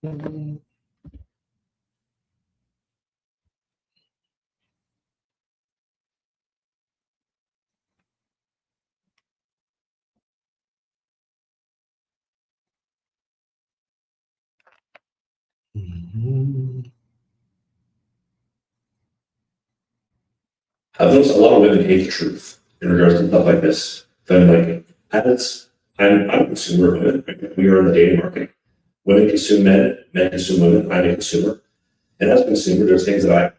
Mm-hmm. I've noticed a lot of women hate the truth in regards to stuff like this. Then, like, I'm a consumer of women. We are in the dating market. Women consume men, men consume women. I'm a consumer. And as a consumer, there's things that I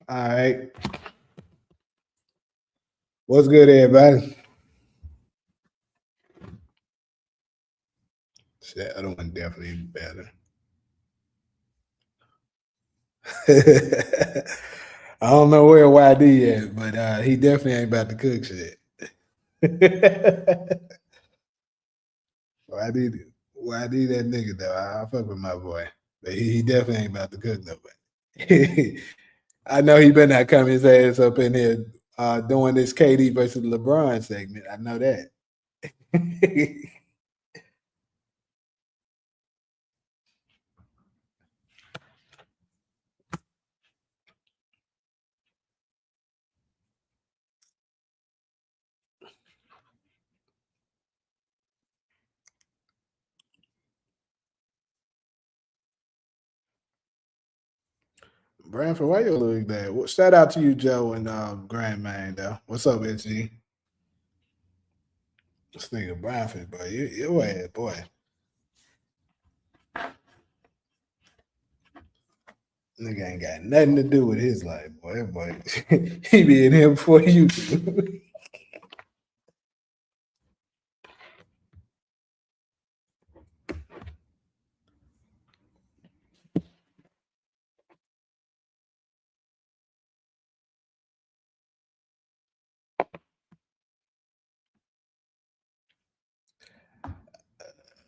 All right. What's good, everybody? The other one definitely better. I don't know where YD at, but he definitely ain't about to cook shit. YD that nigga though. I fuck with my boy, but he definitely ain't about to cook nobody. I know he better not come his ass up in here doing this KD versus LeBron segment. I know that. Branford, why you look that? Well, shout out to you, Joe and Grandman though. What's up, SG? This nigga Branford, boy, you ass, boy. Nigga ain't got nothing to do with his life, boy. He be in here before you do.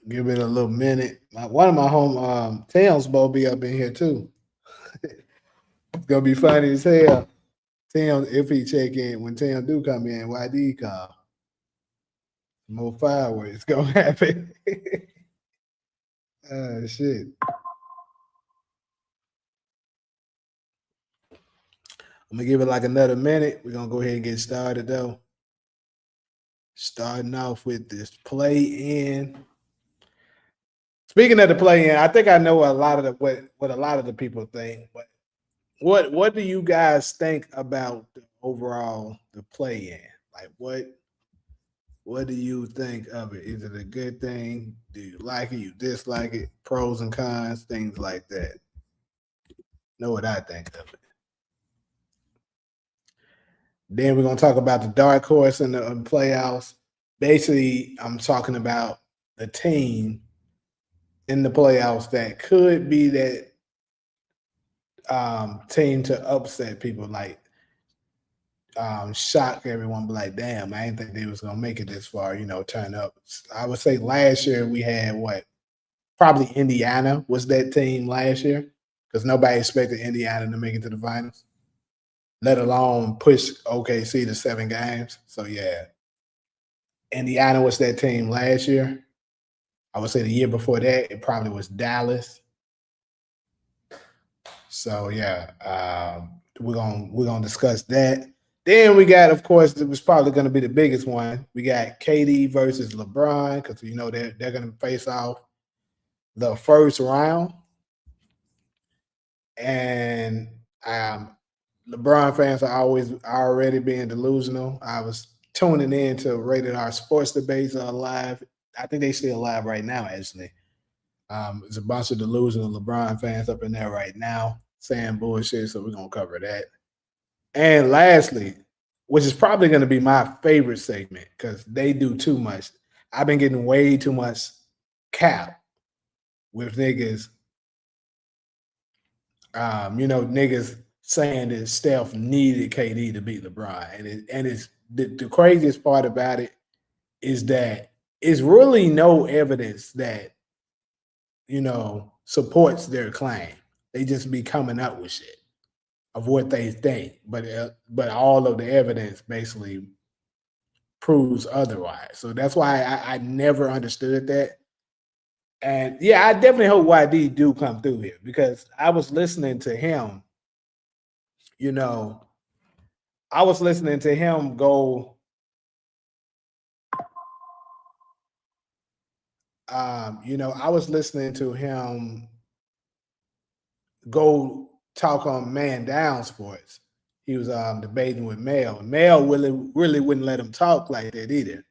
Give it a little minute. One of my home Tam's supposed to be up in here too. It's gonna be funny as hell. Tam, if he check in, when Tam do come in, YD come. More fireworks gonna happen. Shit. I'm gonna give it like another minute. We're gonna go ahead and get started though. Starting off with this play in. Speaking of the play in, I think I know a lot of the what a lot of the people think, but what do you guys think about the overall the play in? Like what do you think of it? Is it a good thing? Do you like it? You dislike it? Pros and cons, things like that. Know what I think of it. Then we're gonna talk about the dark horse in the playoffs. Basically, I'm talking about the team in the playoffs that could be that team to upset people. Like shock everyone, be like, damn, I didn't think they was gonna make it this far, turn up. I would say last year we had probably Indiana was that team last year, because nobody expected Indiana to make it to the finals, let alone push OKC to 7 games. So yeah, Indiana was that team last year. I would say the year before that, it probably was Dallas. So yeah, we're gonna discuss that. Then we got, of course, it was probably going to be the biggest one. We got KD versus LeBron, because they're going to face off the first round, and LeBron fans are already being delusional. I was tuning in to Rated R Sports Debates live. I think they still live right now, actually. There's a bunch of delusional LeBron fans up in there right now saying bullshit, so we're going to cover that. And lastly, which is probably going to be my favorite segment because they do too much. I've been getting way too much cap with niggas. Niggas saying that Steph needed KD to beat LeBron, and it's the craziest part about it is that it's really no evidence that supports their claim. They just be coming up with shit of what they think, but all of the evidence basically proves otherwise. So that's why I never understood that. And yeah, I definitely hope YD do come through here, because I was listening to him. I was listening to him go. I was listening to him go talk on Man Down Sports. He was debating with Mel. Mel really wouldn't let him talk like that either.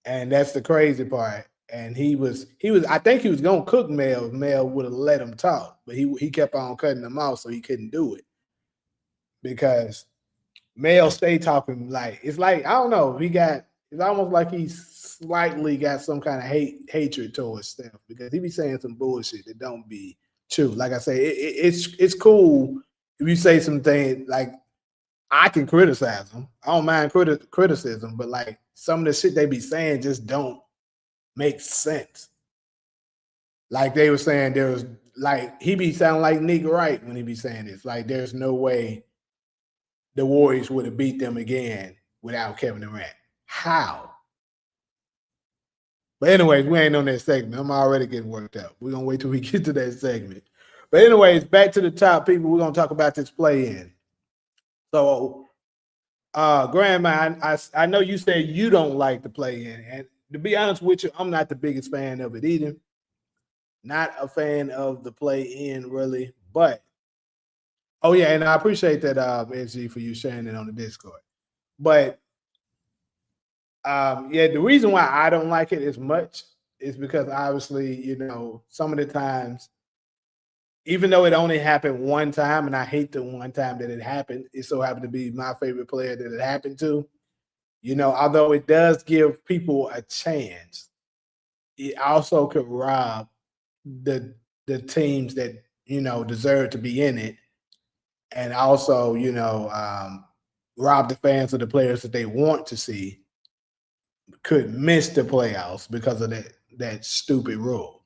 And that's the crazy part. And he was I think he was gonna cook Mel if Mel would have let him talk, but he kept on cutting him off, so he couldn't do it. Because Mel stayed talking like it's like, I don't know, it's almost like he slightly got some kind of hatred towards Steph, because he be saying some bullshit that don't be true. Like I say, it's cool if you say some things like, I can criticize them. I don't mind criticism, but like some of the shit they be saying just don't make sense. Like they were saying, there was like, he be sounding like Nick Wright when he be saying this. Like, there's no way the Warriors would have beat them again without Kevin Durant. How? But anyways, we ain't on that segment. I'm already getting worked out. We're gonna wait till we get to that segment. But anyways, back to the top, people. We're gonna talk about this play-in. So, Grandma, I know you said you don't like the play-in, and to be honest with you, I'm not the biggest fan of it either. Not a fan of the play-in, really. But oh yeah, and I appreciate that, SG, for you sharing it on the Discord. But yeah, the reason why I don't like it as much is because obviously, some of the times, even though it only happened one time, and I hate the one time that it happened, it so happened to be my favorite player that it happened to. Although it does give people a chance, it also could rob the teams that deserve to be in it, and also rob the fans of the players that they want to see could miss the playoffs because of that stupid rule.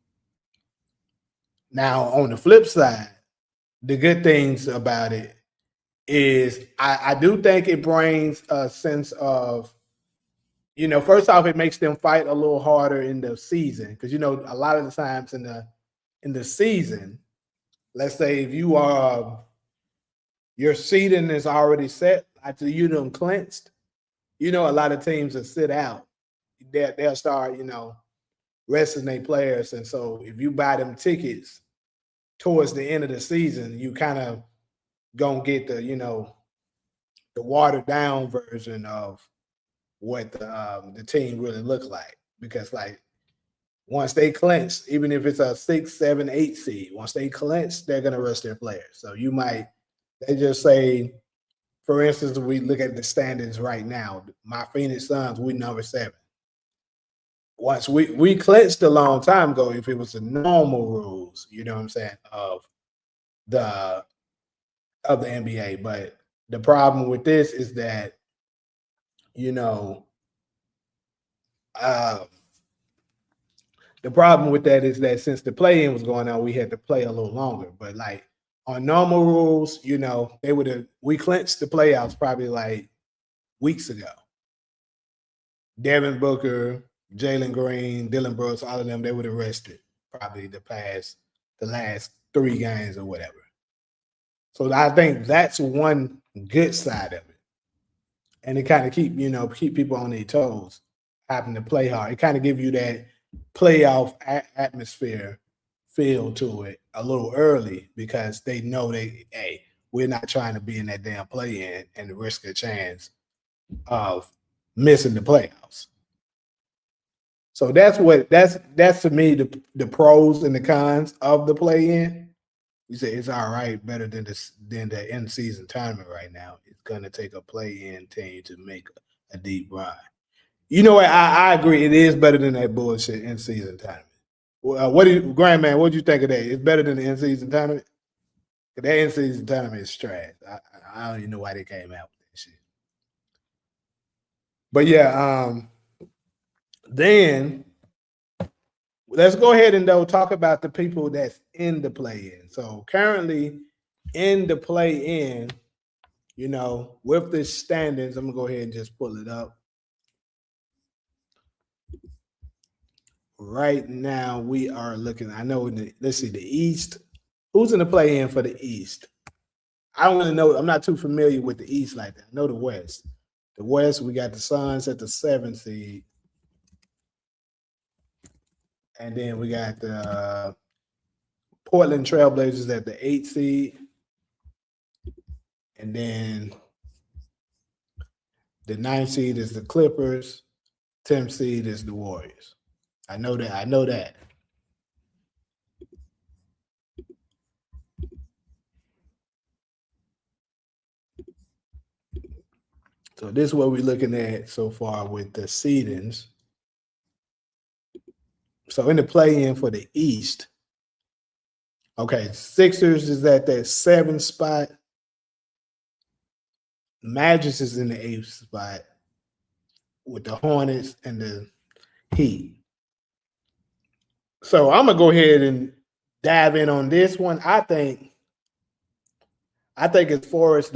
Now, on the flip side, the good things about it is I do think it brings a sense of, first off, it makes them fight a little harder in the season, because a lot of the times in the season, let's say if your seeding is already set after you done clinched, a lot of teams will sit out. They'll start, resting their players, and so if you buy them tickets towards the end of the season, you kind of gonna get the watered down version of what the team really look like, because like once they clinch, even if it's a 6, 7, 8 seed, once they clinch, they're gonna rest their players. So they just say, for instance, if we look at the standings right now, my Phoenix Suns, we number 7. Once we clinched a long time ago, if it was the normal rules, you know what I'm saying, of the NBA. But the problem with this is that, you know, the problem with that is that since the play-in was going on, we had to play a little longer. But like on normal rules, you know, we clinched the playoffs probably like weeks ago. Devin Booker, Jalen Green, Dylan Brooks, all of them, they would have rested probably the last 3 games or whatever. So I think that's one good side of it. And it kind of keep people on their toes, having to play hard. It kind of give you that playoff atmosphere feel to it a little early because they know hey, we're not trying to be in that damn play-in and risk a chance of missing the playoffs. So that's to me the pros and the cons of the play-in. You say it's all right, better than the end season tournament right now. It's gonna take a play-in team to make a deep run. You know what? I agree. It is better than that bullshit end season tournament. Grandman? What do you think of that? It's better than the end season tournament. That end season tournament is trash. I don't even know why they came out with that shit. But yeah, then let's go ahead and talk about the people that's in the play-in. So currently in the play-in, you know, with the standings, I'm gonna go ahead and just pull it up. Right now, we are looking. I know. Let's see the East. Who's in the play-in for the East? I don't really know. I'm not too familiar with the East like that. I know the West. The West, we got the Suns at the 7th seed, and then we got the Portland Trailblazers at the 8th seed, and then the 9th seed is the Clippers. 10th seed is the Warriors. I know that. So this is what we're looking at so far with the seedings. So in the play-in for the East, okay, Sixers is at that 7th spot. Magic is in the 8th spot with the Hornets and the Heat. So I'm gonna go ahead and dive in on this one. I think as far as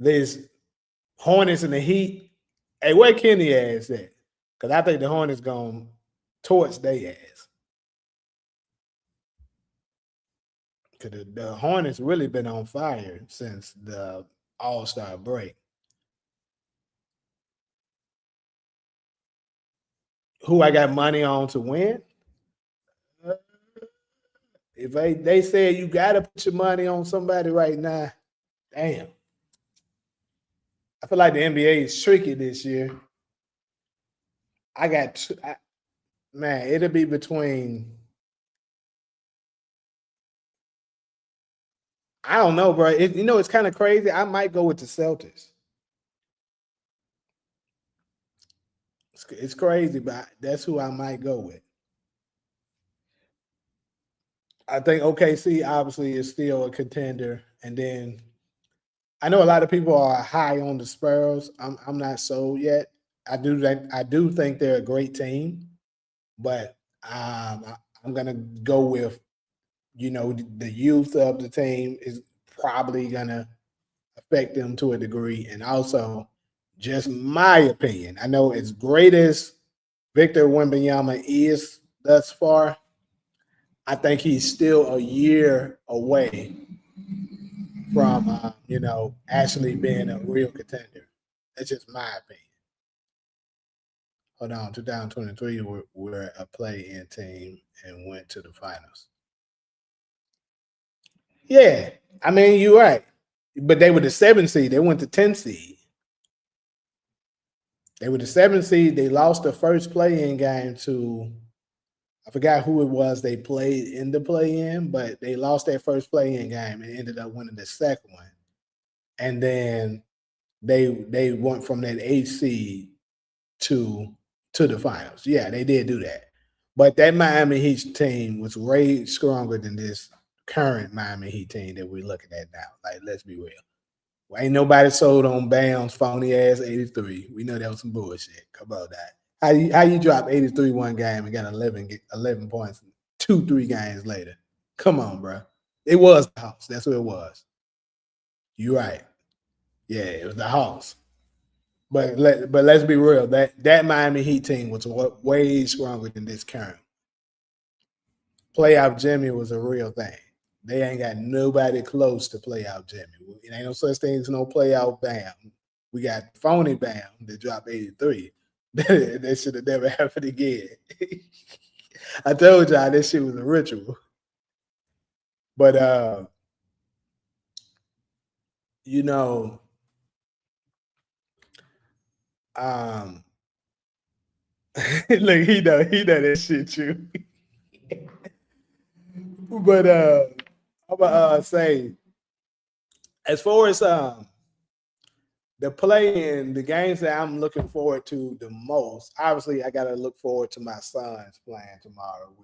there's Hornets and the Heat. Hey, where Kenny ass at? Because I think the Hornets gonna torch their ass. Because the Hornets really been on fire since the All-Star break. Who I got money on to win? If they said you got to put your money on somebody right now, damn. I feel like the NBA is tricky this year. Man, it'll be between. I don't know, bro. It's kind of crazy. I might go with the Celtics. It's crazy, but that's who I might go with. I think OKC obviously is still a contender, and then I know a lot of people are high on the Spurs. I'm not sold yet. I do think they're a great team, but I'm gonna go with the youth of the team is probably gonna affect them to a degree, and also just my opinion. I know as great as Victor Wembanyama is thus far, I think he's still a year away from actually being a real contender. That's just my opinion. Hold on, 2023 we're a play-in team and went to the finals. Yeah, I mean you're right, but they were the 7th seed. They went to 10th seed. They were the 7th seed. They lost the first play-in game to, I forgot who it was they played in the play-in, but they lost that first play-in game and ended up winning the second one. And then they went from that 8th seed to the finals. Yeah, they did do that. But that Miami Heat team was way stronger than this current Miami Heat team that we're looking at now. Like, let's be real. Well, ain't nobody sold on Bam's phony ass 83. We know that was some bullshit. Come on, that. How you drop 83 one game and got 11 points 2-3 games later? Come on, bro. It was the Hawks. That's what it was. You're right. Yeah, it was the Hawks. But let's be real. That Miami Heat team was way stronger than this current. Playoff Jimmy was a real thing. They ain't got nobody close to playoff Jimmy. It ain't no such thing as no playoff Bam. We got phony Bam that dropped 83. That should have never happened again. I told y'all this shit was a ritual. But you know, look, he know that shit too. But I'm gonna say, as far as the play-in, the games that I'm looking forward to the most, obviously I gotta look forward to my Suns playing tomorrow.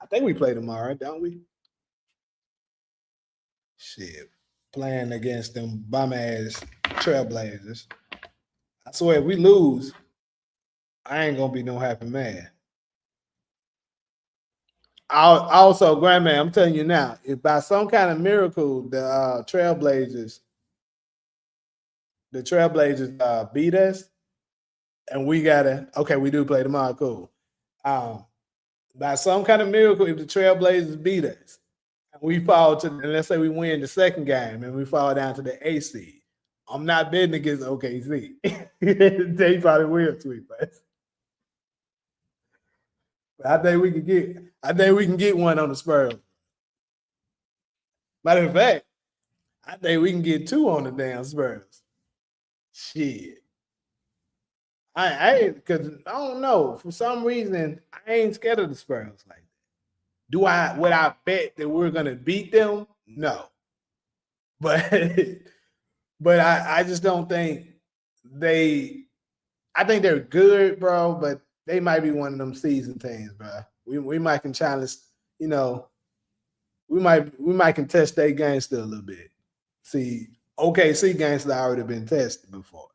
I think we play tomorrow, don't we? Shit. Playing against them bum-ass Trailblazers. I swear, if we lose, I ain't gonna be no happy man. Also, Grandman, I'm telling you now, if by some kind of miracle the Trailblazers beat us, and we do play tomorrow, cool. By some kind of miracle, if the Trailblazers beat us, and we fall to, and let's say we win the second game and we fall down to the A seed, I'm not betting against OKC. They probably will sweep us. But I think we can get one on the Spurs. Matter of fact, I think we can get two on the damn Spurs. Shit. Because I don't know. For some reason, I ain't scared of the Spurs like that. Would I bet that we're gonna beat them? No. But I just don't think I think they're good, bro, but they might be one of them season teams, bro. We might can challenge, we might contest their gangster a little bit. See, OKC gangster already been tested before.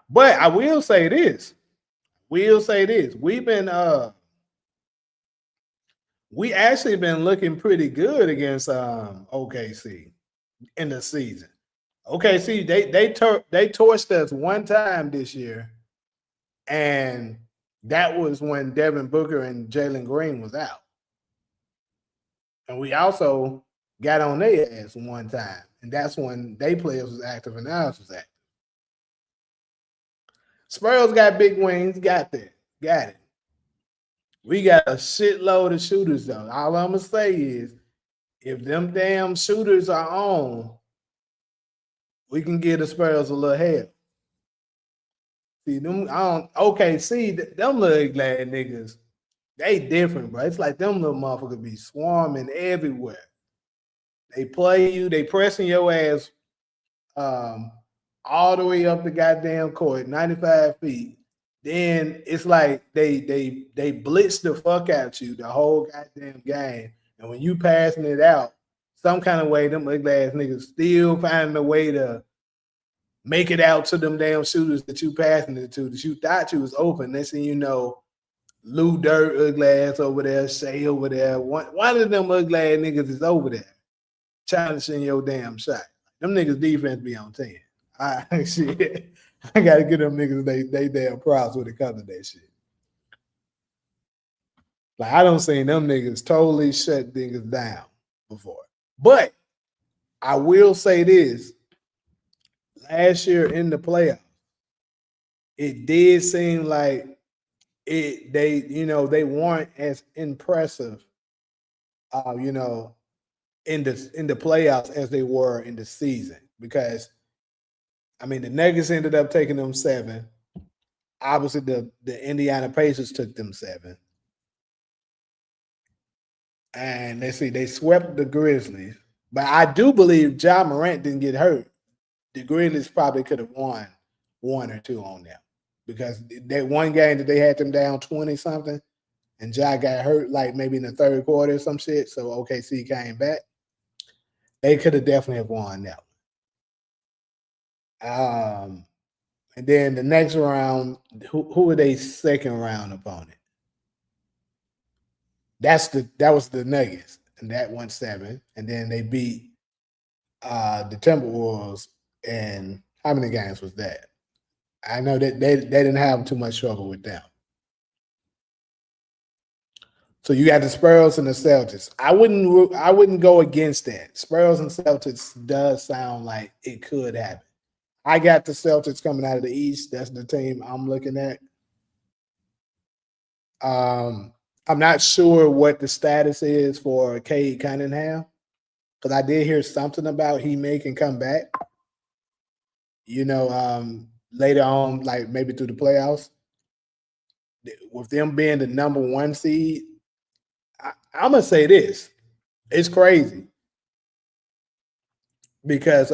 But I will say this. We've been we actually been looking pretty good against OKC in the season. OKC, they torched us one time this year, and that was when Devin Booker and Jalen Green was out. And we also got on their ass one time, and that's when they players was active and ours was active. Spurs got big wings, got it. We got a shitload of shooters, though. All I'm gonna say is, if them damn shooters are on, we can give the Spurs a little help. See, them them little glad niggas, they different, bro. It's like them little motherfuckers be swarming everywhere. They play you, they pressing your ass all the way up the goddamn court, 95 feet. Then it's like they blitz the fuck out you the whole goddamn game. And when you passing it out, some kind of way, them ugly ass niggas still finding a way to make it out to them damn shooters that you passing it to, that you thought you was open. Next thing you know, Lou Dirt ugly ass over there, Shay over there. One of them ugly ass niggas is over there challenging your damn shot. Them niggas defense be on 10. Shit. I gotta give them niggas they damn props when it comes to that shit. Like, I don't see them niggas totally shut niggas down before. But I will say this. Last year in the playoffs, it did seem like they weren't as impressive, in the playoffs as they were in the season. Because, I mean, the Nuggets ended up taking them 7. Obviously, the Indiana Pacers took them 7. And they swept the Grizzlies. But I do believe Ja Morant didn't get hurt. The Grizzlies probably could have won 1 or 2 on them. because that one game that they had them down 20 something, and Ja got hurt like maybe in the third quarter or some shit. So OKC came back. They could have definitely have won that one. And then the next round, who were they second round opponent? That was the Nuggets, and that went 7. And then they beat the Timberwolves. And how many games was that? I know that they didn't have too much trouble with them. So you got the Spurs and the Celtics. I wouldn't go against that. Spurs and Celtics does sound like it could happen. I got the Celtics coming out of the East. That's the team I'm looking at. I'm not sure what the status is for Cade Cunningham, because I did hear something about he can come back. Later on, like maybe through the playoffs. With them being the number 1 seed, I'm gonna say this: it's crazy because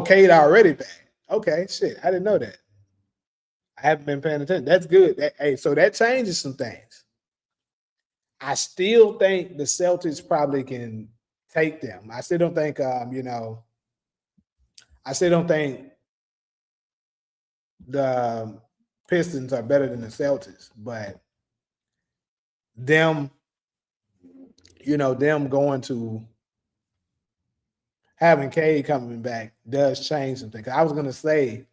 Cade already back. Okay, shit, I didn't know that. I haven't been paying attention. That's good. So that changes some things. I still think the Celtics probably can take them. I still don't think, I still don't think the Pistons are better than the Celtics, but them going to having Cade coming back does change something. I was going to say,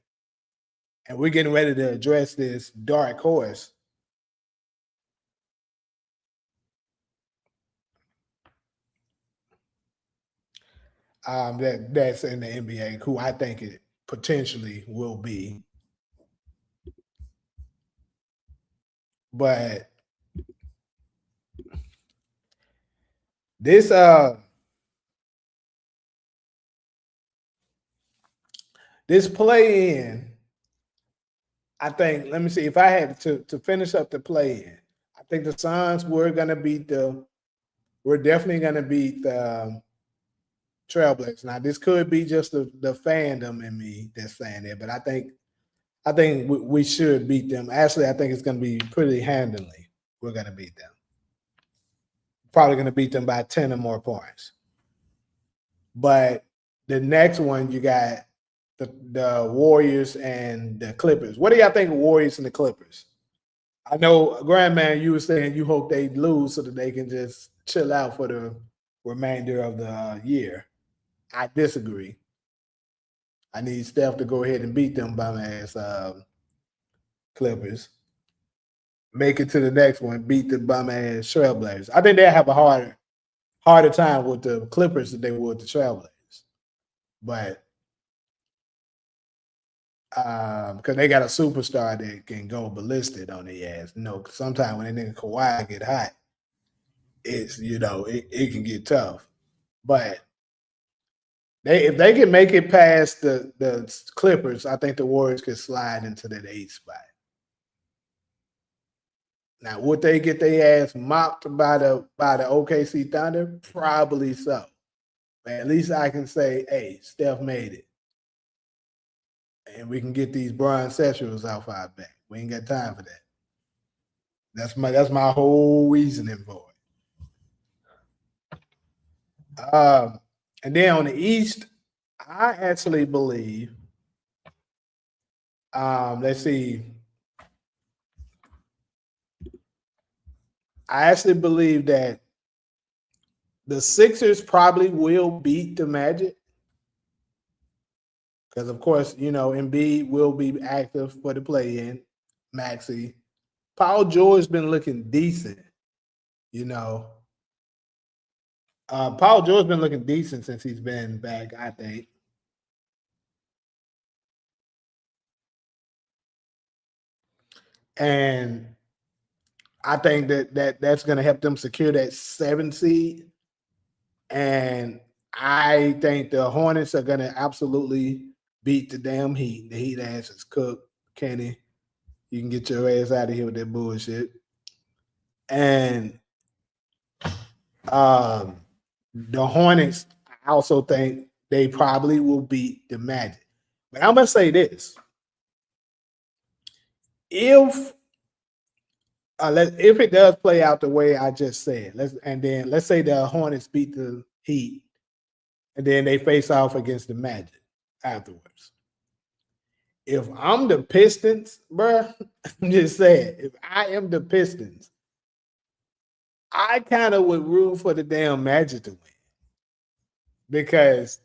and we're getting ready to address this dark horse. That's in the NBA, who I think it potentially will be. But this play-in, I think, let me see, if I had to finish up the play-in, I think the Suns we're definitely going to beat the Trailblazers. Now, this could be just the fandom in me that's saying that, but I think we should beat them. Actually, I think it's going to be pretty handily. We're going to beat them. Probably going to beat them by 10 or more points. But the next one, you got the Warriors and the Clippers. What do y'all think of Warriors and the Clippers? I know, Grandman, you were saying you hope they lose so that they can just chill out for the remainder of the year. I disagree. I need Steph to go ahead and beat them bum-ass Clippers. Make it to the next one, beat the bum-ass Trailblazers. I think they'll have a harder time with the Clippers than they would the Trailblazers. But because they got a superstar that can go ballistic on their ass. Sometimes when that nigga Kawhi get hot, it's, it can get tough. But if they can make it past the Clippers, I think the Warriors could slide into that 8th spot. Now, would they get their ass mopped by the OKC Thunder? Probably so. But at least I can say, hey, Steph made it. And we can get these bronze sexuals off our back. We ain't got time for that. That's my whole reasoning for it. And then on the East, I actually believe, let's see. I actually believe that the Sixers probably will beat the Magic. Because, of course, Embiid will be active for the play-in. Maxey. Paul George's been looking decent, Paul George's been looking decent since he's been back, I think. And I think that's going to help them secure that 7 seed. And I think the Hornets are going to absolutely beat the damn Heat. The Heat ass is cooked. Kenny, you can get your ass out of here with that bullshit. And the Hornets, I also think they probably will beat the Magic. But I'm going to say this. if if it does play out the way I just said, let's say the Hornets beat the Heat, and then they face off against the Magic afterwards. If I'm the Pistons, bruh, I'm just saying, if I am the Pistons, I kind of would root for the damn Magic to win because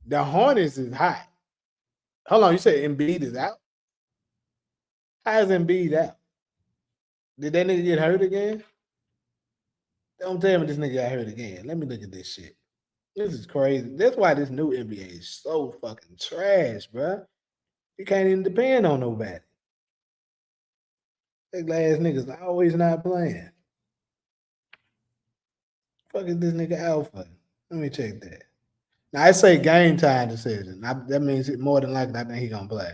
the Hornets is hot. Hold on, you said Embiid is out? How is Embiid out? Did that nigga get hurt again? Don't tell me this nigga got hurt again. Let me look at this shit. This is crazy. That's why this new NBA is so fucking trash, bruh. You can't even depend on nobody. That ass niggas always not playing. Fuck is this nigga out for? Let me check that. Now I say game time decision. That means more than likely I think he gonna play.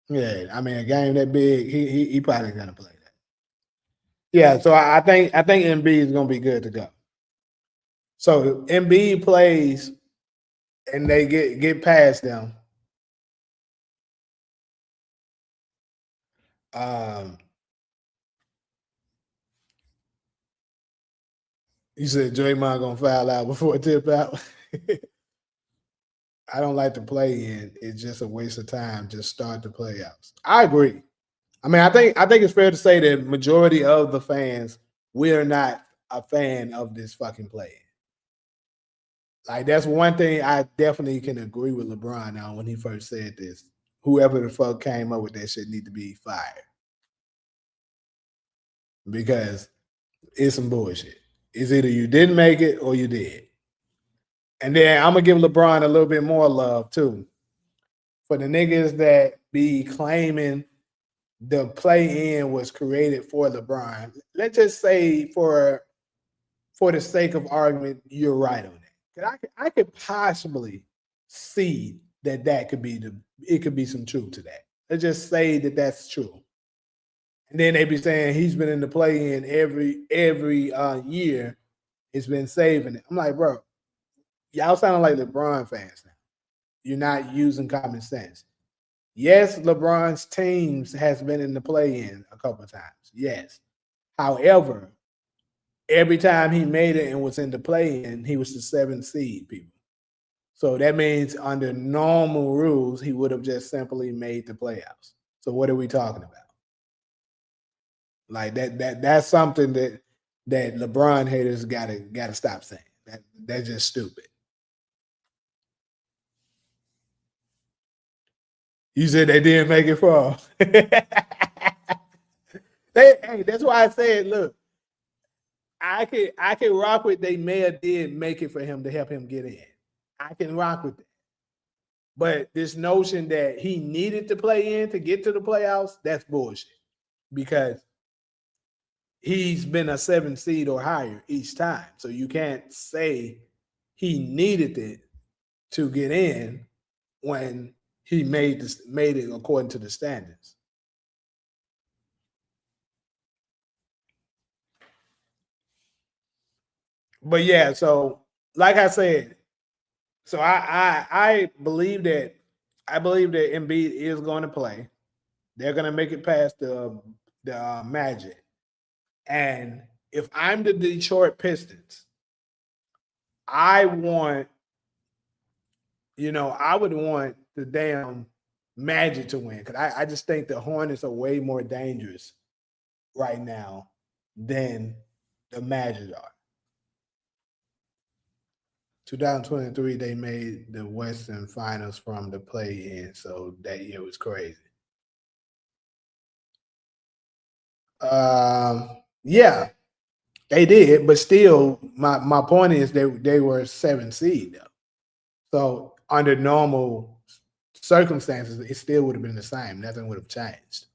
Yeah, I mean a game that big, he probably gonna play that. Yeah, so I think Embiid is gonna be good to go. So Embiid plays and they get past them. You said Draymond gonna foul out before tip out. I don't like to play in. It's just a waste of time. Just start the playoffs. I agree. I mean, I think it's fair to say that majority of the fans, we're not a fan of this fucking play. Like that's one thing I definitely can agree with LeBron on when he first said this. Whoever the fuck came up with that shit need to be fired. Because it's some bullshit. It's either you didn't make it or you did. And then I'm gonna give LeBron a little bit more love too. For the niggas that be claiming the play in was created for LeBron. Let's just say for the sake of argument, you're right on that. I could possibly see that could be some truth to that. Let's just say that that's true. And then they be saying he's been in the play in every year. It's been saving it. I'm like, bro, y'all sound like LeBron fans now. You're not using common sense. Yes, LeBron's teams has been in the play-in a couple of times. Yes. However, every time he made it and was in the play-in, he was the 7th seed, people. So that means under normal rules, he would have just simply made the playoffs. So what are we talking about? Like that's something that LeBron haters gotta stop saying. That's just stupid. You said they didn't make it far. Hey, that's why I said, look, I can rock with they may have did make it for him to help him get in. I can rock with that. But this notion that he needed to play in to get to the playoffs, that's bullshit. Because he's been a 7th seed or higher each time. So you can't say he needed it to get in when he made it according to the standards. But yeah, so like I said, so I believe that Embiid is going to play. They're going to make it past the Magic. And if I'm the Detroit Pistons, I would want the damn Magic to win because I just think the Hornets are way more dangerous right now than the Magic are. 2023, they made the Western Finals from the play-in, so that year was crazy. Yeah, they did, but still, my point is they were 7th seed though. So under normal circumstances, it still would have been the same. Nothing would have changed.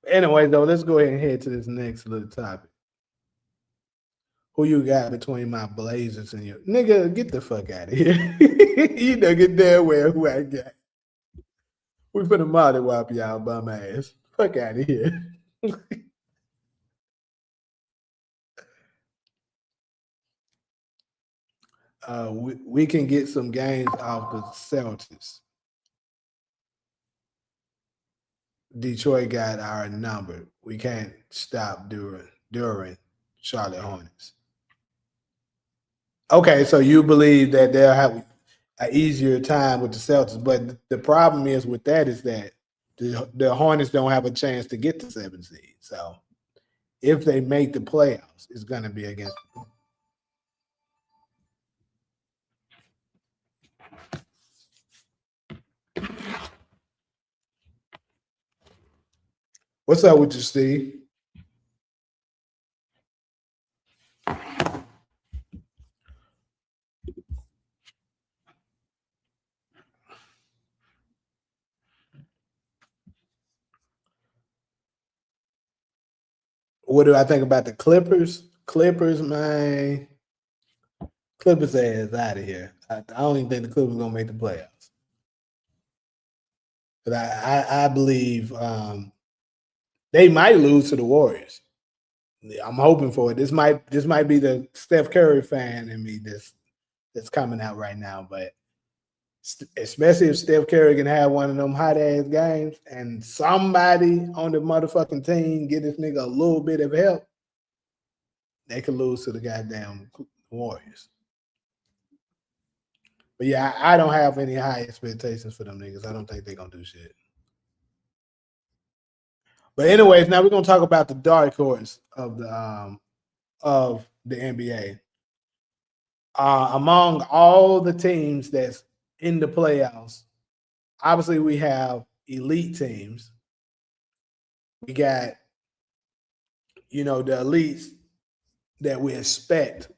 Anyway, though, let's go ahead and head to this next little topic. Who you got between my Blazers and your nigga? Get the fuck out of here. You know, get damn well who I got. We finna mollywop y'all bum ass. Fuck out of here. We can get some games off the Celtics. Detroit got our number. We can't stop Durant, Charlotte Hornets. Okay, so you believe that they'll have an easier time with the Celtics, but the problem is with that is that the Hornets don't have a chance to get the 7 seed. So if they make the playoffs, it's going to be against them. What's up with you, Steve? What do I think about the Clippers? Clippers, man. Clippers ass out of here. I don't even think the Clippers gonna make the playoffs. But I believe they might lose to the Warriors. I'm hoping for it. This might be the Steph Curry fan in me that's coming out right now. But especially if Steph Curry can have one of them hot ass games and somebody on the motherfucking team get this nigga a little bit of help, they could lose to the goddamn Warriors. But yeah, I don't have any high expectations for them niggas. I don't think they're gonna do shit. But anyways, now we're gonna talk about the dark horse of the NBA. Among all the teams that's in the playoffs, obviously we have elite teams. We got, the elites that we expect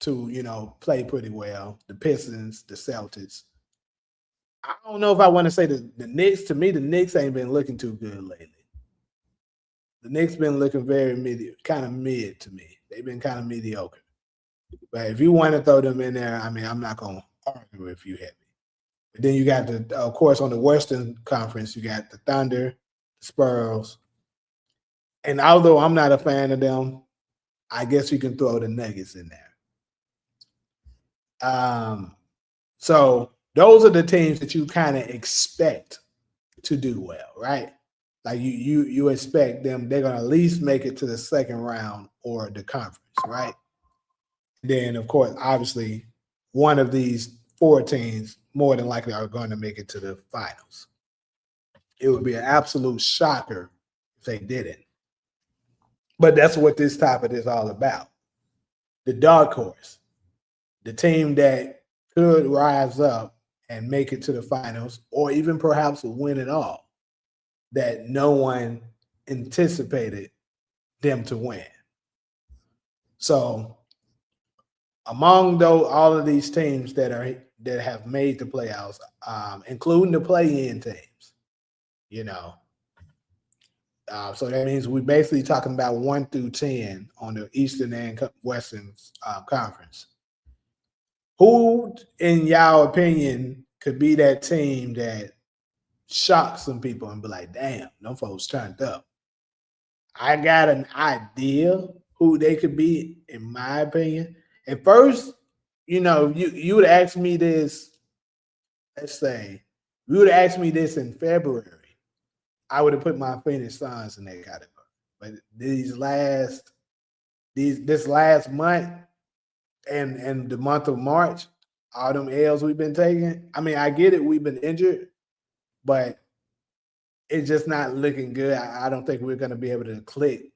to, play pretty well. The Pistons, the Celtics. I don't know if I want to say the Knicks. To me, the Knicks ain't been looking too good lately. The Knicks been looking very kind of mid to me. They've been kind of mediocre. But if you want to throw them in there, I mean, I'm not going to argue with you heavy. But then you got of course, on the Western Conference, you got the Thunder, the Spurs. And although I'm not a fan of them, I guess you can throw the Nuggets in there. So those are the teams that you kind of expect to do well, right? Like you expect them, they're gonna at least make it to the second round or the conference, right? Then of course, obviously, one of these 4 teams more than likely are going to make it to the finals. It would be an absolute shocker if they didn't. But that's what this topic is all about. The dark horse, the team that could rise up and make it to the finals or even perhaps win it all, that no one anticipated them to win. So among all of these teams that have made the playoffs, including the play-in teams, so that means we're basically talking about 1 through 10 on the Eastern and Western Conference. Who, in y'all opinion, could be that team that shocks some people and be like, damn, them folks turned up? I got an idea who they could be, in my opinion. At first, you would ask me this, let's say, you would ask me this in February, I would have put my Phoenix Suns in that category. But this last month and the month of March, all them L's we've been taking, I mean, I get it, we've been injured, but it's just not looking good. I don't think we're going to be able to click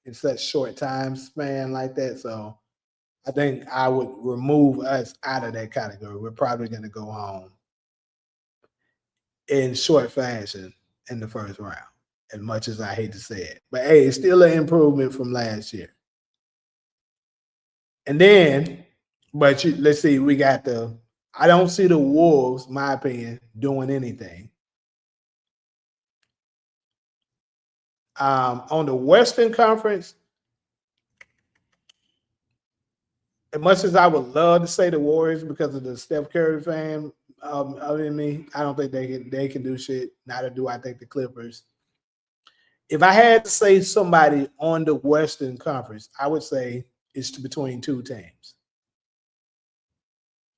in such short time span like that. So I think I would remove us out of that category. We're probably going to go home in short fashion in the first round, as much as I hate to say it. But hey, it's still an improvement from last year. And then, let's see, we got I don't see the Wolves, my opinion, doing anything. On the Western Conference, as much as I would love to say the Warriors because of the Steph Curry fan in me, I don't think they can do shit. Neither do I think the Clippers. If I had to say somebody on the Western Conference, I would say it's between two teams,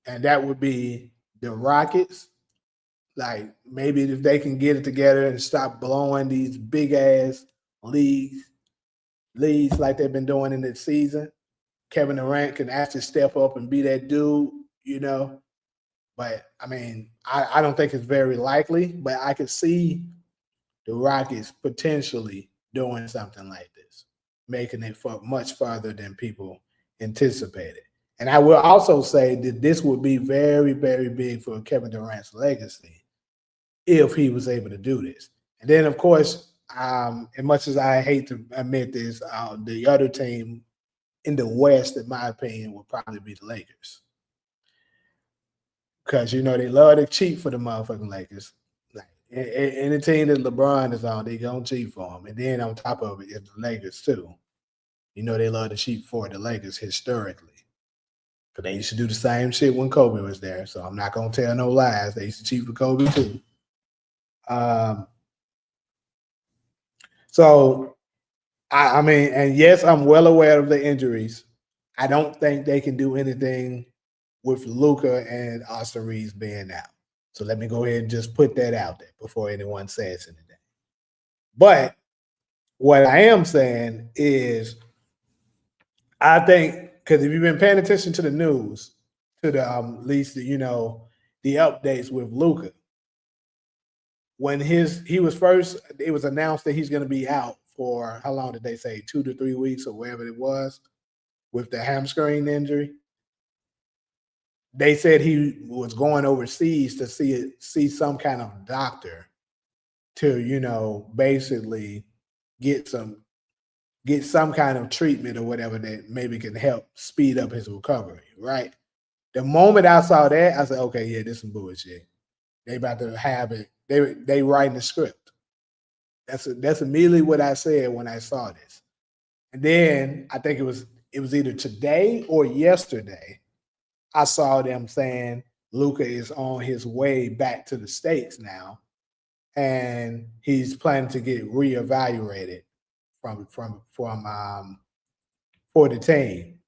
and that would be the Rockets. Like maybe if they can get it together and stop blowing these big ass leads like they've been doing in this season, Kevin Durant can actually step up and be that dude, you know. But I mean, I don't think it's very likely, but I could see the Rockets potentially doing something like this, making it much farther than people anticipated. And I will also say that this would be very, very big for Kevin Durant's legacy if he was able to do this. And then, of course, as much as I hate to admit this, the other team in the West, in my opinion, would probably be the Lakers. Because, you know, they love to cheat for the motherfucking Lakers. Like, any team that LeBron is on, they going to cheat for him. And then on top of it, it's the Lakers, too. You know, they love to cheat for the Lakers historically. Because they used to do the same shit when Kobe was there. So I'm not going to tell no lies. They used to cheat for Kobe, too. So, I mean, and yes, I'm well aware of the injuries. I don't think they can do anything with Luka and Austin Reeves being out. So let me go ahead and just put that out there before anyone says anything. But what I am saying is, I think because if you've been paying attention to the news, to the at least the, the updates with Luka, when he was first, it was announced that he's going to be out for how long did they say 2 to 3 weeks or whatever it was with the hamstring injury. They said he was going overseas to see some kind of doctor to, basically get some kind of treatment or whatever that maybe can help speed up his recovery, right? The moment I saw that, I said, okay, yeah, this is some bullshit. They about to have it. They writing the script. That's immediately what I said when I saw this. And then I think it was either today or yesterday, I saw them saying Luka is on his way back to the States now, and he's planning to get reevaluated for the team.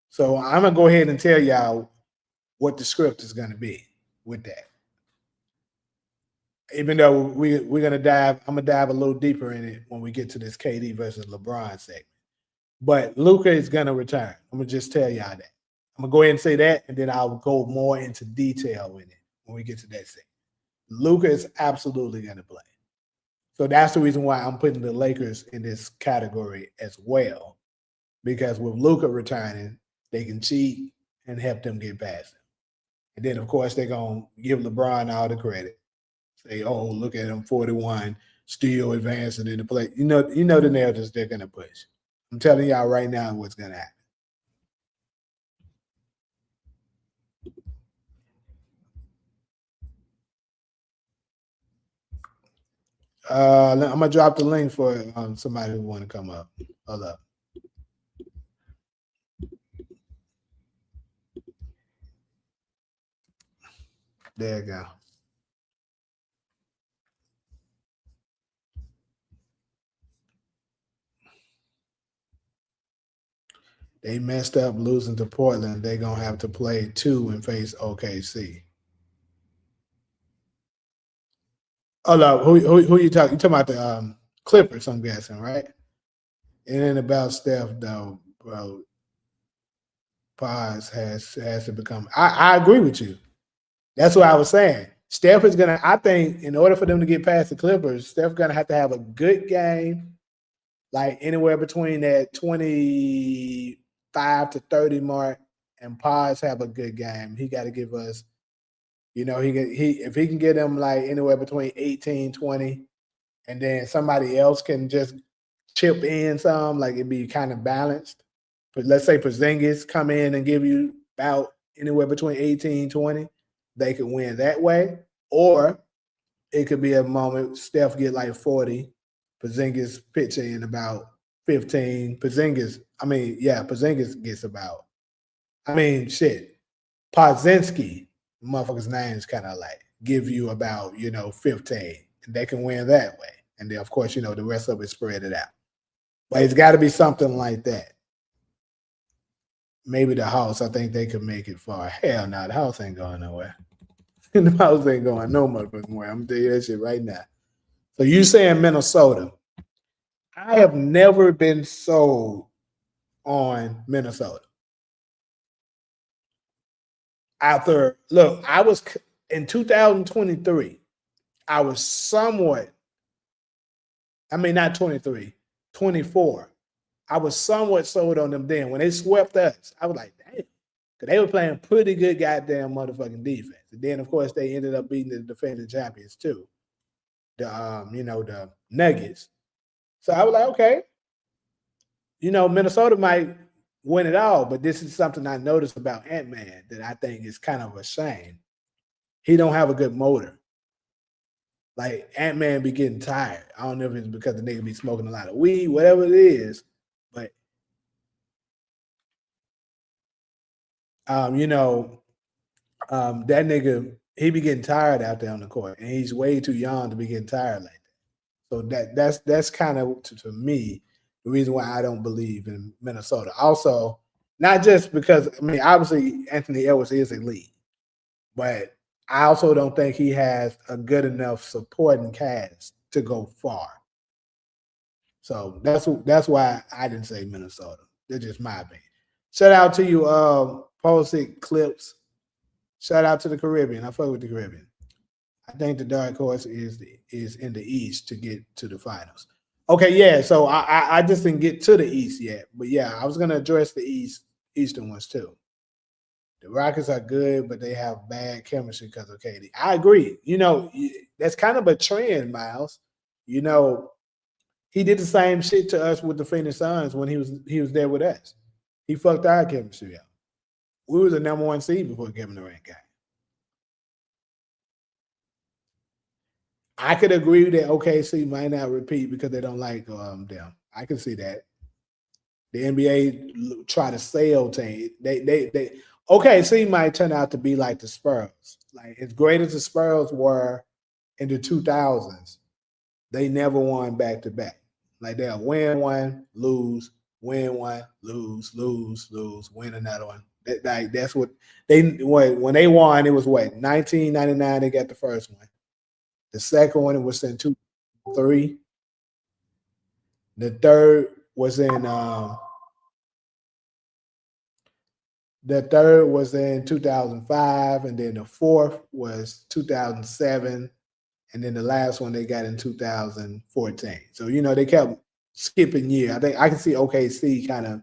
So I'm gonna go ahead and tell y'all what the script is gonna be with that. Even though I'm gonna dive a little deeper in it when we get to this KD versus LeBron segment. But Luka is gonna return. I'm gonna just tell y'all that. I'm gonna go ahead and say that, and then I'll go more into detail in it when we get to that segment. Luka is absolutely gonna play. So that's the reason why I'm putting the Lakers in this category as well. Because with Luka returning, they can cheat and help them get past him. And then, of course, they're going to give LeBron all the credit. Say, oh, look at him, 41, still advancing in the play. You know the narratives they're going to push. I'm telling y'all right now what's going to happen. I'm going to drop the link for somebody who want to come up. Hold up. There you go. They messed up losing to Portland. They're going to have to play 2 and face OKC. Oh, no. Who you talking? You talking about the Clippers, I'm guessing, right? And then about Steph, though, bro, Paz has to become. I agree with you. That's what I was saying. Steph is gonna. I think in order for them to get past the Clippers, Steph gonna have to have a good game, like anywhere between that 25 to 30 mark, and Paz have a good game. He got to give us, if he can get them like anywhere between 18, 20, and then somebody else can just chip in some, like it'd be kind of balanced. But let's say Porzingis come in and give you about anywhere between 18, 20, they could win that way. Or it could be a moment Steph get like 40, Porzingis pitch in about 15. Porzingis gets about I mean, shit. Podzinski, motherfuckers' names kind of like give you about 15, and they can win that way. And then, of course, the rest of it spread it out. But it's got to be something like that. Maybe the House. I think they could make it far. Hell no, the House ain't going nowhere. The House ain't going no motherfucking way. I'm gonna tell you that shit right now. So you saying Minnesota? I have never been sold on Minnesota. Look, I was in 2023. I was somewhat. I mean, not 23, 24. I was somewhat sold on them then. When they swept us, I was like, damn. Because they were playing pretty good goddamn motherfucking defense. And then, of course, they ended up beating the defending champions, too. The Nuggets. So I was like, okay. Minnesota might win it all, but this is something I noticed about Ant-Man that I think is kind of a shame. He don't have a good motor. Like, Ant-Man be getting tired. I don't know if it's because the nigga be smoking a lot of weed, whatever it is. But, that nigga, he be getting tired out there on the court. And he's way too young to be getting tired like that. So that's kind of, to me, the reason why I don't believe in Minnesota. Also, not just because, obviously, Anthony Edwards is elite. But I also don't think he has a good enough supporting cast to go far. So that's why I didn't say Minnesota. That's just my opinion. Shout out to you, Posted Clips. Shout out to the Caribbean. I fuck with the Caribbean. I think the dark horse is in the East to get to the finals. Okay, yeah. So I just didn't get to the East yet, but yeah, I was gonna address the Eastern ones too. The Rockets are good, but they have bad chemistry because of KD. I agree. That's kind of a trend, Miles. He did the same shit to us with the Phoenix Suns when he was there with us. He fucked our chemistry up. We was the number 1 seed before Kevin Durant got. I could agree that OKC might not repeat because they don't like them. I can see that. The NBA try to sell team. They OKC might turn out to be like the Spurs. Like, as great as the Spurs were in the 2000s, they never won back to back. Like, they'll win one, lose, win one, lose, win another one. That's what when they won. It was 1999. They got the first one. The second one, it was in 2003. The third was in 2005, and then the fourth was 2007, and then the last one they got in 2014. So they kept skipping year. I think I can see OKC kind of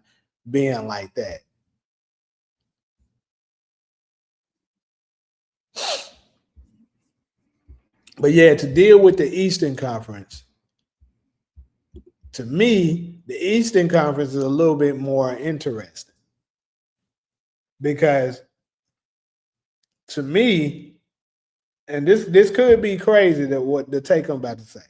being like that. But yeah, to deal with the Eastern Conference, to me, the Eastern Conference is a little bit more interesting. Because to me, and this could be crazy that what the take I'm about to say,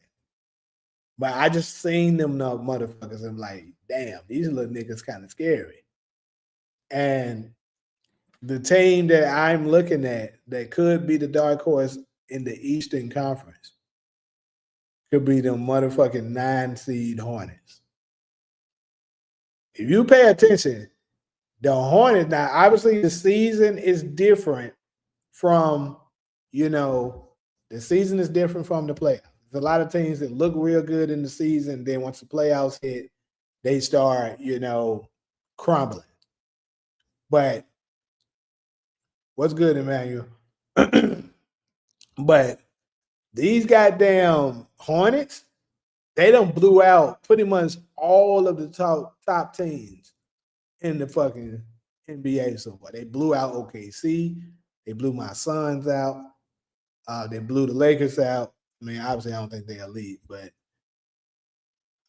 but I just seen them motherfuckers. I'm like, damn, these little niggas kind of scary. And the team that I'm looking at that could be the dark horse in the Eastern Conference could be them motherfucking 9 seed Hornets. If you pay attention, the Hornets, now obviously the season is different from, the season is different from the playoffs. There's a lot of teams that look real good in the season. Then once the playoffs hit, they start, crumbling. But what's good, Emmanuel? But these goddamn Hornets, they done blew out pretty much all of the top teams in the fucking NBA so far. They blew out OKC. They blew my Suns out. They blew the Lakers out. Obviously, I don't think they're elite, but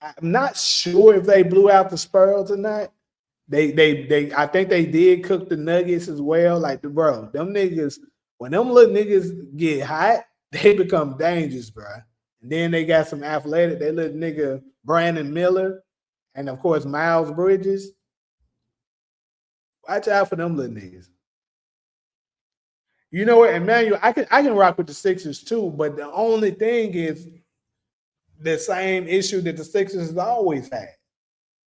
I'm not sure if they blew out the Spurs or not. I think they did cook the Nuggets as well. Like, bro, them niggas, when them little niggas get hot, they become dangerous, bro. And then they got some athletic. They little nigga Brandon Miller, and of course Miles Bridges. Watch out for them little niggas. You know what, Emmanuel? I can rock with the Sixers too, but the only thing is the same issue that the Sixers has always had.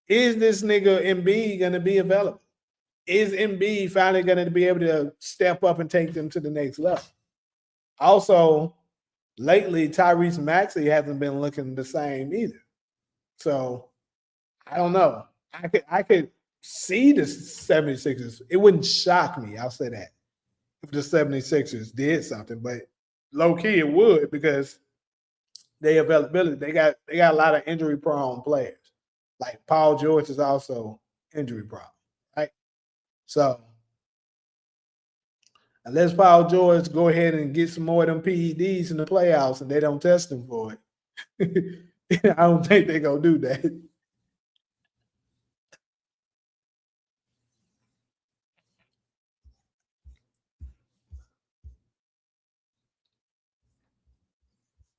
Is this nigga Embiid gonna be available? Is Embiid finally gonna be able to step up and take them to the next level? Also, lately Tyrese Maxey hasn't been looking the same either. So I don't know. I could see the 76ers. It wouldn't shock me, I'll say that, if the 76ers did something, but low key it would because they availability. They got a lot of injury prone players. Like Paul George is also injury prone, right? So unless Paul George go ahead and get some more of them PEDs in the playoffs and they don't test him for it, I don't think they're gonna do that.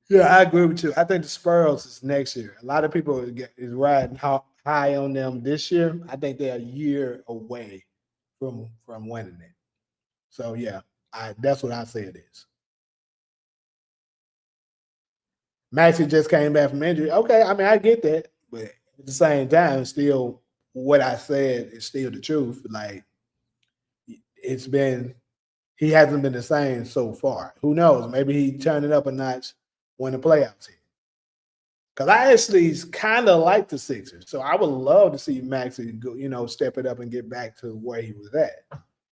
Yeah, I agree with you. I think the Spurs is next year. A lot of people is riding high on them this year. I think they're a year away from winning it. So yeah, that's what I say it is. Maxey just came back from injury. Okay, I mean I get that, but at the same time, still what I said is still the truth. Like he hasn't been the same so far. Who knows? Maybe he turned it up a notch when the playoffs hit. Because I actually kind of like the Sixers. So I would love to see Maxey go, step it up and get back to where he was at.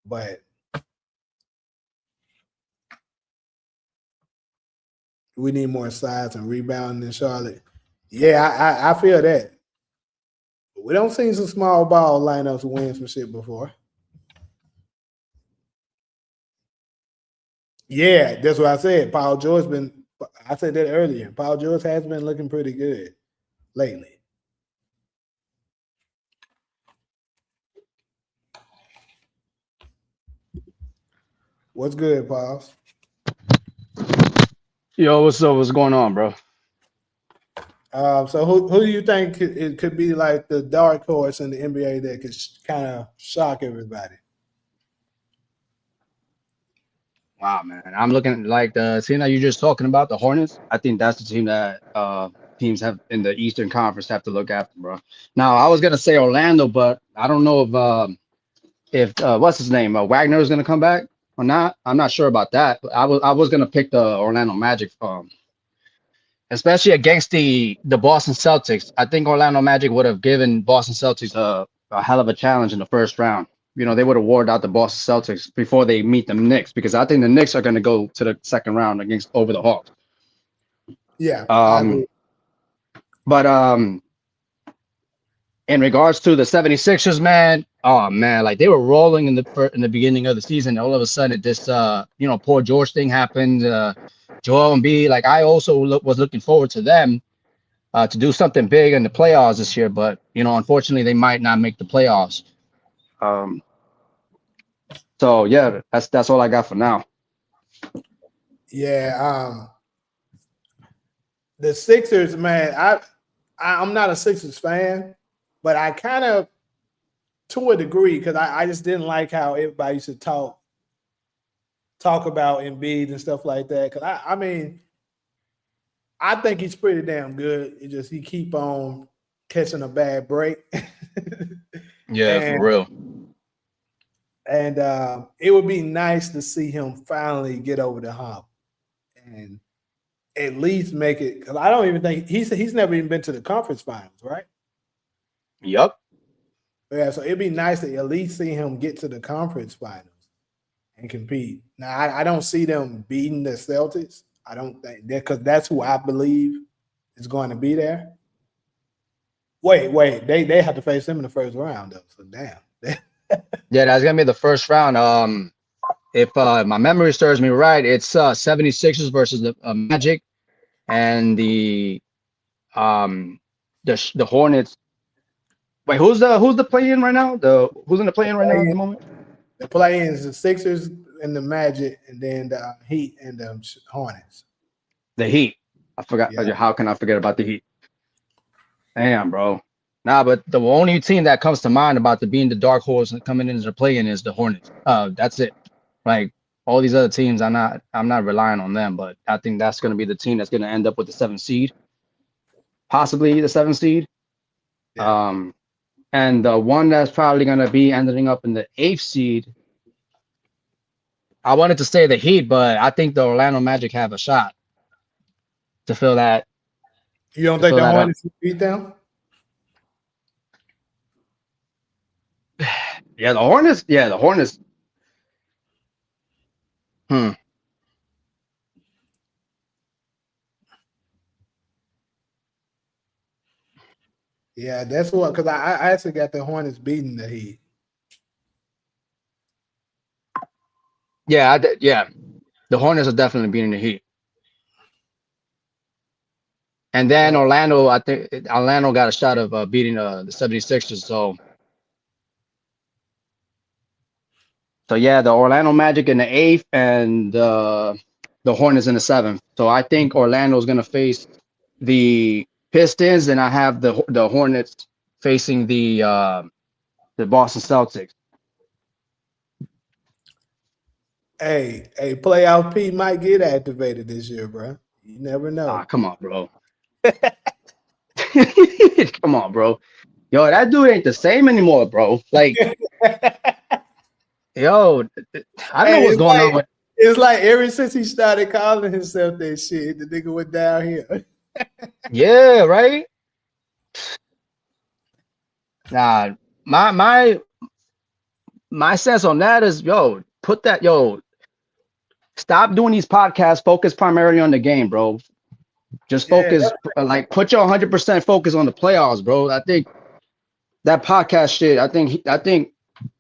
But we need more size and rebounding in Charlotte. Yeah, I feel that. We don't see some small ball lineups win some shit before. Yeah, that's what I said. I said that earlier. Paul George has been looking pretty good lately. What's good, Paul? Yo, what's up? What's going on, bro? So who do you think it could be like the dark horse in the NBA that could kind of shock everybody? Wow, man. I'm looking like the team that you're just talking about, the Hornets. I think that's the team that teams have in the Eastern Conference have to look after, bro. Now, I was gonna say Orlando, but I don't know if what's his name, Wagner is gonna come back or not. I'm not sure about that. But I was gonna pick the Orlando Magic, especially against the Boston Celtics. I think Orlando Magic would have given Boston Celtics a hell of a challenge in the first round. They would have wore out the Boston Celtics before they meet the Knicks, because I think the Knicks are going to go to the second round over the Hawks. Yeah, I agree. But in regards to the 76ers, man, oh man, like they were rolling in the beginning of the season. All of a sudden, this poor George thing happened. Joel Embiid, like I also was looking forward to them to do something big in the playoffs this year, but unfortunately, they might not make the playoffs. So yeah, that's all I got for now. Yeah, the Sixers, man. I'm not a Sixers fan, but I kind of, to a degree, because I just didn't like how everybody used to talk about Embiid and stuff like that. Because I mean, I think he's pretty damn good. It just he keep on catching a bad break. Yeah, for real. And it would be nice to see him finally get over the hump and at least make it. Because I don't even think he's never even been to the conference finals, right? Yep. Yeah, so it'd be nice to at least see him get to the conference finals and compete. Now, I don't see them beating the Celtics. I don't think that, because that's who I believe is going to be there. Wait, they have to face them in the first round though. So damn. Yeah, that's gonna be the first round. If my memory serves me right, it's 76ers versus the Magic, and the Hornets. Wait, who's the play-in right now? Who's in the play-in right now at the moment? The play-in is the Sixers and the Magic, and then the Heat and the Hornets. The Heat. I forgot. Yeah. How can I forget about the Heat? Damn, bro. Nah, but the only team that comes to mind about being the dark horse and coming into the play-in is the Hornets. That's it. Like all these other teams, I'm not relying on them, but I think that's going to be the team that's going to end up with the 7th seed, possibly the 7th seed. Yeah. And the one that's probably going to be ending up in the 8th seed, I wanted to say the Heat, but I think the Orlando Magic have a shot to fill that You don't to think fill the that up. Hornets will beat them? Yeah, the Hornets. Yeah, the Hornets. Hmm. Yeah, that's what, because I actually got the Hornets beating the Heat. Yeah, yeah. The Hornets are definitely beating the Heat. And then So Orlando, I think Orlando got a shot of beating the 76ers. So yeah, the Orlando Magic in the 8th and the Hornets in the 7th. So I think Orlando's gonna face the Pistons, and I have the Hornets facing the Boston Celtics. hey, playoff P might get activated this year, bro. You never Ah, know. come on, bro. Come on, bro. Yo, that dude ain't the same anymore, bro. Like, yo, I don't know Hey, what's going on with. it's like ever since he started calling himself that shit, the nigga went down here. Yeah, right. Nah, my sense on that is, stop doing these podcasts. Focus primarily on the game, bro. Just Yeah, focus, like, put your 100% focus on the playoffs, bro. I think that podcast shit. I think,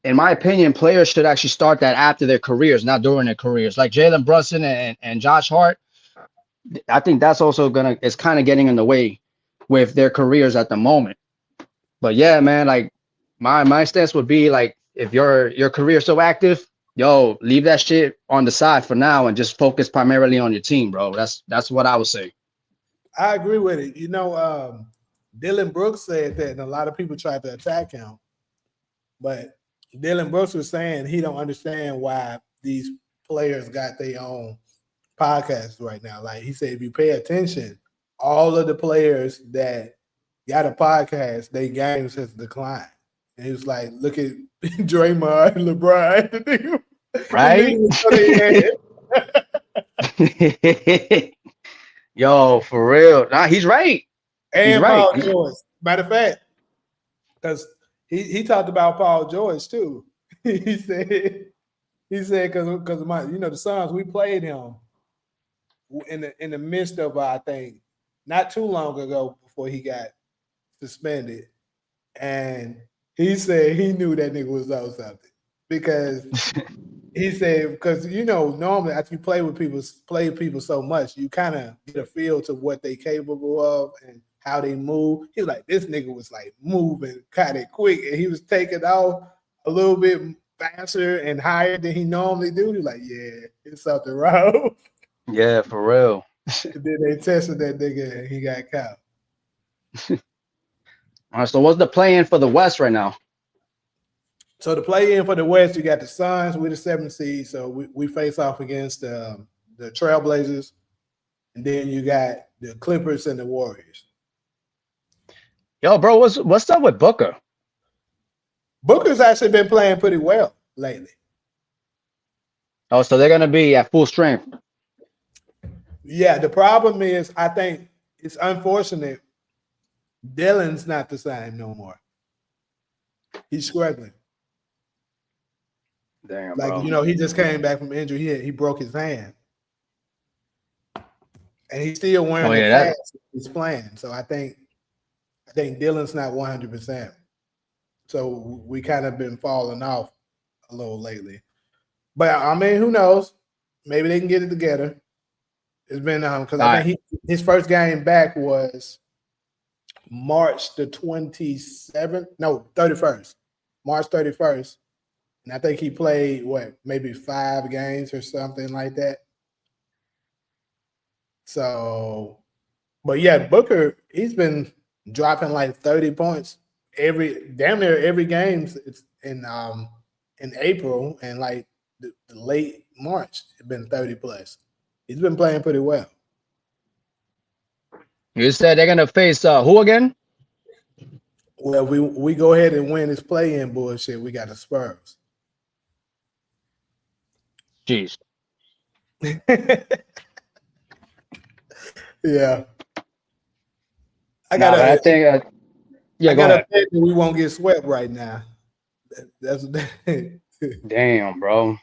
in my opinion, players should actually start that after their careers, not during their careers. Like Jalen Brunson and Josh Hart. I think that's also it's kind of getting in the way with their careers at the moment. But yeah, man, like my stance would be like, if your career is so active, yo, leave that shit on the side for now and just focus primarily on your team, bro. That's what I would say. I agree with it. You know, Dylan Brooks said that, and a lot of people tried to attack him, but Dylan Brooks was saying he don't understand why these players got their own podcasts right now. Like he said, if you pay attention, all of the players that got a podcast, their games has declined. And he was like, look at Draymond and LeBron. Right? The Yo, for real. Nah, he's right. He's and right. Paul George. Matter of fact, because he talked about Paul George too. he said because my the Suns, we played him in the midst of I think not too long ago before he got suspended, and he said he knew that nigga was on something because he said because normally after you play people so much, you kind of get a feel to what they capable of and how they move. He was like, this nigga was like moving kind of quick, and he was taking off a little bit faster and higher than he normally do. He was like, yeah, it's something wrong. Yeah, for real. And then they tested that nigga and he got caught. All right, so what's the plan for the West right now? So to play in for the West, you got the Suns with the 7th seed. So we face off against the Trailblazers. And then you got the Clippers and the Warriors. Yo, bro, what's up with Booker? Booker's actually been playing pretty well lately. Oh, so they're gonna be at full strength. Yeah, the problem is I think it's unfortunate Dylan's not the same no more. He's struggling. Damn, Like, bro. he just came back from injury. He broke his hand. And he's still wearing the cast he's playing. So I think Dylan's not 100%. So we kind of been falling off a little lately. But I mean, who knows? Maybe they can get it together. It's been because I think his first game back was March the 27th. No, 31st. March 31st. And I think he played maybe 5 games or something like that. So, but yeah, Booker, he's been dropping like 30 points damn near every game it's in April and like the late March, it's been 30 plus. He's been playing pretty well. You said they're gonna face who again? Well, we go ahead and win this play-in bullshit. We got the Spurs. Jeez. Yeah. I think yeah, I go gotta ahead. think that we won't get swept right now. That's Damn, bro.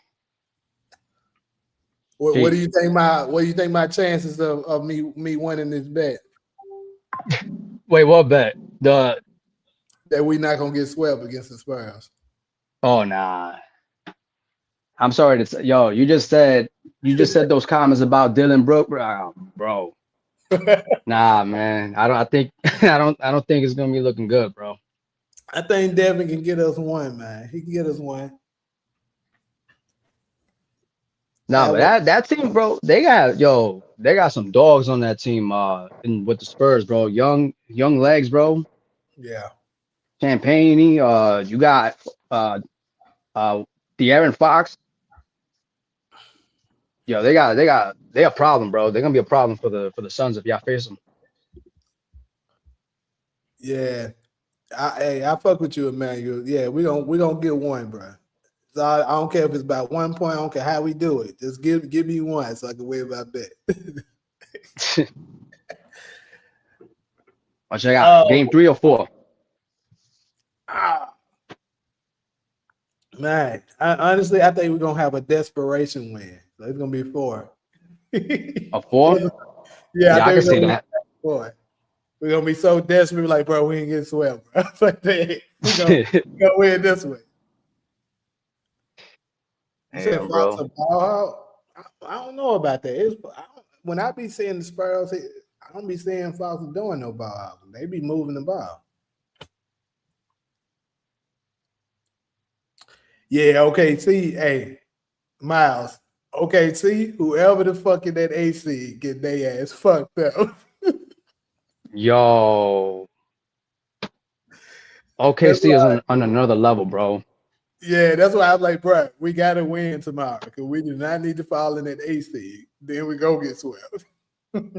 what do you think my chances of me winning this bet? Wait, what bet? That we not gonna get swept against the Spurs. Oh nah. I'm sorry to say, yo, you just said those comments about Dylan Brooke, bro. Nah, man. I think I don't think it's gonna be looking good, bro. I think Devin can get us one, man. He can get us one. Nah, but that team, bro, they got some dogs on that team with the Spurs, bro. Young legs, bro. Yeah. Champagne, you got De'Aaron Fox. Yo, they a problem, bro. They're gonna be a problem for the Suns if y'all face them. Yeah. I fuck with you, Emmanuel. Yeah, we gonna get one, bro. So I don't care if it's about 1 point. I don't care how we do it. Just give me one so I can win my bet. What you got? Game 3 or 4? Man, honestly, I think we're gonna have a desperation win. So it's gonna be 4. A 4? Yeah, I can see that. 4. We're gonna be so desperate, like, bro, we ain't getting swept, bro. We're gonna win this way. Damn, bro. I don't know about that. When I be seeing the Spurs, I don't be seeing Fox doing no ball out. They be moving the ball. Yeah, okay. See, hey, Miles. Okay, see, whoever the fuck in that AC get their ass fucked up. Yo. OKC is on another level, bro. Yeah, that's why I'm like, bro, we gotta win tomorrow because we do not need to fall in that AC. Then we go get swept.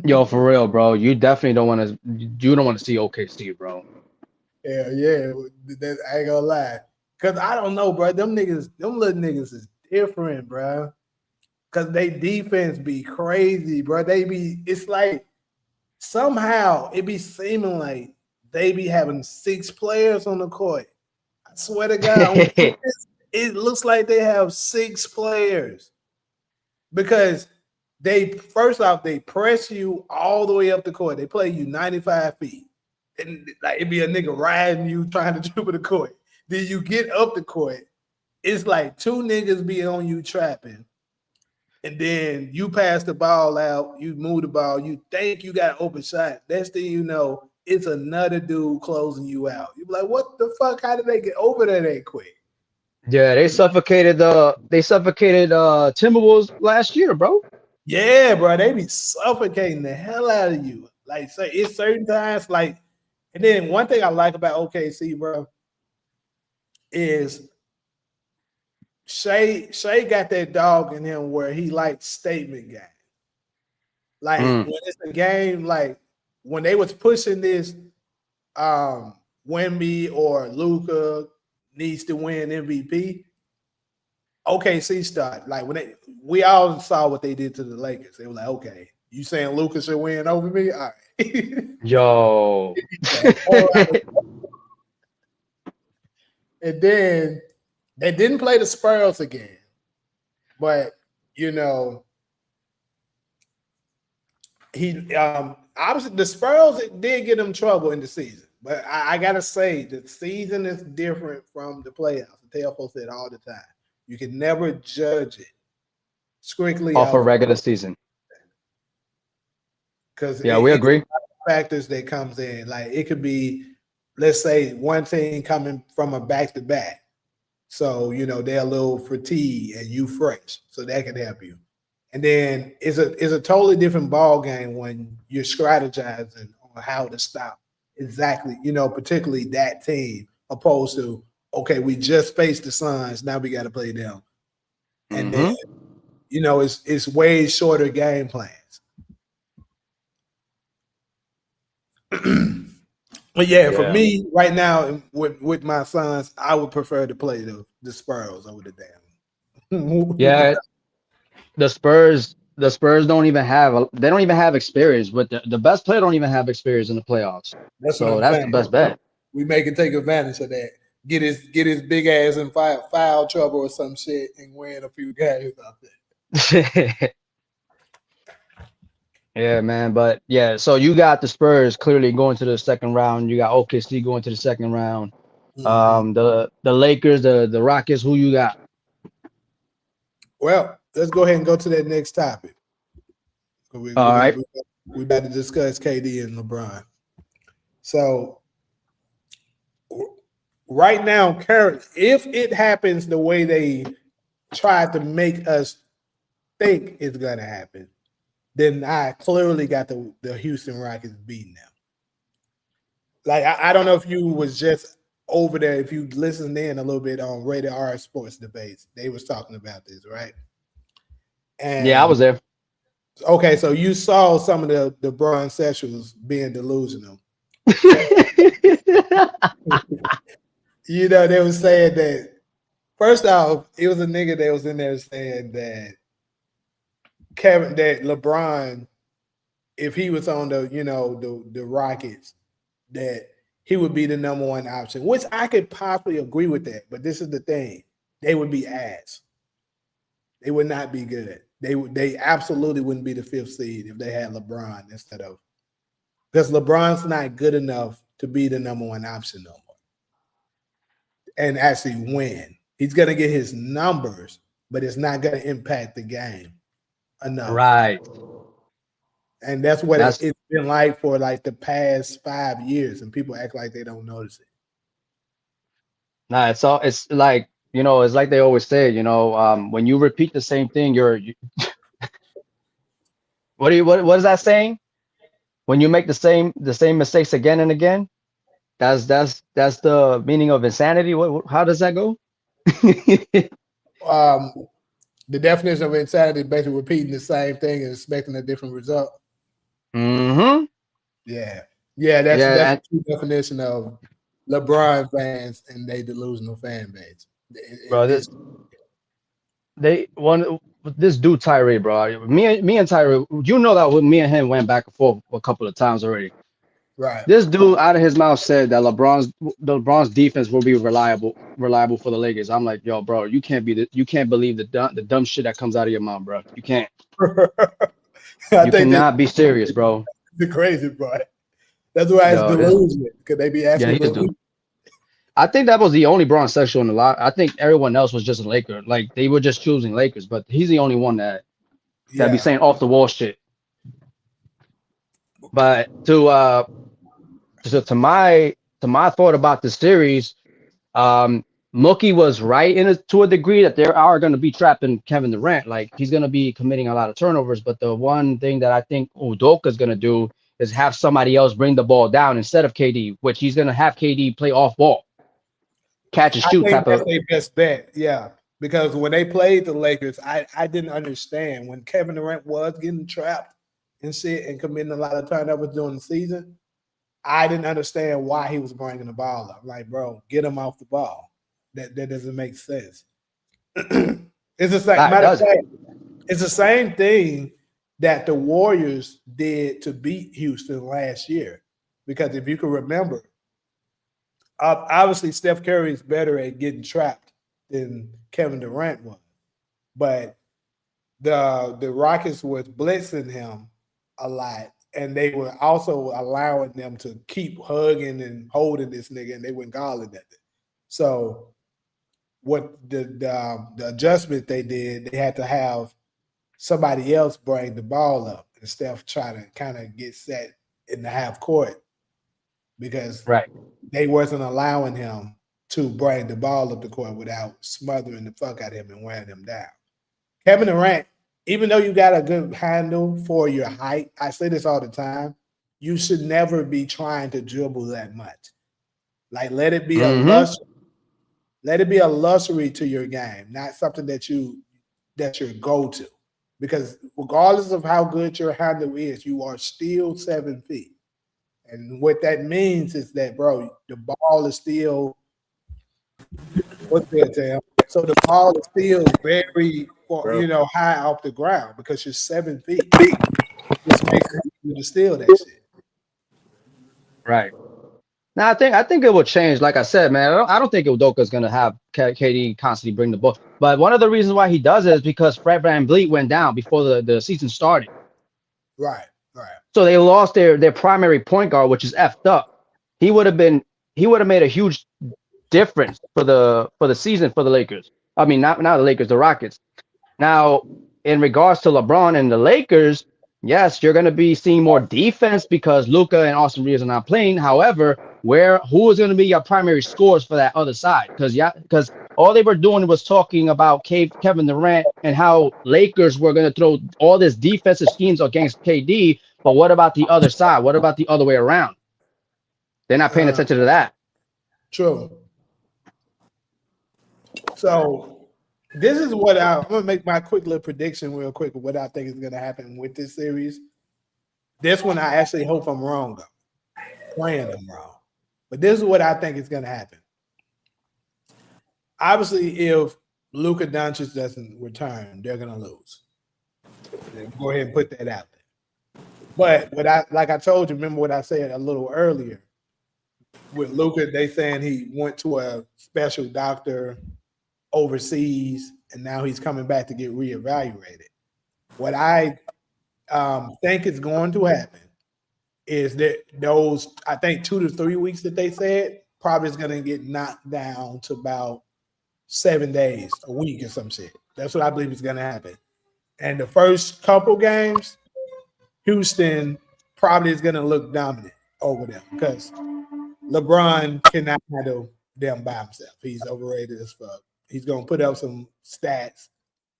Yo, for real, bro. You definitely don't want to see OKC, bro. Yeah. I ain't gonna lie. Cause I don't know, bro. Them little niggas is different, bro. Cause they defense be crazy, bro. It's like somehow it be seeming like they be having 6 players on the court. I swear to God, it looks like they have 6 players because they press you all the way up the court. They play you 95 feet, and like it'd be a nigga riding you trying to dribble the court. Then you get up the court, it's like 2 niggas be on you trapping, and then you pass the ball out, you move the ball, you think you got an open shot. Next thing you know, it's another dude closing you out. You be like, what the fuck? How did they get over there that quick? Yeah, they suffocated Timberwolves last year, bro. Yeah, bro, they be suffocating the hell out of you. Like, say it's certain times, like, and then one thing I like about OKC, bro, is Shea got that dog in him where he likes statement game. Like when it's a game, like when they was pushing this, Wemby or Luka needs to win MVP. OKC start like we all saw what they did to the Lakers. They were like, okay, you saying Luka should win over me? All right. Yo. And then they didn't play the Spurs again, but you know, obviously the Spurs did get him trouble in the season. But I gotta say, the season is different from the playoffs. Telfo said all the time. You can never judge it strictly off a regular season. Because we agree. Factors that comes in, like it could be, let's say, one team coming from a back-to-back, so you know they're a little fatigued and you fresh, so that can help you. And then it's a totally different ball game when you're strategizing on how to stop exactly, particularly that team, opposed to, okay, we just faced the Suns, now we got to play them. And then, it's way shorter game plans. But yeah, for me right now with my Suns, I would prefer to play the Spurs over the damn. Yeah, the Spurs don't even have experience with the best player don't even have experience in the playoffs. That's what So I'm that's the saying. best bet. We may can take advantage of that. Get his big ass in foul trouble or some shit and win a few games out there. Yeah, man. But yeah, so you got the Spurs clearly going to the second round. You got OKC going to the second round. Mm-hmm. The Lakers, the Rockets. Who you got? Well, let's go ahead and go to that next topic. We about to discuss KD and LeBron. So right now, currently, if it happens the way they tried to make us think it's gonna happen, then I clearly got the Houston Rockets beating them. Like I don't know if you was just over there, if you listened in a little bit on Rated R Sports Debates, they was talking about this, right? And Yeah, I was there. Okay, so you saw some of the bronsexuals being delusional. They were saying that, first off, it was a nigga that was in there saying that that LeBron, if he was on the Rockets, that he would be the number one option, which I could possibly agree with that. But this is the thing. They would be ass. They would not be good. They absolutely wouldn't be the fifth seed if they had LeBron instead of, because LeBron's not good enough to be the number one option no more and actually win. He's gonna get his numbers, but it's not gonna impact the game enough. Right. And that's what it's been like for like the past 5 years, and people act like they don't notice it. Nah, it's like, it's like they always say, when you repeat the same thing, what is that saying? When you make the same mistakes again and again, that's the meaning of insanity. How does that go? The definition of insanity is basically repeating the same thing and expecting a different result. Mm-hmm. Yeah. That's the true definition of LeBron fans and they delusional fan base. Bro, this dude Tyree, bro. Me and Tyree, that me and him went back and forth a couple of times already. Right. This dude out of his mouth said that LeBron's defense will be reliable for the Lakers. I'm like, yo, bro, you can't believe the dumb shit that comes out of your mouth, bro. You can't. You cannot be serious, bro. The crazy part. That's why it's delusional, because they be asking. Yeah, he is. I think that was the only bronsexual in the lot. I think everyone else was just a Laker. Like they were just choosing Lakers, but he's the only one that be saying off the wall shit. But to my thought about the series, Mookie was right to a degree that they are going to be trapping Kevin Durant. Like he's going to be committing a lot of turnovers. But the one thing that I think Udoka is going to do is have somebody else bring the ball down instead of KD, which he's going to have KD play off ball, catch and shoot type of. That's their best bet, yeah. Because when they played the Lakers, I didn't understand when Kevin Durant was getting trapped and shit and committing a lot of turnovers during the season. I didn't understand why he was bringing the ball up. Like, bro, get him off the ball. That doesn't make sense. It's the same. It's the same thing that the Warriors did to beat Houston last year. Because if you can remember, obviously Steph Curry is better at getting trapped than Kevin Durant was, but the Rockets was blitzing him a lot. And they were also allowing them to keep hugging and holding this nigga, and they weren't calling that. So what the adjustment they did, they had to have somebody else bring the ball up and Steph try to kind of get set in the half court because they wasn't allowing him to bring the ball up the court without smothering the fuck out of him and wearing him down. Kevin Durant, even though you got a good handle for your height, I say this all the time, you should never be trying to dribble that much. Like let it be a Mm-hmm. luxury to your game, not something that's your go-to. Because regardless of how good your handle is, you are still 7 feet. And what that means is that, bro, the ball is still what's that, Tam? So the ball is still very bro. high off the ground because you're 7 feet. Which makes it easier to steal that shit. Right. Now I think it will change. Like I said, man, I don't think Udoka's gonna have KD constantly bring the ball. But one of the reasons why he does it is because Fred VanVleet went down before the season started. Right, right. So they lost their primary point guard, which is effed up. He would have made a huge difference for the season for the Lakers. I mean, not the Lakers, the Rockets. Now, in regards to LeBron and the Lakers, yes, you're going to be seeing more defense because Luka and Austin Reeves are not playing. However, who is going to be your primary scores for that other side? Because all they were doing was talking about Kevin Durant and how Lakers were going to throw all this defensive schemes against KD. But what about the other side? What about the other way around? They're not paying attention to that. True. So this is what I'm gonna make my quick little prediction real quick of what I think is gonna happen with this series. This one I actually hope I'm wrong though. Praying I'm wrong. But this is what I think is gonna happen. Obviously, if Luka Doncic doesn't return, they're gonna lose. Go ahead and put that out there. But like I told you, remember what I said a little earlier. With Luka, they saying he went to a special doctor overseas, and now he's coming back to get reevaluated. What I think is going to happen is that those, I think 2 to 3 weeks that they said, probably is going to get knocked down to about 7 days, a week or some shit. That's what I believe is going to happen. And the first couple games, Houston probably is going to look dominant over them because LeBron cannot handle them by himself. He's overrated as fuck. He's gonna put up some stats,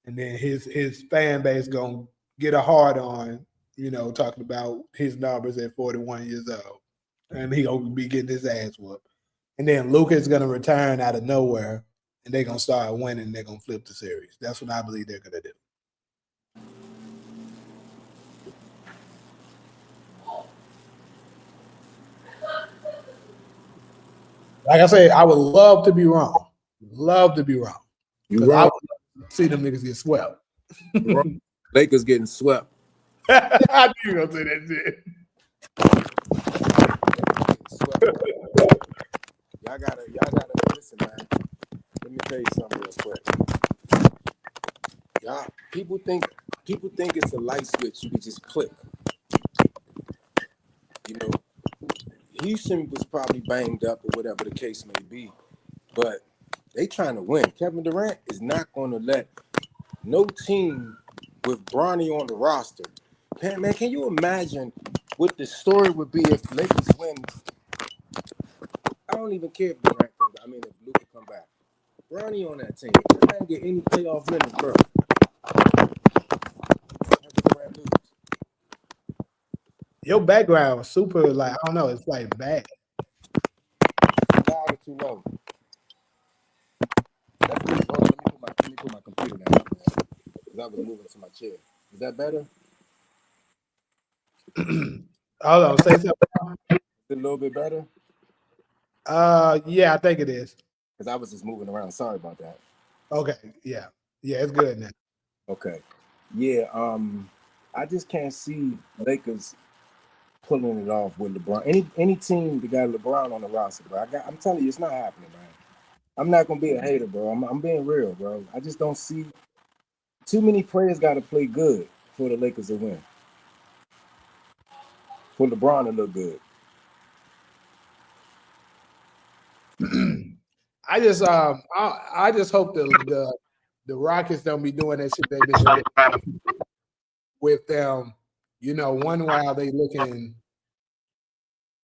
and then his fan base gonna get a hard on, talking about his numbers at 41 years old, and he gonna be getting his ass whooped. And then Luka's gonna return out of nowhere, and they're gonna start winning. And they're gonna flip the series. That's what I believe they're gonna do. Like I say, I would love to be wrong. Love to be wrong. You 'Cause I wrong. would see them niggas get swept. You wrong. Lakers getting swept. I knew you were gonna say that shit. Y'all gotta listen, man. Let me tell you something real quick. Y'all, people think it's a light switch you can just click. Houston was probably banged up or whatever the case may be, but they trying to win. Kevin Durant is not going to let no team with Bronny on the roster. Man, can you imagine what the story would be if Lakers win? I don't even care if Durant come back. I mean, if Luka come back. Bronny on that team. They can't get any playoff minutes, bro. Your background was super, like, I don't know, it's like bad. Loud or too low? Let me put my computer down, man. Because I was moving to my chair. Is that better? Hold on, say something. Is it a little bit better? Yeah, I think it is. Because I was just moving around. Sorry about that. Okay, yeah, it's good now. Okay. Yeah, I just can't see Lakers pulling it off with LeBron. Any team that got LeBron on the roster, bro. I'm telling you, it's not happening, man. I'm not gonna be a hater, bro. I'm being real, bro. I just don't see too many players got to play good for the Lakers to win. For LeBron to look good. I just hope the Rockets don't be doing that shit they've been doing with them. One while they looking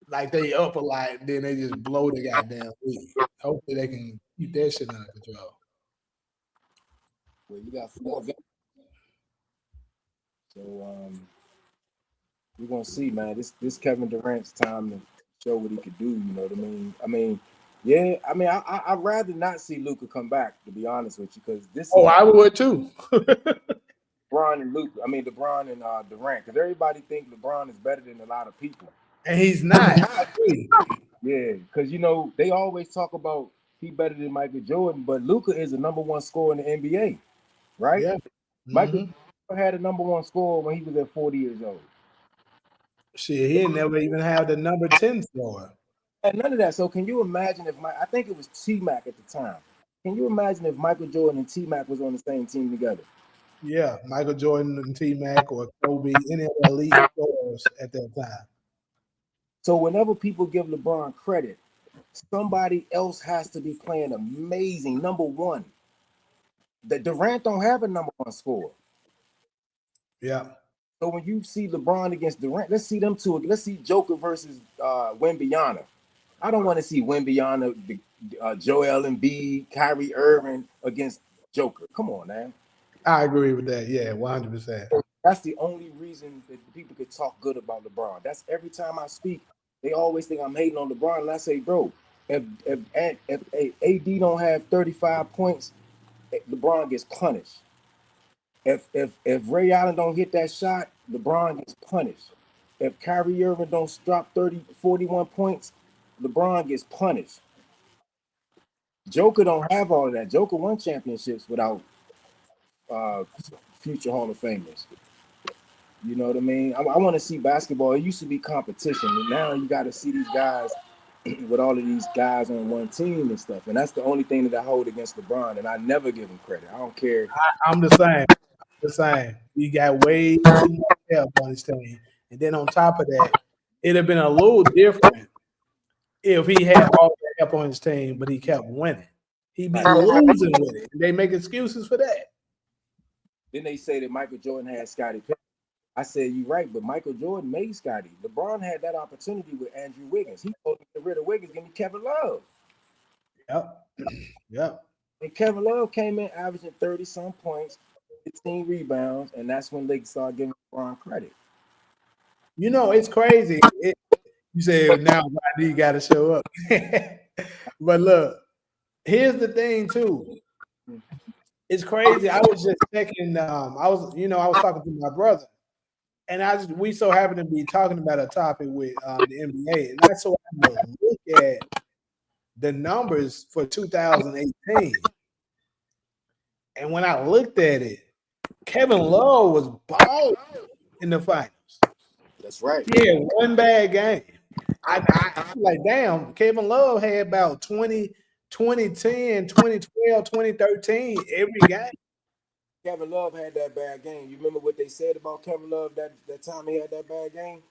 like they up a lot, then they just blow the goddamn league. Hopefully they can keep that shit under control. Well, you got 4 games. So We're gonna see, man. This Kevin Durant's time to show what he could do. You know what I mean? Yeah. I'd rather not see Luka come back, to be honest with you, because this Oh, is I would too. LeBron and Luka. LeBron and Durant, because everybody think LeBron is better than a lot of people. And he's not. I agree. Yeah, because they always talk about he better than Michael Jordan, but Luka is the number one scorer in the NBA, right? Yeah. Michael Mm-hmm. Jordan had a number one score when he was at 40 years old. Shit, he didn't never even have the number 10 floor. And none of that. So can you imagine if I think it was T-Mac at the time. Can you imagine if Michael Jordan and T-Mac was on the same team together? Yeah, Michael Jordan and T-Mac or Kobe, any of the elite scorers at that time. So whenever people give LeBron credit, somebody else has to be playing amazing. Number one. The Durant don't have a number one score. Yeah. So when you see LeBron against Durant, let's see them two. Let's see Joker versus Wembanyama. I don't want to see Wembanyama, Joel Embiid, Kyrie Irving against Joker. Come on, man. I agree with that. Yeah, 100%. That's the only reason that people could talk good about LeBron. That's every time I speak, they always think I'm hating on LeBron, and I say, bro, if AD don't have 35 points, LeBron gets punished. If Ray Allen don't hit that shot, LeBron gets punished. If Kyrie Irving don't drop 41 points, LeBron gets punished. Joker don't have all of that. Joker won championships without future Hall of Famers. You know what I mean? I want to see basketball. It used to be competition, and now you got to see these guys with all of these guys on one team and stuff. And that's the only thing that I hold against LeBron, and I never give him credit. I don't care. I'm the same. The same. He got way too much help on his team. And then on top of that, it'd have been a little different if he had all the help on his team, but he kept winning. He'd be losing with it. They make excuses for that. Then they say that Michael Jordan had Scottie Pippen. I said, you're right, but Michael Jordan made Scottie. LeBron had that opportunity with Andrew Wiggins. He told him to get rid of Wiggins, give me Kevin Love. Yep. Yep. And Kevin Love came in averaging 30-some points, 15 rebounds, and that's when they started giving LeBron credit. You know, it's crazy. You say now you got to show up. But look, here's the thing too. It's crazy. I was just checking. I was talking to my brother, and we so happen to be talking about a topic with the NBA, and I so happened to look at the numbers for 2018. And when I looked at it, Kevin Love was balling in the finals. That's right. Yeah, one bad game. I like, damn, Kevin Love had about 2010, 2012, 2013 every game. Kevin Love had that bad game. You remember what they said about Kevin Love that time he had that bad game?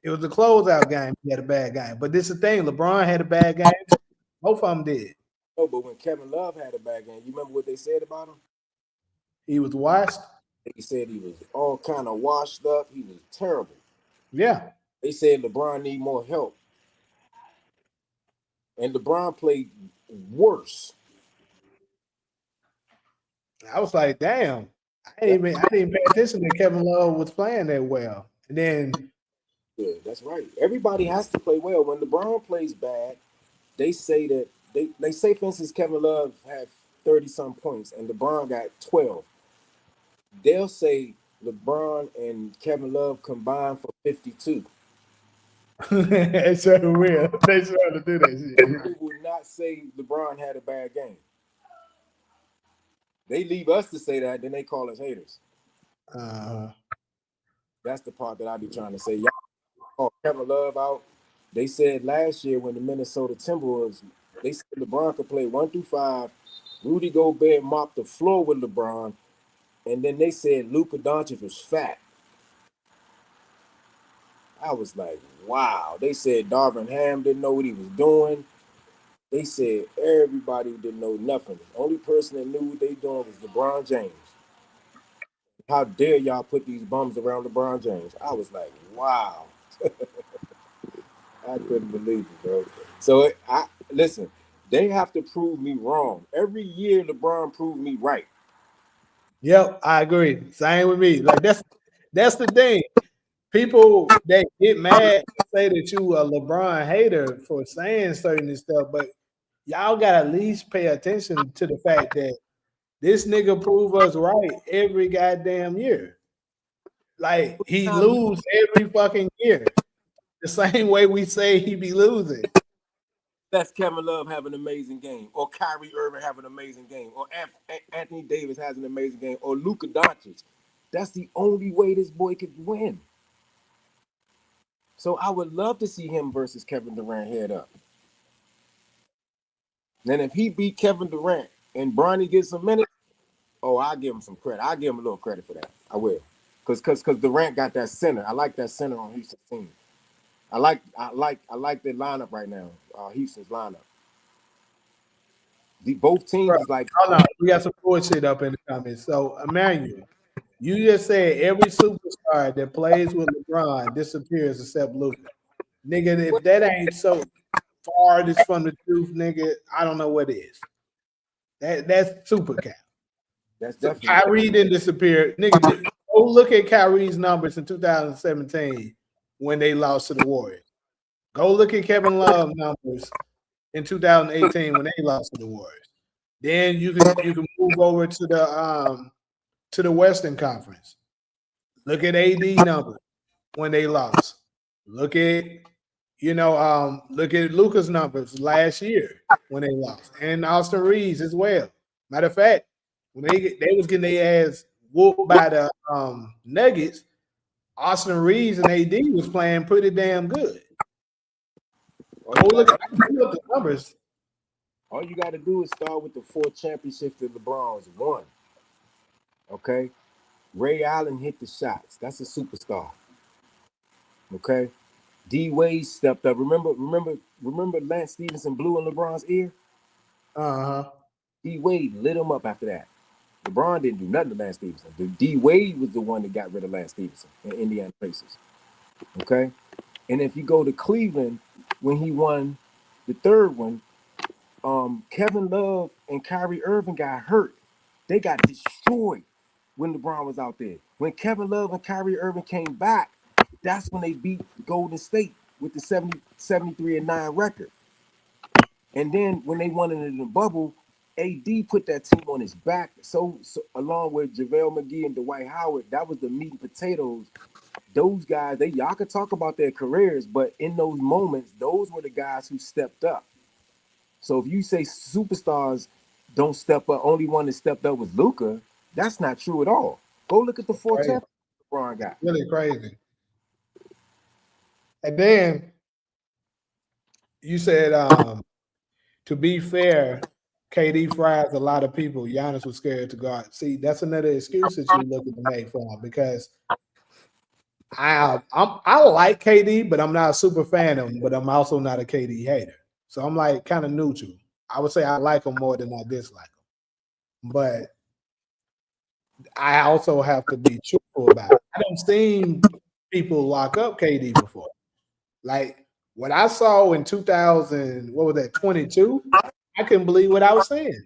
It was a closeout game. He had a bad game. But this is the thing. LeBron had a bad game. Both of them did. No, but when Kevin Love had a bad game, you remember what they said about him? He was washed. They said he was all kind of washed up. He was terrible. Yeah. They said LeBron need more help. And LeBron played worse. I was like, damn. I didn't pay attention that Kevin Love was playing that well. And then yeah, that's right. Everybody has to play well. When LeBron plays bad, they say that they say, for instance, Kevin Love had 30-some points and LeBron got 12. They'll say LeBron and Kevin Love combined for 52. They sure will. They sure to do that shit. People would not say LeBron had a bad game. They leave us to say that, then they call us haters. That's the part that I be trying to say. Y'all call Kevin Love out. They said last year when the Minnesota Timberwolves, they said LeBron could play 1 through 5. Rudy Gobert mopped the floor with LeBron. And then they said Luka Doncic was fat. I was like, wow. They said Darvin Ham didn't know what he was doing. They said everybody didn't know nothing. The only person that knew what they doing was LeBron James. How dare y'all put these bums around LeBron James? I was like, wow. I couldn't believe it, bro. So listen, they have to prove me wrong. Every year LeBron proved me right. Yep, I agree. Same with me. Like that's the thing. people that get mad say that you a LeBron hater for saying certain stuff, but y'all gotta at least pay attention to the fact that this nigga prove us right every goddamn year. Like he lose every fucking year. The same way we say he be losing. That's Kevin Love have an amazing game, or Kyrie Irving have an amazing game, or Anthony Davis has an amazing game, or Luka Doncic. That's the only way this boy could win. So I would love to see him versus Kevin Durant head up. Then if he beat Kevin Durant and Bronny gets some minutes, oh, I'll give him some credit. I'll give him a little credit for that. I will. Because Durant got that center. I like that center on Houston's team. I like the lineup right now. Houston's lineup. Both teams Bro, is like, hold on. We got some bullshit up in the comments. So Emmanuel, you just said every superstar that plays with LeBron disappears except Luka. Nigga, if that ain't so farthest from the truth, nigga, I don't know what is. That's super cap. that's So definitely Kyrie didn't disappear. Nigga, go look at Kyrie's numbers in 2017 when they lost to the Warriors. Go look at Kevin Love numbers in 2018 when they lost to the Warriors. Then you can move over to the Western Conference. Look at AD numbers when they lost. Look at look at Luka's numbers last year when they lost, and Austin Reeves as well. Matter of fact, when they was getting their ass whooped by the Nuggets, Austin Reeves and AD was playing pretty damn good. Go look at the numbers. all you got to do is start with the 4 championships that LeBron's won. Okay, Ray Allen hit the shots. That's a superstar. Okay, D Wade stepped up. Remember Lance Stevenson blew in LeBron's ear. Uh-huh. D Wade lit him up after that. LeBron didn't do nothing to Lance Stevenson. D Wade was the one that got rid of Lance Stevenson in Indiana Pacers. Okay, and if you go to Cleveland when he won the third one, Kevin Love and Kyrie Irving got hurt. They got destroyed when LeBron was out there. When Kevin Love and Kyrie Irving came back, that's when they beat Golden State with the 73-9 record. And then when they won it in the bubble, AD put that team on his back. So along with JaVale McGee and Dwight Howard, that was the meat and potatoes. Those guys, y'all could talk about their careers, but in those moments, those were the guys who stepped up. So if you say superstars don't step up, only one that stepped up was Luka, that's not true at all. Go look at the 4 championships LeBron got. Really crazy. And then you said, to be fair, KD fries a lot of people. Giannis was scared to guard. See, that's another excuse that you looking to make for him because I like KD, but I'm not a super fan of him. But I'm also not a KD hater. So I'm like kind of neutral. I would say I like him more than I dislike him. But I also have to be truthful about it. I don't seen people lock up KD before. Like what I saw in 2000, what was that, 22? I couldn't believe what I was saying.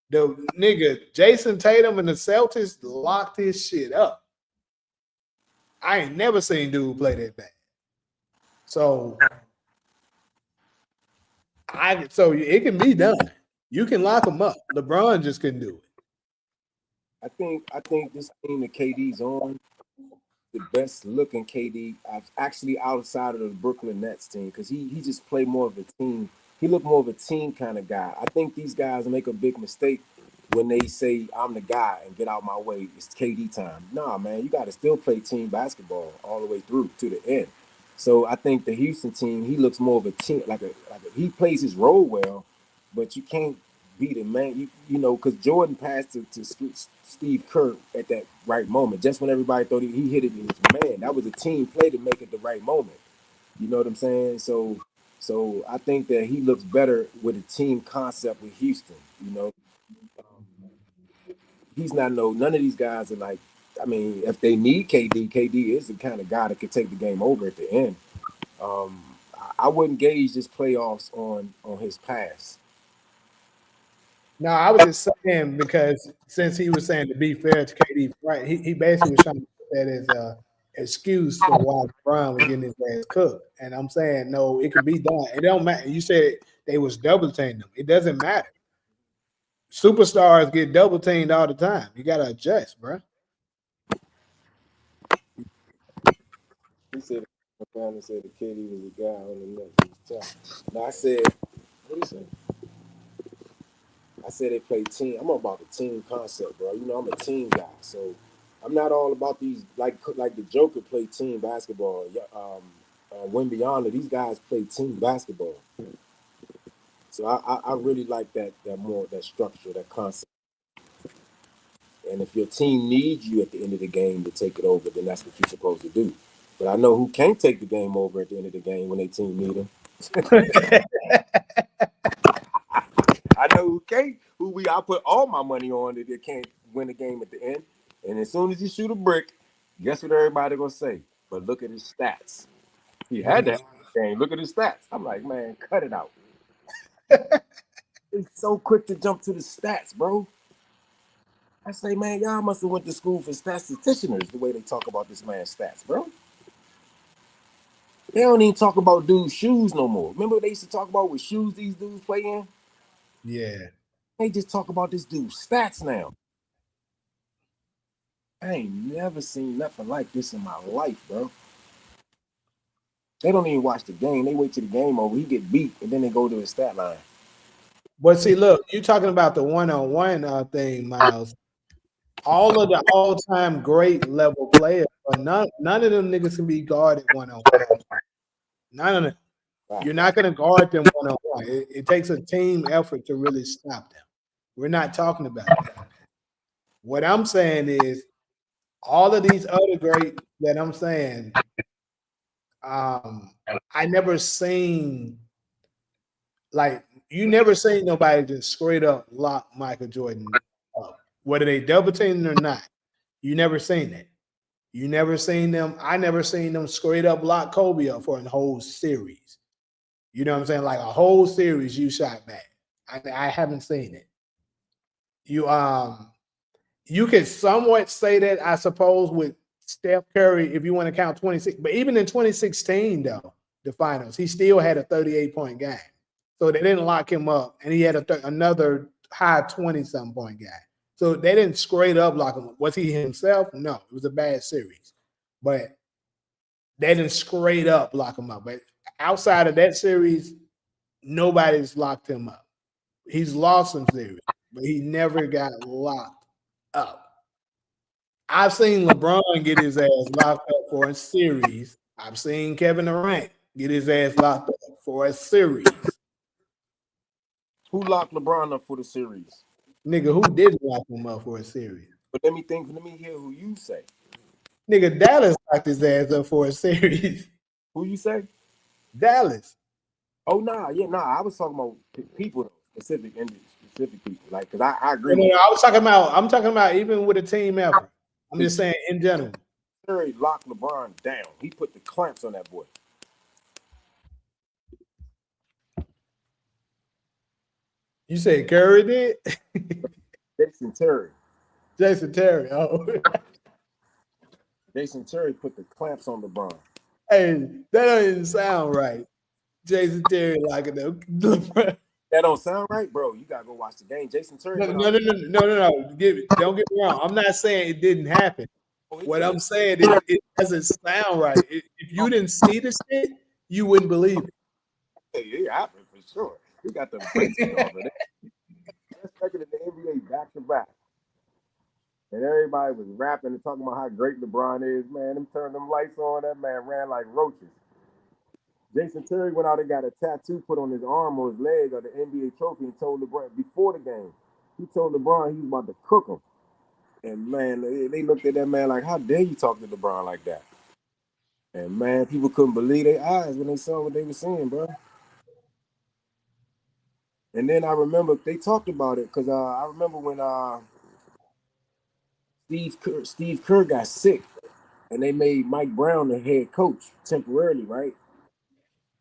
The nigga Jason Tatum and the Celtics locked his shit up. I ain't never seen dude play that bad. So it can be done. You can lock them up. LeBron just couldn't do it. I think this team that KD's on, the best looking KD, actually outside of the Brooklyn Nets team, because he just played more of a team. He looked more of a team kind of guy. I think these guys make a big mistake when they say I'm the guy and get out my way. It's KD time. Nah, man, you got to still play team basketball all the way through to the end. So I think the Houston team, he looks more of a team, he plays his role well, but you can't beat him, man. You know, because Jordan passed to Steve Kerr at that right moment, just when everybody thought he hit it. Man, that was a team play to make it the right moment. You know what I'm saying? So I think that he looks better with a team concept with Houston. You know, he's not none of these guys are like. I mean, if they need KD is the kind of guy that could take the game over at the end. I wouldn't gauge this playoffs on his pass. No, I was just saying because since he was saying to be fair to KD, right? He basically was trying to put that as excuse for why LeBron was getting his ass cooked. And I'm saying, no, it can be done. It don't matter. You said they was double teaming them. It doesn't matter. Superstars get double teamed all the time. You got to adjust, bro. He said, my family said the kid, he was a guy on the net. He was tough. Now I said, what he say? I said they play team. I'm about the team concept, bro. You know, I'm a team guy, so I'm not all about these like the Joker play team basketball. Wembyana, these guys play team basketball. So I really like that structure, that concept. And if your team needs you at the end of the game to take it over, then that's what you're supposed to do. But I know who can't take the game over at the end of the game when their team need them. I know who can't. I put all my money on that they can't win the game at the end. And as soon as you shoot a brick, guess what everybody gonna say? But look at his stats. He had that game. Look at his stats. I'm like, man, cut it out. He's so quick to jump to the stats, bro. I say, man, y'all must have went to school for statisticians the way they talk about this man's stats, bro. They don't even talk about dudes' shoes no more. Remember what they used to talk about what shoes these dudes play in? Yeah. They just talk about this dude's stats now. I ain't never seen nothing like this in my life, bro. They don't even watch the game. They wait till the game over. He get beat, and then they go to his stat line. But see, look, you're talking about the one-on-one thing, Miles. All of the all-time great level players, but none of them niggas can be guarded one-on-one. None of them. You're not going to guard them one-on-one. It takes a team effort to really stop them. We're not talking about that. What I'm saying is all of these other great that I'm saying, I never seen, like, you never seen nobody just straight up lock Michael Jordan up. Whether they double teaming or not, you never seen it. You never seen them. I never seen them straight up lock Kobe up for a whole series. You know what I'm saying? Like a whole series you shot back. I haven't seen it. You could somewhat say that, I suppose, with Steph Curry, if you want to count 26. But even in 2016, though, the finals, he still had a 38-point game. So they didn't lock him up, and he had another high 20-something point game. So they didn't straight up lock him up. Was he himself? No, it was a bad series. But they didn't straight up lock him up. But outside of that series, nobody's locked him up. He's lost some series, but he never got locked up. I've seen LeBron get his ass locked up for a series. I've seen Kevin Durant get his ass locked up for a series. Who locked LeBron up for the series? Nigga, who didn't lock him up for a series? But let me hear who you say. Nigga, Dallas locked his ass up for a series. Who you say? Dallas. Oh, nah. I was talking about people, specific people. Like, because I agree. No, I'm talking about even with a team effort. I'm just saying in general. Curry locked LeBron down. He put the clamps on that boy. You say Curry did? Jason Terry. Oh. Jason Terry put the clamps on LeBron. Hey, that don't even sound right. Jason Terry locking up LeBron. That don't sound right, bro. You gotta go watch the game. Jason Terry. No. Don't get me wrong. I'm not saying it didn't happen. What I'm saying is it doesn't sound right. If you didn't see the shit, you wouldn't believe it. It happened for sure. He got the braces on, but that's second in the NBA back to back. And everybody was rapping and talking about how great LeBron is. Man, them turned them lights on. That man ran like roaches. Jason Terry went out and got a tattoo put on his arm or his leg of the NBA trophy and told LeBron before the game. He told LeBron he was about to cook him. And man, they looked at that man like, how dare you talk to LeBron like that? And man, people couldn't believe their eyes when they saw what they were seeing, bro. And then I remember they talked about it because I remember when Steve Kerr got sick and they made Mike Brown the head coach temporarily, right?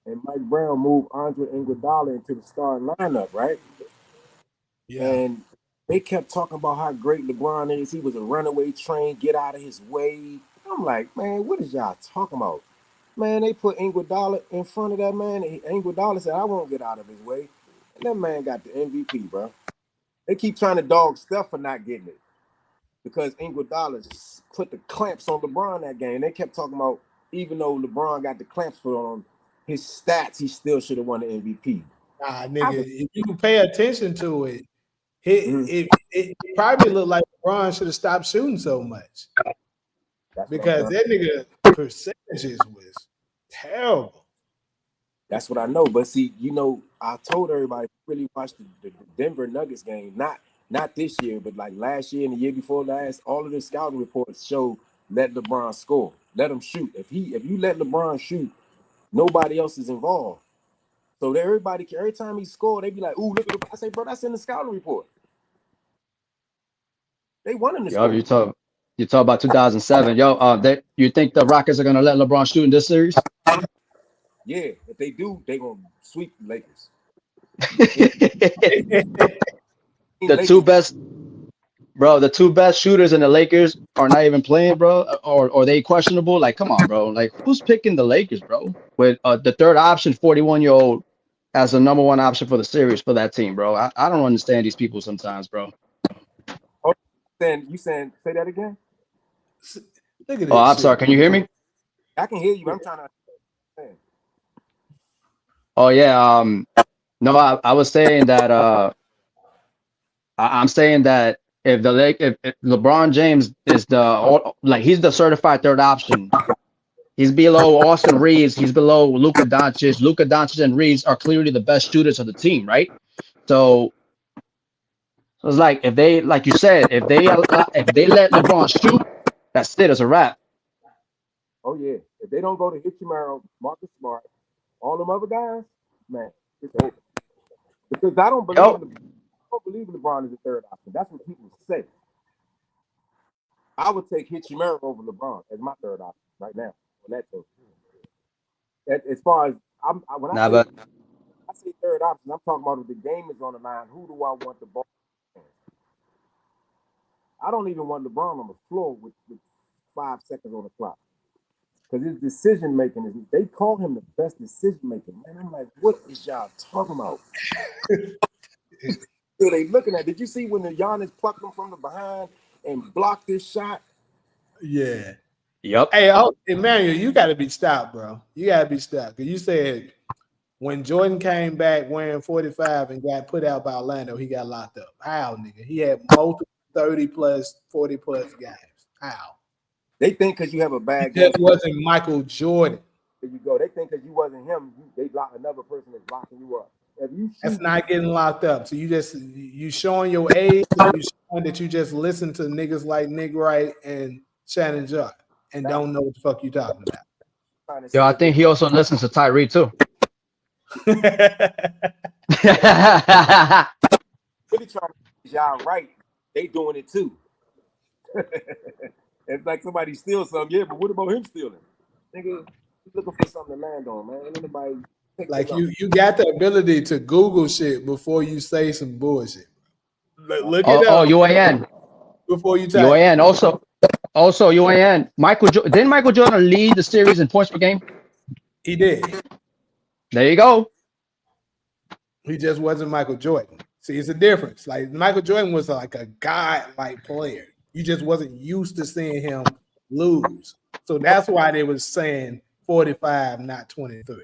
And Mike Brown moved Andre Iguodala into the starting lineup, right? Yeah. And they kept talking about how great LeBron is. He was a runaway train, get out of his way. I'm like, man, what is y'all talking about? Man, they put Iguodala in front of that man. Iguodala said, I won't get out of his way. And that man got the MVP, bro. They keep trying to dog Steph for not getting it because Iguodala put the clamps on LeBron that game. They kept talking about even though LeBron got the clamps put on his stats, he still should have won the MVP. Nah, nigga, if you pay attention to it, it probably looked like LeBron should have stopped shooting so much because that nigga percentages was terrible. That's what I know. But see, you know, I told everybody really watch the Denver Nuggets game, not this year, but like last year and the year before last. All of the scouting reports show let LeBron score, let him shoot. If you let LeBron shoot, nobody else is involved. So every time he scored, they be like, "Ooh, look at the." I say, bro, that's in the scouting report. They won in the score. You talk about 2007. You think the Rockets are gonna let LeBron shoot in this series? Yeah, if they do, they gonna sweep the Lakers. The two best shooters in the Lakers are not even playing, bro, or they questionable. Like, come on, bro. Like, who's picking the Lakers, bro? With the third option, 41-year-old, as the number one option for the series for that team, bro. I don't understand these people sometimes, bro. Oh, you saying say that again? Look at this. Oh, I'm shit. sorry. Can you hear me? I can hear you. I'm trying to understand. Oh yeah. No, I was saying that. I'm saying that if LeBron James is he's the certified third option. He's below Austin Reeves. He's below Luka Doncic. Luka Doncic and Reeves are clearly the best shooters of the team, right? So it's like if they, like you said, if they let LeBron shoot, that's it. It's a wrap. Oh yeah, if they don't go to Hitchimero, Marcus Smart, all them other guys, man, it's over. Because I don't believe LeBron is the third option. That's what people say. I would take Hitchimero over LeBron as my third option right now on that team. As far as I say third option, I'm talking about if the game is on the line, who do I want the ball? I don't even want LeBron on the floor with 5 seconds on the clock. Because his decision making they call him the best decision maker. Man, I'm like, what is y'all talking about? So they looking at. Did you see when the Giannis plucked him from the behind and blocked this shot? Yeah. Yep. Hey, Emmanuel, you got to be stopped, bro. You got to be stopped. Because you said when Jordan came back wearing 45 and got put out by Orlando, he got locked up. How, nigga? He had multiple 30-plus, 40-plus games. How? They think because you have a bad That game. wasn't Michael Jordan. There you go. They think because you wasn't him, they lock another person that's locking you up. That's not getting locked up. So you showing your age, and you showing that you just listen to niggas like Nick Wright and Shannon Sharp and don't know what the fuck you talking about. Yo, I think he also listens to Tyree too. Really trying to get y'all right. They doing it too. It's like somebody steals something. Yeah, but what about him stealing? Nigga, he's looking for something to land on, man. Ain't anybody like you got the ability to Google shit before you say some bullshit. Look it up. UAN. Before you type. UAN also UAN. Didn't Michael Jordan lead the series in points per game? He did. There you go. He just wasn't Michael Jordan. See, it's a difference. Like Michael Jordan was like a god-like player. You just wasn't used to seeing him lose. So that's why they was saying 45, not 23.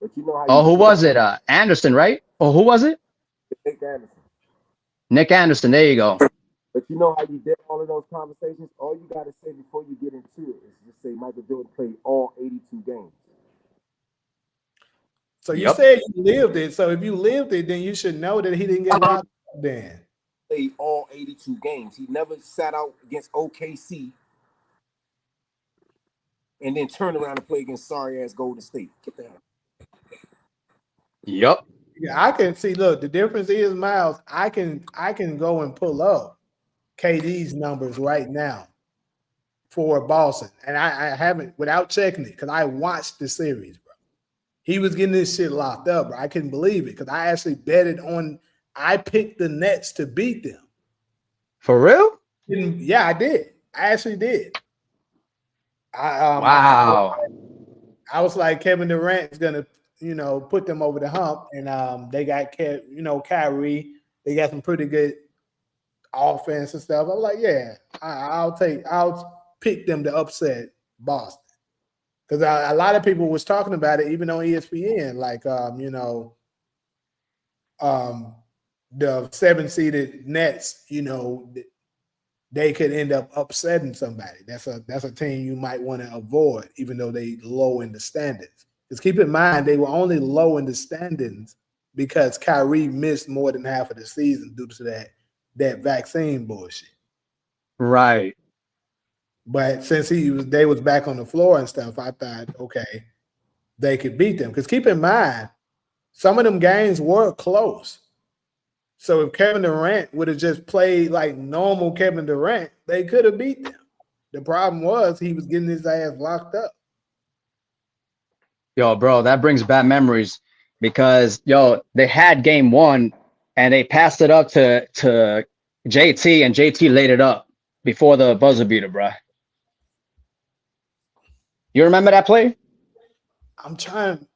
But you know how who was it? Anderson, right? Or who was it? Nick Anderson. Nick Anderson. There you go. But you know how you did all of those conversations? All you got to say before you get into it is just say Michael Jordan played all 82 games. So you said you lived it. So if you lived it, then you should know that he didn't get locked up then. Played all 82 games. He never sat out against OKC and then turned around and played against sorry-ass Golden State. Get the hell. Yep. Yeah, I can see. Look, the difference is, Miles, I can go and pull up KD's numbers right now for Boston, and I haven't without checking it because I watched the series, bro. He was getting this shit locked up, bro. I couldn't believe it because I actually betted on. I picked the Nets to beat them. For real? Yeah, I did. I actually did. Wow. I was like Kevin Durant is gonna, put them over the hump, and they got Kyrie. They got some pretty good offense and stuff. I was like, yeah, I'll pick them to upset Boston because a lot of people was talking about it even on ESPN, like the 7-seeded Nets, they could end up upsetting somebody. That's a team you might want to avoid, even though they low in the standings. Because keep in mind, they were only low in the standings because Kyrie missed more than half of the season due to that vaccine bullshit. Right. But since they was back on the floor and stuff, I thought, okay, they could beat them. Because keep in mind, some of them games were close. So if Kevin Durant would have just played like normal Kevin Durant, they could have beat them. The problem was he was getting his ass locked up. Yo, bro, that brings bad memories because they had game 1 and they passed it up to JT and JT laid it up before the buzzer beater, bro. You remember that play? I'm trying.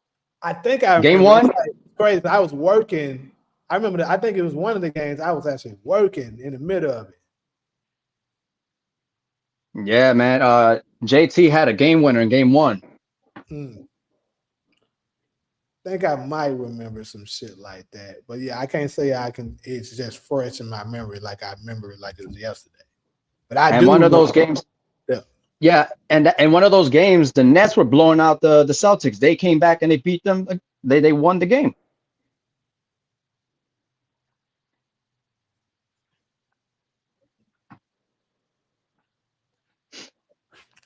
I think I Game remember. 1? It's like crazy. I was working. I remember I think it was one of the games I was actually working in the middle of it. Yeah, man. JT had a game winner in game 1. I think I might remember some shit like that. But yeah, I can't say it's just fresh in my memory like I remember it like it was yesterday. But I do One of those games. Yeah, and one of those games, the Nets were blowing out the Celtics. They came back and they beat them. They won the game.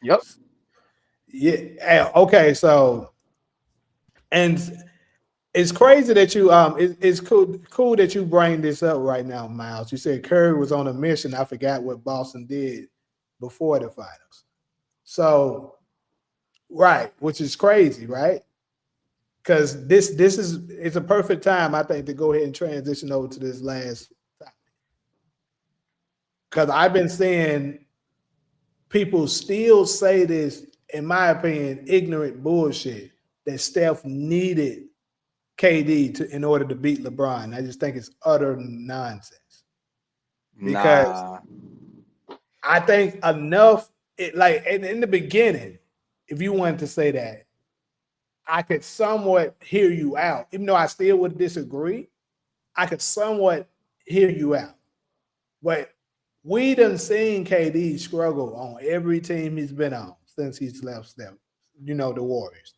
Yep. Yeah. Okay. So, and it's crazy that you it's cool that you bring this up right now, Miles. You said Curry was on a mission. I forgot what Boston did before the finals. So, right, which is crazy, right? Because it's a perfect time, I think, to go ahead and transition over to this last topic. Because I've been seeing people still say this, in my opinion, ignorant bullshit that Steph needed KD in order to beat LeBron. I just think it's utter nonsense. Because I think enough, in the beginning, if you wanted to say that, I could somewhat hear you out. Even though I still would disagree, I could somewhat hear you out. But we done seen KD struggle on every team he's been on since he's left them, the Warriors.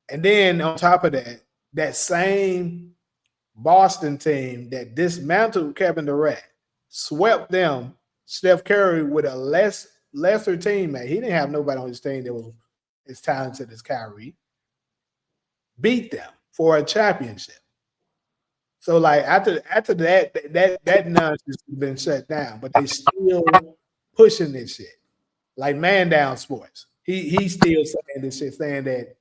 And then on top of that, that same Boston team that dismantled Kevin Durant, swept them, Steph Curry with a lesser teammate. He didn't have nobody on his team that was as talented as Kyrie. Beat them for a championship. So like after that nonsense has been shut down, but they still pushing this shit. Like Man Down Sports. He's still saying this shit, saying that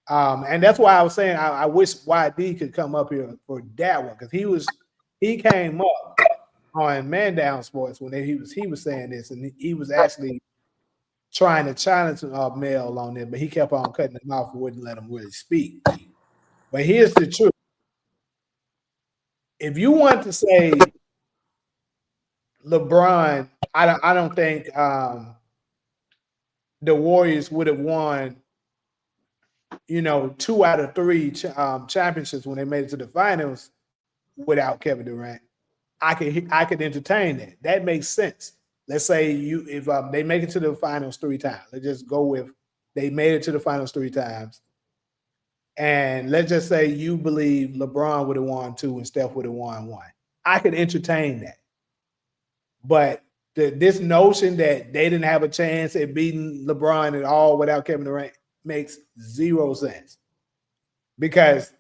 and that's why I was saying I wish YD could come up here for that one because he came up on Man Down Sports when he was saying this, and he was actually trying to challenge Mel on it, but he kept on cutting him off and wouldn't let him really speak. But here's the truth. If you want to say LeBron, I don't think the Warriors would have won, 2 out of 3 championships when they made it to the finals without Kevin Durant. I could entertain that. That makes sense. Let's say if they make it to the finals 3 times. Let's just go with they made it to the finals 3 times. And let's just say you believe LeBron would have won 2 and Steph would have won 1. I could entertain that. But this notion that they didn't have a chance at beating LeBron at all without Kevin Durant makes 0 sense. Because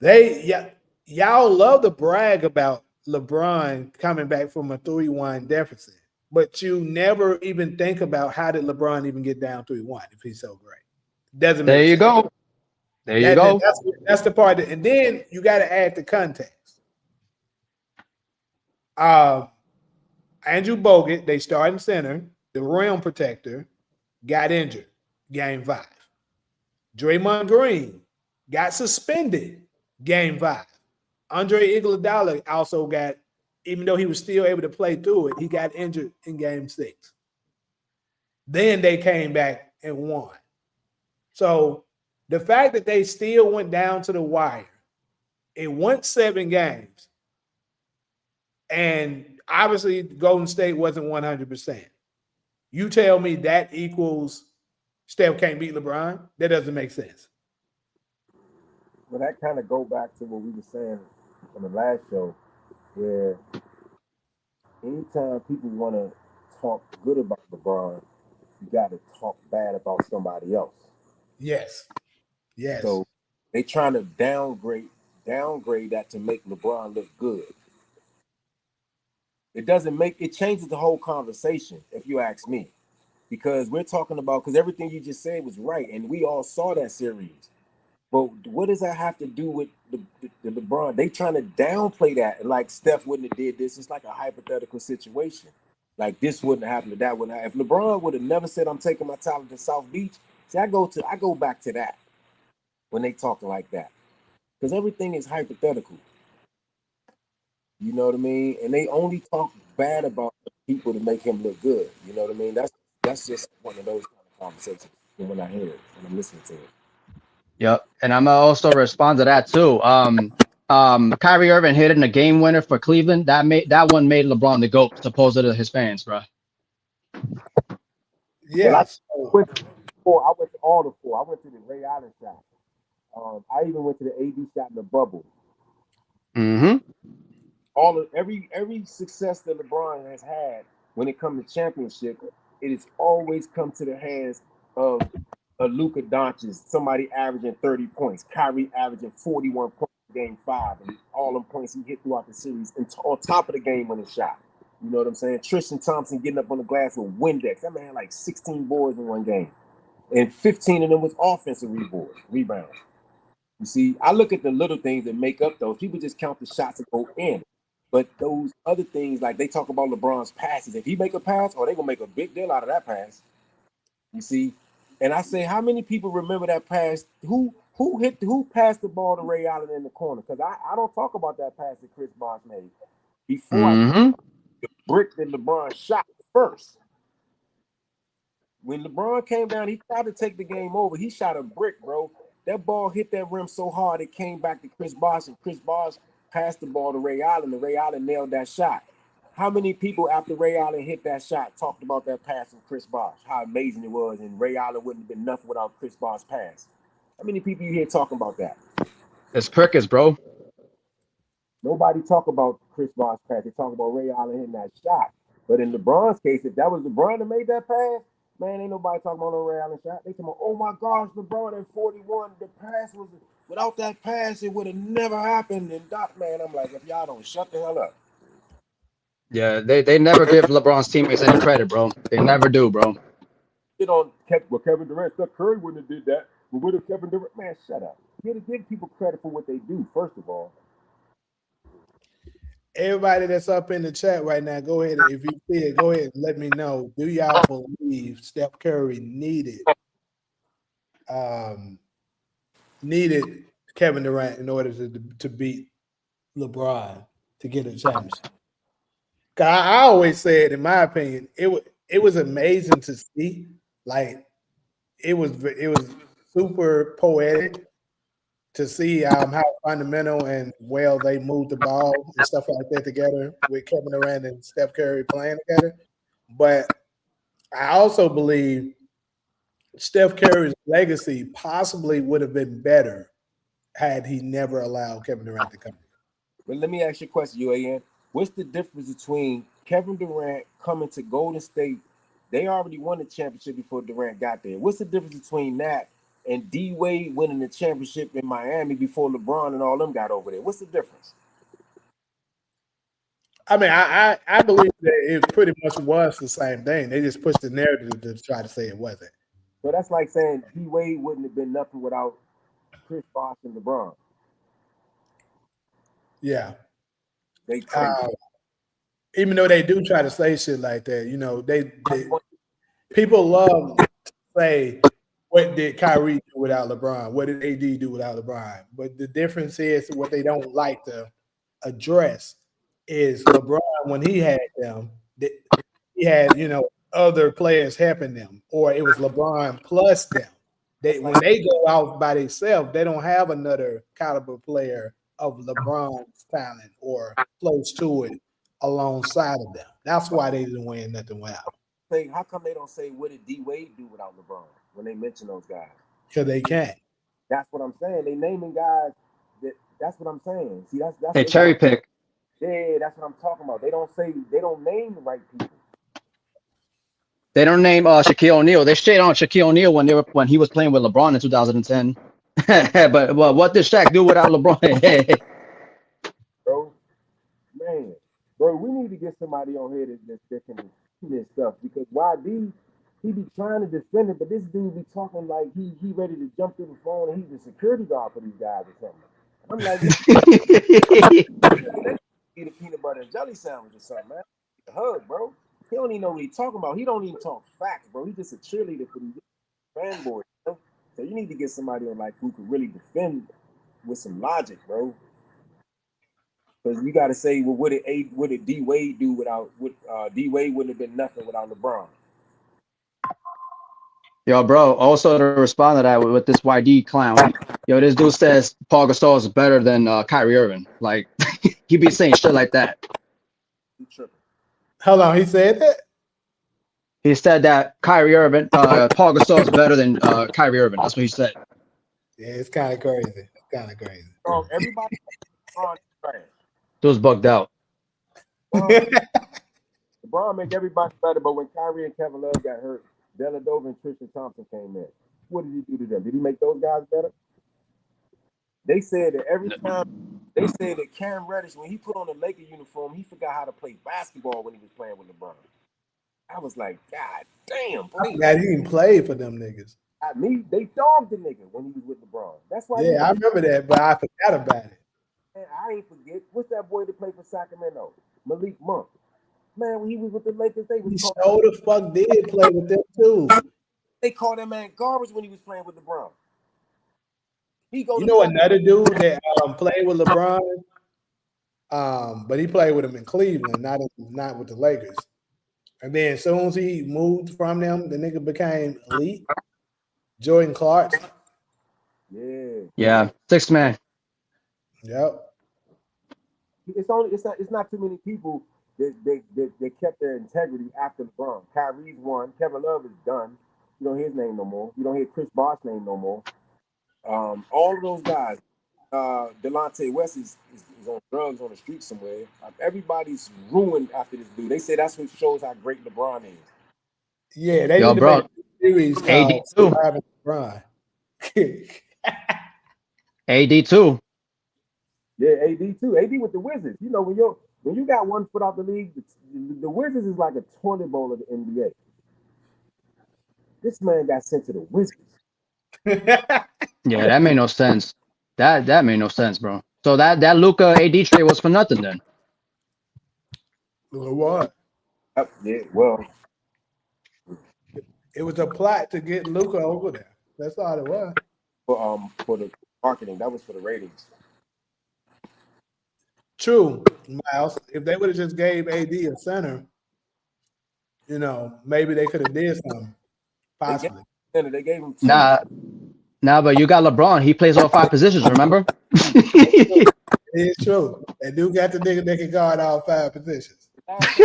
y'all love to brag about LeBron coming back from a 3-1 deficit, but you never even think about how did LeBron even get down 3-1 if he's so great. Doesn't make sense. There you go. There you go. That's the part and then you got to add the context. Andrew Bogut, they starting center, the rim protector, got injured game 5. Draymond Green got suspended game 5. Andre Iguodala also got, even though he was still able to play through it, he got injured in game 6. Then they came back and won. So the fact that they still went down to the wire, it went 7 games, and obviously Golden State wasn't 100%. You tell me that equals Steph can't beat LeBron? That doesn't make sense. Well, that kind of go back to what we were saying on the last show, where anytime people want to talk good about LeBron, you got to talk bad about somebody else. Yes. Yes. So they trying to downgrade that to make LeBron look good. It changes the whole conversation, if you ask me, because we're talking about, because everything you just said was right, and we all saw that series. But what does that have to do with the LeBron? They trying to downplay that, like Steph wouldn't have did this. It's like a hypothetical situation. Like this wouldn't happen, that wouldn't happen. If LeBron would have never said, "I'm taking my talent to South Beach," see, I go back to that when they talking like that, because everything is hypothetical. You know what I mean? And they only talk bad about people to make him look good. You know what I mean? That's just one of those kind of conversations when I hear it, when I'm listening to it. Yep. And I'm gonna also respond to that too. Kyrie Irving hitting a game winner for Cleveland. That one made LeBron the GOAT, supposedly to his fans, bro. Yes. Well, I went to all the 4. I went to the Ray Allen shot. I even went to the AD shot in the bubble. Mm-hmm. Every success that LeBron has had when it comes to championship, it has always come to the hands of a Luka Doncic, somebody averaging 30 points, Kyrie averaging 41 points in game 5, and all them points he hit throughout the series, and on top of the game-winning shot. You know what I'm saying? Tristan Thompson getting up on the glass with Windex. That man had like 16 boards in one game, and 15 of them was offensive rebounds. You see, I look at the little things that make up those. People just count the shots that go in. But those other things, like they talk about LeBron's passes. If he make a pass, they're gonna make a big deal out of that pass. You see, and I say, how many people remember that pass? Who passed the ball to Ray Allen in the corner? Because I don't talk about that pass that Chris Bosh made before the brick that LeBron shot first. When LeBron came down, he tried to take the game over. He shot a brick, bro. That ball hit that rim so hard it came back to Chris Bosh, and Chris Bosh passed the ball to Ray Allen, and Ray Allen nailed that shot. How many people after Ray Allen hit that shot talked about that pass from Chris Bosh, how amazing it was, and Ray Allen wouldn't have been nothing without Chris Bosh's pass? How many people you hear talking about that? It's crickets, bro. Nobody talk about Chris Bosh's pass. They talk about Ray Allen hitting that shot. But in LeBron's case, if that was LeBron that made that pass, man, ain't nobody talking about no Ray Allen shot. They talking about, oh my gosh, LeBron at 41, the pass was, without that pass, it would have never happened. And man, I'm like, if y'all don't shut the hell up. Yeah, they never give LeBron's teammates any credit, bro. They never do, bro. Kevin Durant, Steph Curry wouldn't have did that. But what if Kevin Durant? Man, shut up. You got to give people credit for what they do, first of all. Everybody that's up in the chat right now, go ahead. If you see it, go ahead and let me know. Do y'all believe Steph Curry needed Kevin Durant in order to beat LeBron to get a championship? I always said, in my opinion, it was amazing to see. Like it was super poetic to see how fundamental and well they moved the ball and stuff like that together with Kevin Durant and Steph Curry playing together. But I also believe Steph Curry's legacy possibly would have been better had he never allowed Kevin Durant to come. But let me ask you a question, UAN. What's the difference between Kevin Durant coming to Golden State? They already won the championship before Durant got there. What's the difference between that and D-Wade winning the championship in Miami before LeBron and all them got over there? What's the difference? I mean, I believe that it pretty much was the same thing. They just pushed the narrative to try to say it wasn't. So that's like saying D-Wade wouldn't have been nothing without Chris Bosh and LeBron. Yeah. They even though they do try to say shit like that, you know, they people love say, what did Kyrie do without LeBron? What did AD do without LeBron? But the difference is what they don't like to address is LeBron, when he had them, he had, other players helping them, or it was LeBron plus them. When they go out by themselves, they don't have another caliber player of LeBron's talent or close to it alongside of them. That's why they didn't win nothing without. How come they don't say what did D Wade do without LeBron when they mention those guys? Because they can't. That's what I'm saying. They naming guys that's what I'm saying. See, that's Hey, cherry pick. Yeah, that's what I'm talking about. They don't name the right people. They don't name Shaquille O'Neal. They shade on Shaquille O'Neal when he was playing with LeBron in 2010. but what did Shaq do without LeBron? Bro, we need to get somebody on here that can do this stuff, because YB, he be trying to defend it, but this dude be talking like he ready to jump through the phone and he's the security guard for these guys or something. I'm like, eat a peanut butter and jelly sandwich or something, man. The hug, bro. He don't even know what he's talking about. He don't even talk facts, bro. He's just a cheerleader for these fanboys. So you need to get somebody on who can really defend with some logic, bro. Because you got to say, well, what did D Wade do without? D Wade wouldn't have been nothing without LeBron. Yo, bro. Also to respond to that with this YD clown. Yo, this dude says Paul Gasol is better than Kyrie Irving. Like he be saying shit like that. Hold on, he said that? He said that Kyrie Irving, Paul Gasol is better than Kyrie Irving. That's what he said. Yeah, it's kind of crazy. Everybody, Dude's bugged out. LeBron make everybody better, but when Kyrie and Kevin Love got hurt, Dellavedova and Tristan Thompson came in. What did he do to them? Did he make those guys better? They said that every time. They said that Cam Reddish, when he put on the Laker uniform, he forgot how to play basketball when he was playing with LeBron. I was like, God damn. I forgot he didn't play for them niggas. They dogged the nigga when he was with LeBron. That's why. Yeah, I remember that, but I forgot about it. Man, I ain't forget. What's that boy that played for Sacramento? Malik Monk. Man, when he was with the Lakers, they was so the fuck did play with them too. They called that man garbage when he was playing with LeBron. Another dude that played with LeBron, but he played with him in Cleveland, not with the Lakers. And then as soon as he moved from them, the nigga became elite. Jordan Clark. Yeah, 6 man. Yep. It's not too many people that kept their integrity after LeBron. Kyrie's won. Kevin Love is done. You don't hear his name no more. You don't hear Chris Bosh's name no more. All of those guys. Delonte West is on drugs on the street somewhere. Everybody's ruined after this dude. They say that's what shows how great LeBron is. Yeah, they need to make a series called Surviving LeBron. AD too. Yeah, AD too. AD with the Wizards. When you got one foot out the league, the Wizards is like a toilet bowl of the NBA. This man got sent to the Wizards. Yeah, that made no sense. That made no sense, bro. So that Luka AD trade was for nothing then. What? Yeah, well, it was a plot to get Luka over there. That's all it was. For the marketing, that was for the ratings. True, Miles. If they would have just gave AD a center, maybe they could have did something. Possibly. They gave him Nah, but you got LeBron. He plays all 5 positions, remember? It's true. They do got the nigga that can guard all 5 positions. He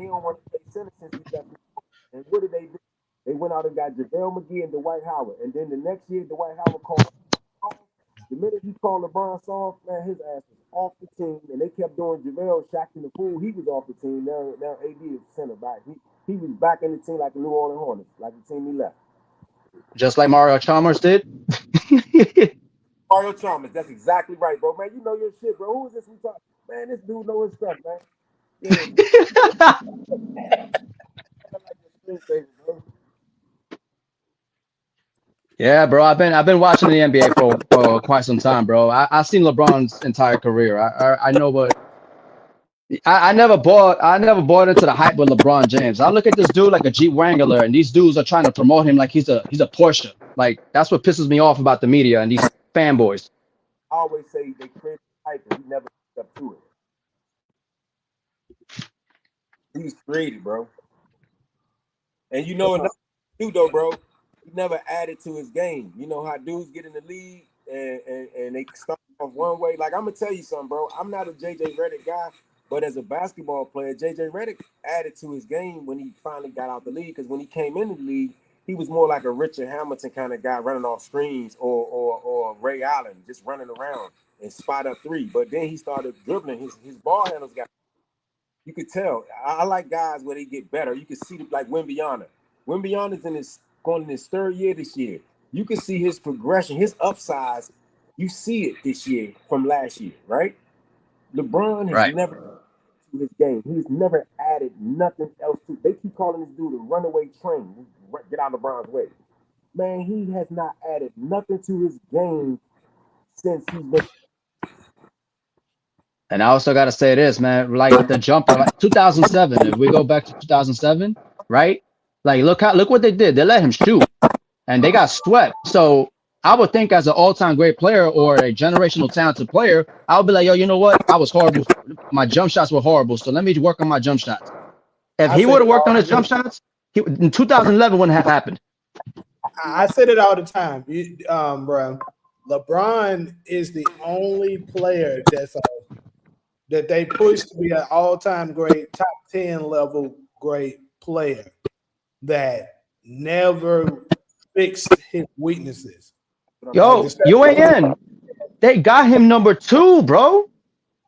don't want to play center since he got. And what did they do? They went out and got JaVale McGee and Dwight Howard. And then the next year, Dwight Howard called. The minute he called LeBron soft, man, his ass was off the team. And they kept doing JaVale, Shaq in the pool. He was off the team. Now AD is center back. He was back in the team like the New Orleans Hornets, like the team he left. Just like Mario Chalmers did. Mario Chalmers, that's exactly right, bro. Man, you know your shit, bro. Who is this we talk? Man, this dude know his stuff, man. Yeah, bro. I've been watching the NBA for quite some time, bro. I've seen LeBron's entire career. I know what I never bought into the hype with LeBron James. I look at this dude like a Jeep Wrangler, and these dudes are trying to promote him like he's a Porsche. Like that's what pisses me off about the media and these fanboys. I always say they created hype and he never lived up to it. He was created, bro. And you know another dude though, bro. He never added to his game. You know how dudes get in the league and they start off one way. Like I'm gonna tell you something, bro. I'm not a JJ Redick guy, but as a basketball player, JJ Redick added to his game when he finally got out the league. Because when he came into the league, he was more like a Richard Hamilton kind of guy running off screens or Ray Allen just running around and spot up three. But then he started dribbling. His ball handles got. You could tell. I like guys where they get better. You can see them like Wembanyama. Wembanyama's going in his third year this year. You can see his progression, his upsize. You see it this year from last year, right? LeBron has never to his game. He's never added nothing else to. They keep calling this dude a runaway train. Get out of LeBron's way. Man, he has not added nothing to his game since he's been. And I also got to say this, man, like the jumper, like 2007, if we go back to 2007, right? Like, look what they did. They let him shoot and they got swept. So I would think as an all-time great player or a generational talented player, I would be like, yo, you know what? I was horrible. My jump shots were horrible. So let me work on my jump shots. If he would have worked on his jump shots, in 2011 wouldn't have happened. I said it all the time, bro. LeBron is the only player that they push to be an all-time great, top 10 level great player that never fixed his weaknesses. Yo, UAN, they got him number 2, bro.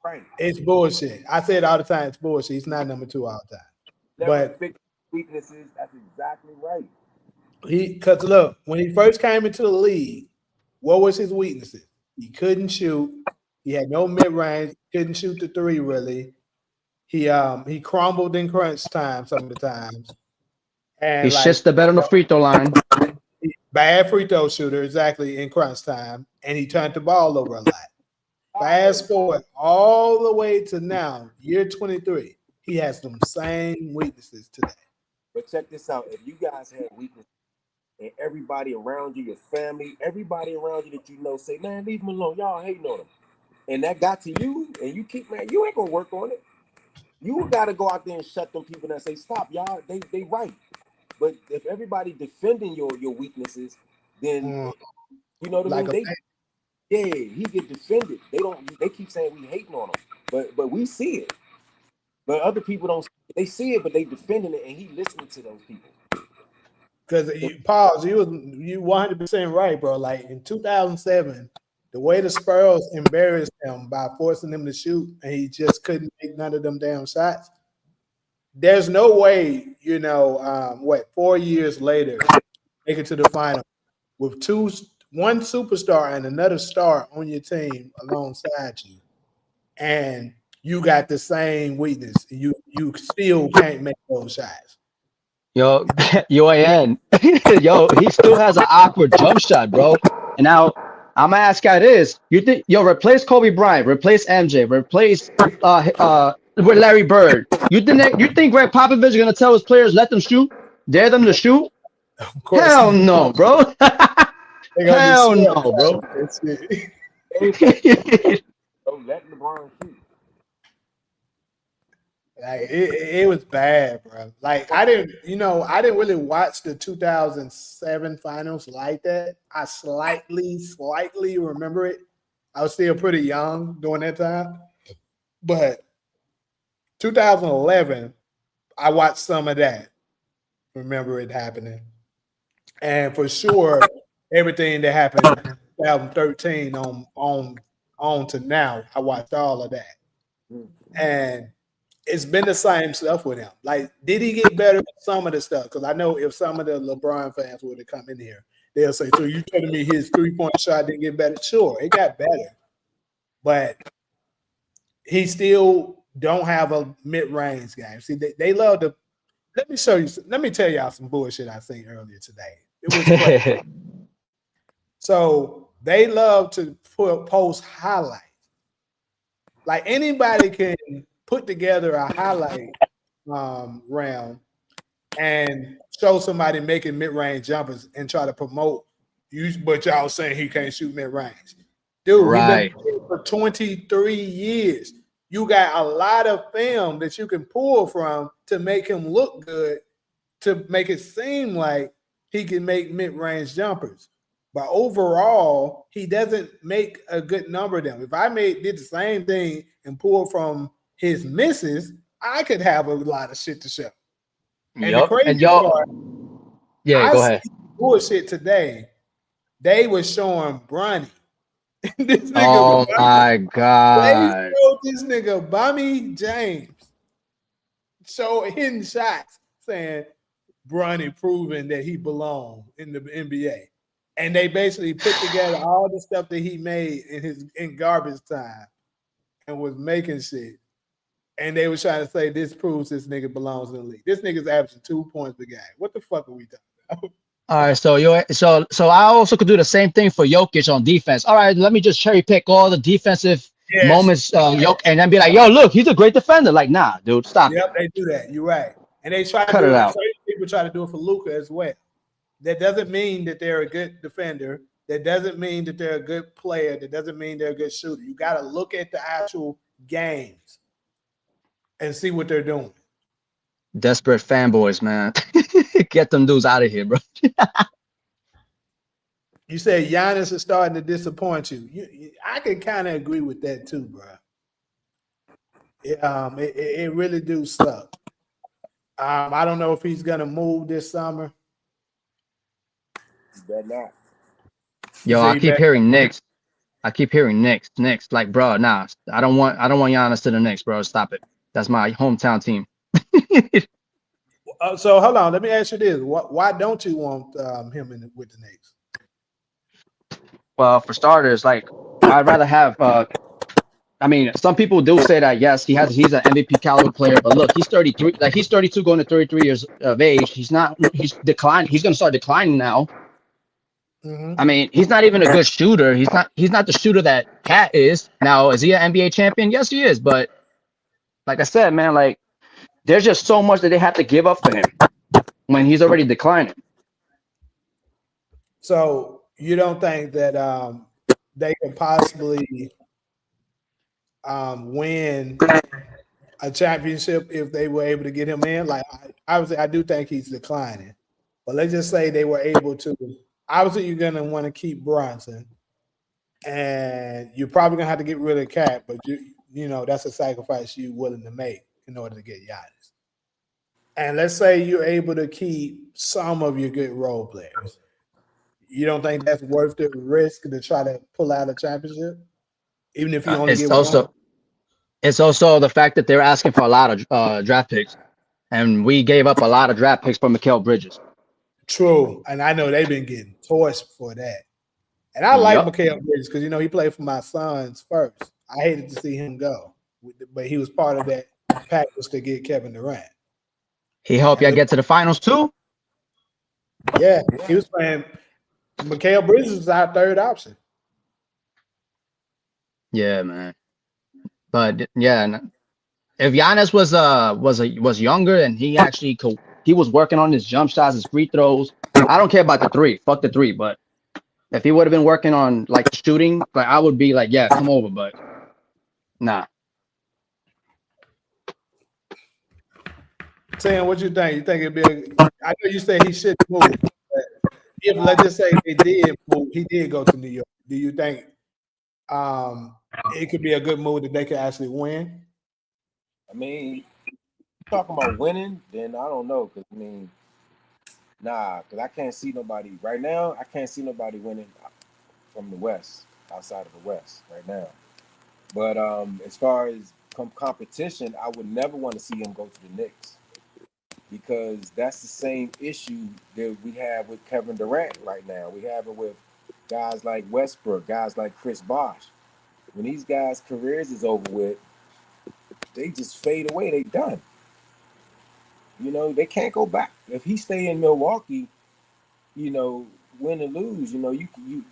Right. It's bullshit. I say it all the time. It's bullshit. He's not number 2 all the time. Never fixed weaknesses. That's exactly right. Because look, when he first came into the league, what was his weaknesses? He couldn't shoot. He had no mid-range. Couldn't shoot the 3 really. He crumbled in crunch time some of the times. And he shits the bet on the free throw line. Bad free throw shooter, exactly, in crunch time. And he turned the ball over a lot. Fast forward all the way to now, year 23. He has some same weaknesses today. But check this out. If you guys have weaknesses and everybody around you, your family, everybody around you that you know say, man, leave him alone. Y'all hating on him. And that got to you, and you keep, man, you ain't gonna work on it. You gotta go out there and shut them people that say, stop, y'all, they right. But if everybody defending your weaknesses, then you know what I mean? He get defended. They keep saying we hating on him. But we see it. But other people don't. They see it, but they defending it, and he listening to those people. Because you 100% right, bro. Like in 2007, the way the Spurs embarrassed him by forcing him to shoot, and he just couldn't make none of them damn shots. There's no way, 4 years later, make it to the final with one superstar and another star on your team alongside you, and you got the same weakness. You still can't make those shots. Yo, UAN, yo, he still has an awkward jump shot, bro. And now I'm gonna ask how it is. You think, replace Kobe Bryant, replace MJ, replace with Larry Bird. You think Greg Popovich is gonna tell his players let them shoot, dare them to shoot? Hell no, bro. Hell no, bro. Don't let LeBron shoot. Like it was bad, bro. Like I didn't really watch the 2007 finals like that. I slightly remember it. I was still pretty young during that time, but 2011, I watched some of that. Remember it happening, and for sure, everything that happened in 2013 on to now, I watched all of that, and it's been the same stuff with him. Like, did he get better at some of the stuff? Because I know if some of the LeBron fans would have come in here, they'll say, so you telling me his three-point shot didn't get better? Sure, it got better. But he still don't have a mid-range game. See, they love to – let me tell y'all some bullshit I seen earlier today. It was crazy. So they love to post highlights. Like anybody can put together a highlight round and show somebody making mid-range jumpers and try to promote you, but y'all saying he can't shoot mid-range. Dude, he been Right. playing for 23 years. You got a lot of film that you can pull from to make him look good, to make it seem like he can make mid-range jumpers. But overall, he doesn't make a good number of them. If I did the same thing and pulled from his misses, I could have a lot of shit to show. And the Yup. crazy And y'all, part, yeah, I go see ahead. bullshit today. They were showing Bronny. This nigga, Oh my they God. showed this nigga Bummy James hitting shots saying Bronny proving that he belonged in the NBA. And they basically put together all the stuff that he made in garbage time and was making shit. And they were trying to say this proves this nigga belongs in the league. This nigga's averaging 2 points per game. What the fuck are we talking about? All right, so I also could do the same thing for Jokic on defense. All right, let me just cherry pick all the defensive Yes. moments, and then be like, yo, look, he's a great defender. Like, nah, dude, stop it. Yep, they do that. You're right. And they try to Cut do it it. out. Certain people try to do it for Luka as well. That doesn't mean that they're a good defender. That doesn't mean that they're a good player. That doesn't mean they're a good shooter. You got to look at the actual games and see what they're doing. Desperate fanboys, man. Get them dudes out of here, bro. You say Giannis is starting to disappoint you. I can kind of agree with that too, bro. It really do suck. I don't know if he's gonna move this summer. You better not. You Yo, say I he keep back. hearing Knicks. I keep hearing Knicks. Like, bro, nah, I don't want Giannis to the Knicks, bro. Stop it. That's my hometown team. So hold on. Let me ask you this: why don't you want him with the Knicks? Well, for starters, like, I'd rather have. I mean, some people do say that yes, he's an MVP caliber player, but look, he's 33. Like, he's 32, going to 33 years of age. He's not. He's declining. He's gonna start declining now. Mm-hmm. I mean, he's not even a good shooter. He's not. He's not the shooter that Cat is. Now, is he an NBA champion? Yes, he is. But like I said, man, like, there's just so much that they have to give up for him when he's already declining. So you don't think that they could possibly win a championship if they were able to get him in? Like, obviously, I do think he's declining, but let's just say they were able to. Obviously, you're gonna want to keep Bronson, and you're probably gonna have to get rid of Cat, but you know that's a sacrifice you're willing to make in order to get Giannis. And let's say you're able to keep some of your good role players. You don't think that's worth the risk to try to pull out a championship, even if you only It's get one? also it's also the fact that they're asking for a lot of draft picks, and we gave up a lot of draft picks for Mikal Bridges. True, and I know they've been getting torched for that. And I like Yep. Mikal Bridges because he played for my sons first. I hated to see him go, but he was part of that package to get Kevin Durant. He helped And y'all look, get to the finals too. yeah, he was playing. Mikal Bridges is our third option. Yeah, man. But yeah, if Giannis was younger and he was working on his jump shots, his free throws. I don't care about the three. Fuck the three. But if he would have been working on like shooting, like, I would be like, yeah, come over. But nah. Sam, what you think? You think it'd be? I know you say he should move. But if let's just say they did move, he did go to New York. Do you think it could be a good move that they could actually win? I mean, talking about winning, then I don't know. Cause I mean, cause I can't see nobody right now. I can't see nobody winning from the West, outside of the West right now. But as far as competition, I would never want to see him go to the Knicks because that's the same issue that we have with Kevin Durant right now. We have it with guys like Westbrook, guys like Chris Bosh. When these guys' careers is over with, they just fade away. They done. They can't go back. If he stay in Milwaukee, win or lose, you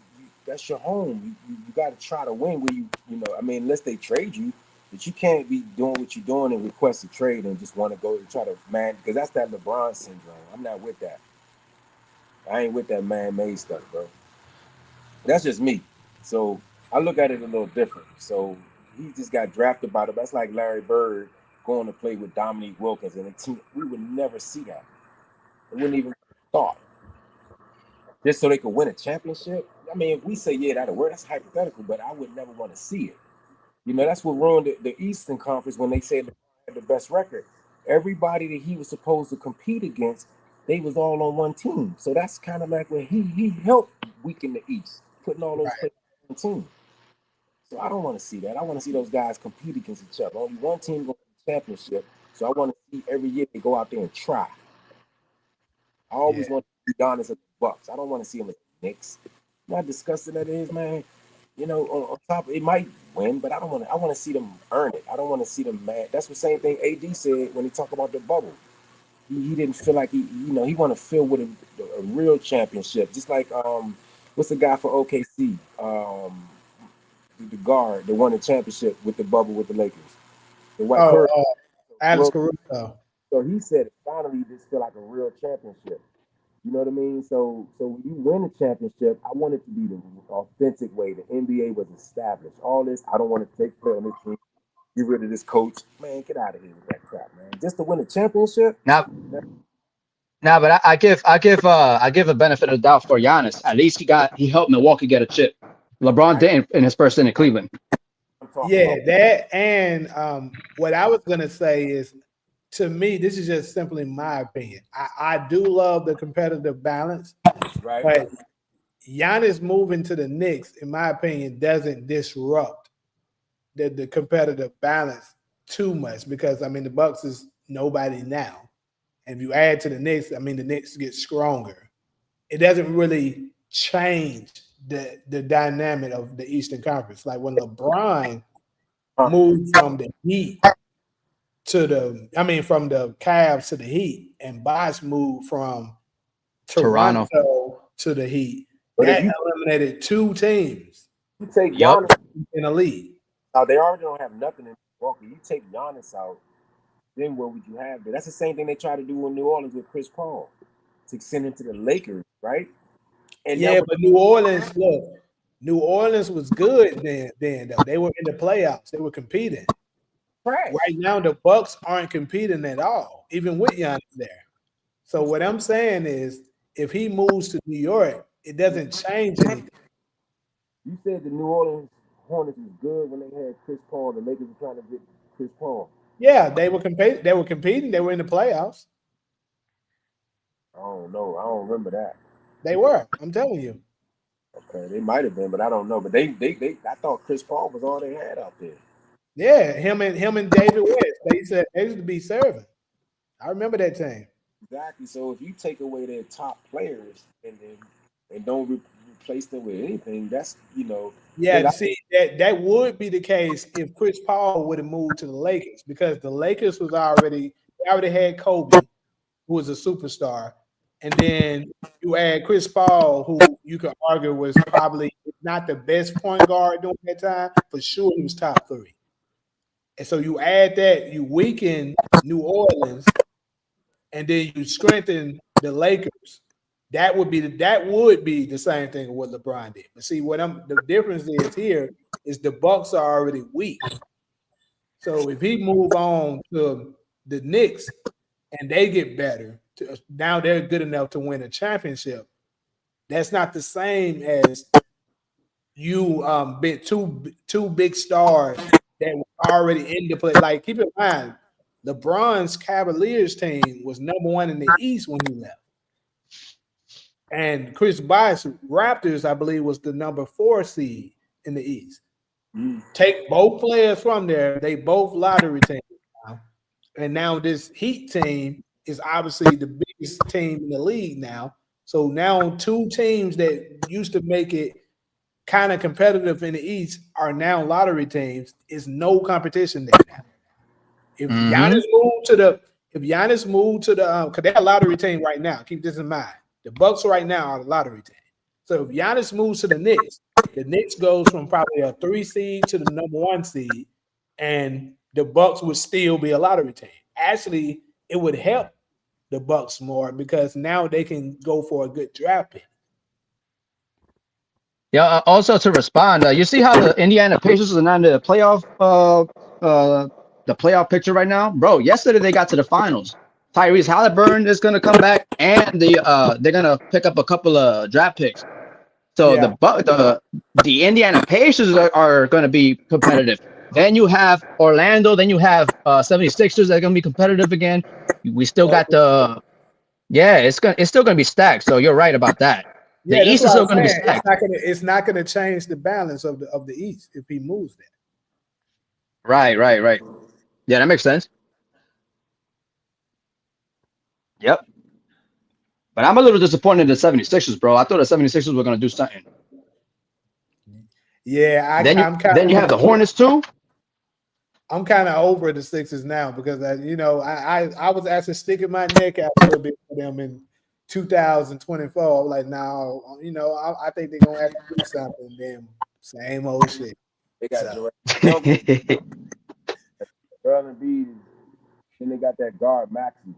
that's your home. You got to try to win where I mean, unless they trade you, But you can't be doing what you're doing and request a trade and just want to go and try to man, because that's that LeBron syndrome. I'm not with that. I ain't with that man-made stuff, bro. That's just me. So I look at it a little different. So he just got drafted by the. That's like Larry Bird going to play with Dominique Wilkins and a team. We would never see that. It wouldn't even thought. Just so they could win a championship. I mean, if we say yeah, that'll work. That's hypothetical, but I would never want to see it. You know, that's what ruined the Eastern Conference when they said LeBron had the best record. Everybody that he was supposed to compete against, they was all on one team. So that's kind of like when he helped weaken the East, putting all those players on one team. So I don't want to see that. I want to see those guys compete against each other. Only one team going to the championship. So I want to see every year they go out there and try. I always want to see Giannis at the Bucks. I don't want to see him at the Knicks. You know how disgusting that is, man. You know, on top, it might win, but I don't want to. I want to see them earn it. I don't want to see them mad. That's the same thing AD said when he talked about the bubble. He didn't feel like he want to feel with a real championship. Just like what's the guy for OKC? The guard that won the championship with the bubble with the Lakers. The white Curry. Alex Caruso. So he said finally he just feel like a real championship. You know what I mean? So when you win a championship, I want it to be the authentic way. The NBA was established. All this, I don't want to take play on this team. Get rid of this coach. Man, get out of here with that crap, man. Just to win a championship. But I give a benefit of the doubt for Giannis. At least he helped Milwaukee get a chip. LeBron didn't in his first stint in Cleveland. Yeah, that and what I was gonna say is, to me, this is just simply my opinion. I do love the competitive balance, right? But Giannis moving to the Knicks, in my opinion, doesn't disrupt the competitive balance too much, because I mean the Bucks is nobody now. And if you add to the Knicks, I mean the Knicks get stronger. It doesn't really change the dynamic of the Eastern Conference. Like when LeBron moved from the Heat from the Cavs to the Heat, and Bosh moved from Toronto to the Heat. But that eliminated two teams. You take Giannis in the league. Now they already don't have nothing in Milwaukee. You take Giannis out, then what would you have there? That's the same thing they try to do in New Orleans with Chris Paul, to send him to the Lakers, right? And but New Orleans was good then though. They were in the playoffs. They were competing. Right now, the Bucks aren't competing at all, even with Giannis there. So what I'm saying is, if he moves to New York, it doesn't change anything. You said the New Orleans Hornets was good when they had Chris Paul. The Lakers were trying to get Chris Paul. Yeah, they were competing. They were in the playoffs. I don't know. I don't remember that. They were. I'm telling you. Okay, they might have been, but I don't know. But they I thought Chris Paul was all they had out there. Yeah, him and David West. They said they used to be serving. I remember that team. Exactly. So if you take away their top players and don't replace them with anything, that's Yeah, see that would be the case if Chris Paul would have moved to the Lakers, because the Lakers was already had Kobe, who was a superstar, and then you add Chris Paul, who you could argue was probably not the best point guard during that time. For sure, he was top 3. And so you add that, you weaken New Orleans, and then you strengthen the Lakers. That would be the same thing with what LeBron did. But see, the difference is here is the Bucks are already weak. So if he move on to the Knicks and they get better, now they're good enough to win a championship. That's not the same as you been two big stars that were already in the play. Like, keep in mind, LeBron's Cavaliers team was number 1 in the East when he left. And Chris Bosh Raptors, I believe, was the number 4 seed in the East. Take both players from there, they both lottery teams now. And now this Heat team is obviously the biggest team in the league now. So now 2 teams that used to make it kind of competitive in the East are now lottery teams. Is no competition there now. If Giannis moved to the because they're a lottery team right now. Keep this in mind. The Bucks right now are the lottery team. So if Giannis moves to the Knicks goes from probably a 3 seed to the number 1 seed. and the Bucks would still be a lottery team. Actually, it would help the Bucks more because now they can go for a good draft pick. Yeah. Also to respond, you see how the Indiana Pacers are not in the playoff picture right now, bro. Yesterday they got to the finals. Tyrese Halliburton is gonna come back, and they're gonna pick up a couple of draft picks. So Yeah, the Indiana Pacers are going to be competitive. Then you have Orlando. Then you have 76ers that are going to be competitive again. We still got it's still going to be stacked. So you're right about that. The yeah, that's East is what I'm still going to be saying. stacked. It's not gonna change the balance of the East if he moves there. Right. Yeah, that makes sense. Yep. But I'm a little disappointed in the 76ers, bro. I thought the 76ers were going to do something. Yeah, Then you have the Hornets too. I'm kind of over the Sixers now because I was actually sticking my neck out a little bit for them in 2024. I was like, no, I think they're gonna have to do something. Then same old shit. They got So, Durant, Joel Embiid, then they got that guard Maxey.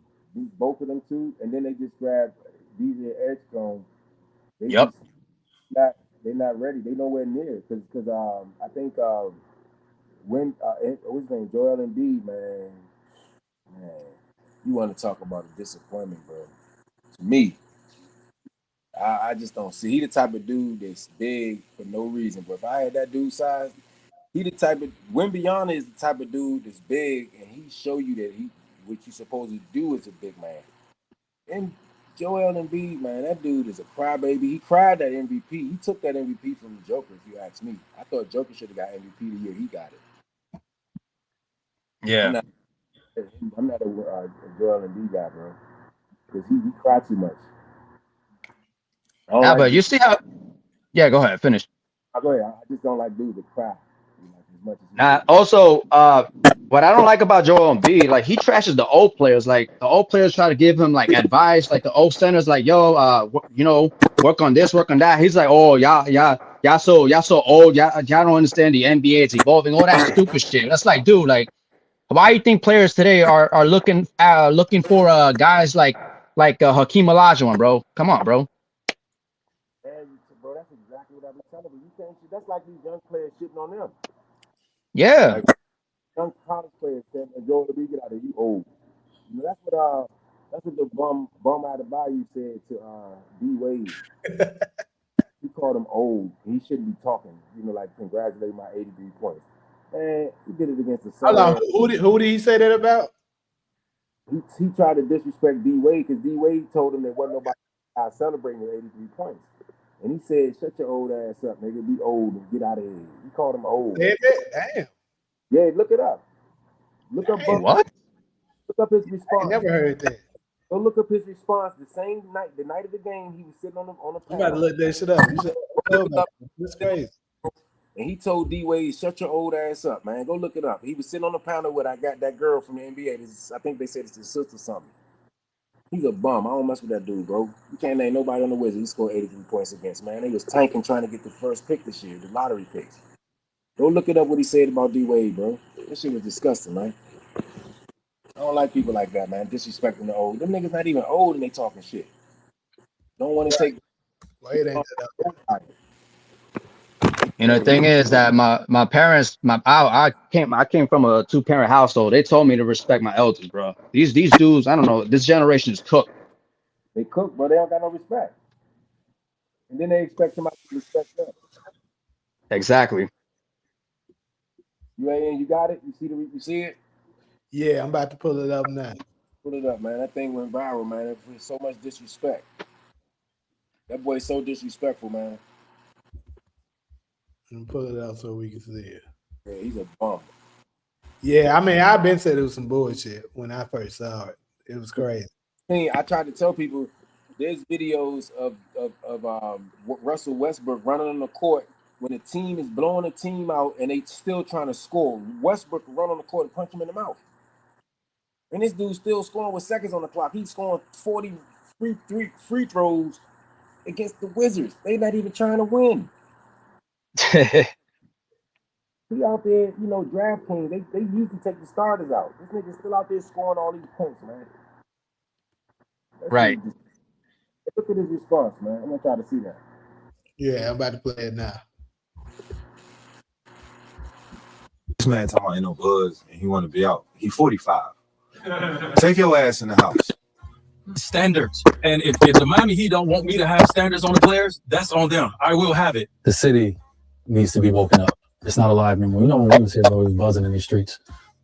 Both of them two, and then they just grabbed DJ Edgecombe. They Yep. just they're not ready. They nowhere near because I think when what's his name, Joel Embiid, man, you want to talk about a disappointment, bro? To me, I just don't see. He the type of dude that's big for no reason. But if I had that dude size, he the type of Wimbyana is the type of dude that's big, and he show you that what you supposed to do as a big man. And Joel Embiid, man, that dude is a crybaby. He cried that MVP. He took that MVP from the Joker, if you ask me. I thought Joker should have got MVP the year he got it. Yeah. I'm not a Joel Embiid guy, bro, because he cried too much. But you see how? Yeah, go ahead, finish. Go ahead. I just don't like dudes that cry as much as he Also, what I don't like about Joel Embiid, like he trashes the old players. Like the old players try to give him like advice. Like the old centers, like work on this, work on that. He's like, oh y'all so old. Y'all don't understand the NBA. It's evolving. All that stupid shit. That's like, dude, like why do you think players today are looking for guys like Hakeem Olajuwon, bro? Come on, bro. And, bro, that's exactly what I've been telling you. You can't. That's like these young players shitting on them. Yeah. Like young college players saying, "Joel Embiid, get out of here, you old." You know, that's what the bum out of Bayou said to D Wade. He called him old. He shouldn't be talking. Like congratulating my 83 points. Man, he did it against the hold on. Sun. Who did he say that about? He tried to disrespect D Wade because D Wade told him there wasn't nobody out celebrating the 83 points. And he said, "Shut your old ass up, nigga. Be old and get out of here." He called him old. Damn. Yeah, look it up. Look up What? Look up his I response. never heard that. Go look up his response. The same night, the night of the game, he was sitting on the I'm panel. about to look that shit up. You said, it's crazy. And he told D Wade, "Shut your old ass up, man. Go look it up." He was sitting on the panel with I got that girl from the NBA. I think they said it's his sister or something. He's a bum. I don't mess with that dude, bro. You can't name nobody on the Wizards he scored 83 points against, man. They was tanking trying to get the first pick this year, the lottery picks. Go look it up what he said about D Wade, bro. That shit was disgusting, man. I don't like people like that, man. Disrespecting the old. Them niggas not even old and they talking shit. Don't want to take. Well, it ain't that. The thing is that my parents, I came from a 2-parent household. They told me to respect my elders, bro. These dudes, I don't know. This generation is cooked. They cook, but they don't got no respect. And then they expect somebody to respect them. Exactly. You got it? You see it? Yeah, I'm about to pull it up now. Put it up, man. That thing went viral, man. It's so much disrespect. That boy's so disrespectful, man. And pull it out so we can see it. Yeah, he's a bum. Yeah, I mean, I've been said it was some bullshit when I first saw it. It was crazy. I tried to tell people there's videos of Russell Westbrook running on the court when the team is blowing a team out and they still trying to score. Westbrook run on the court and punch him in the mouth. And this dude's still scoring with seconds on the clock. He's scoring 40 free throws against the Wizards. They're not even trying to win. He out there, DraftKings. They usually take the starters out. This nigga's still out there scoring all these points, man. That Right. shit just, look at his response, man. I'm gonna try to see that. Yeah, I'm about to play it now. This man talking about ain't no buzz and he want to be out. He 45. Take your ass in the house. Standards. And if the Miami Heat don't want me to have standards on the players, that's on them. I will have it. The city needs to be woken up. It's not alive anymore. You know when we was here, bro, it was buzzing in these streets.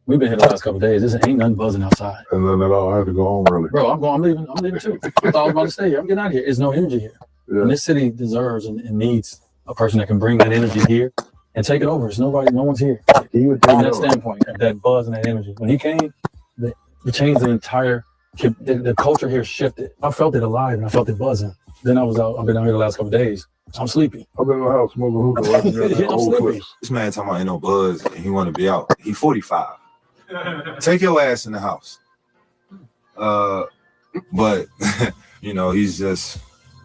We've been here the last couple of days. This ain't nothing buzzing outside. And then I have to go home early. Bro, I'm leaving too. I thought I was about to stay here. I'm getting out of here. There's no energy here. Yeah. And this city deserves and needs a person that can bring that energy here and take it over. It's nobody, no one's here. He would From take that over. standpoint, that buzz and that energy. When he came, it changed the entire, the culture here shifted. I felt it alive and I felt it buzzing. Then I've been out here the last couple of days. I'm sleepy. I've been in the house smoking hookah watching that I'm old sleepy. clips. This man talking about ain't no buzz and he want to be out. He 45. Take your ass in the house. But he's just,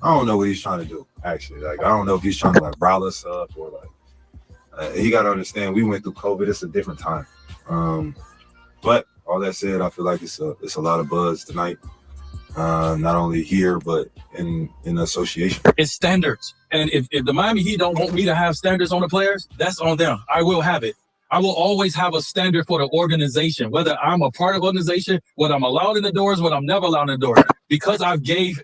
I don't know what he's trying to do. Actually, like I don't know if he's trying to like rile us up or like. He got to understand we went through COVID. It's a different time. But all that said, I feel like it's a lot of buzz tonight. Not only here but in the association. It's standards. And if the Miami Heat don't want me to have standards on the players, that's on them. I will have it. I will always have a standard for the organization, whether I'm a part of the organization, whether I'm allowed in the doors, whether I'm never allowed in the doors, because I gave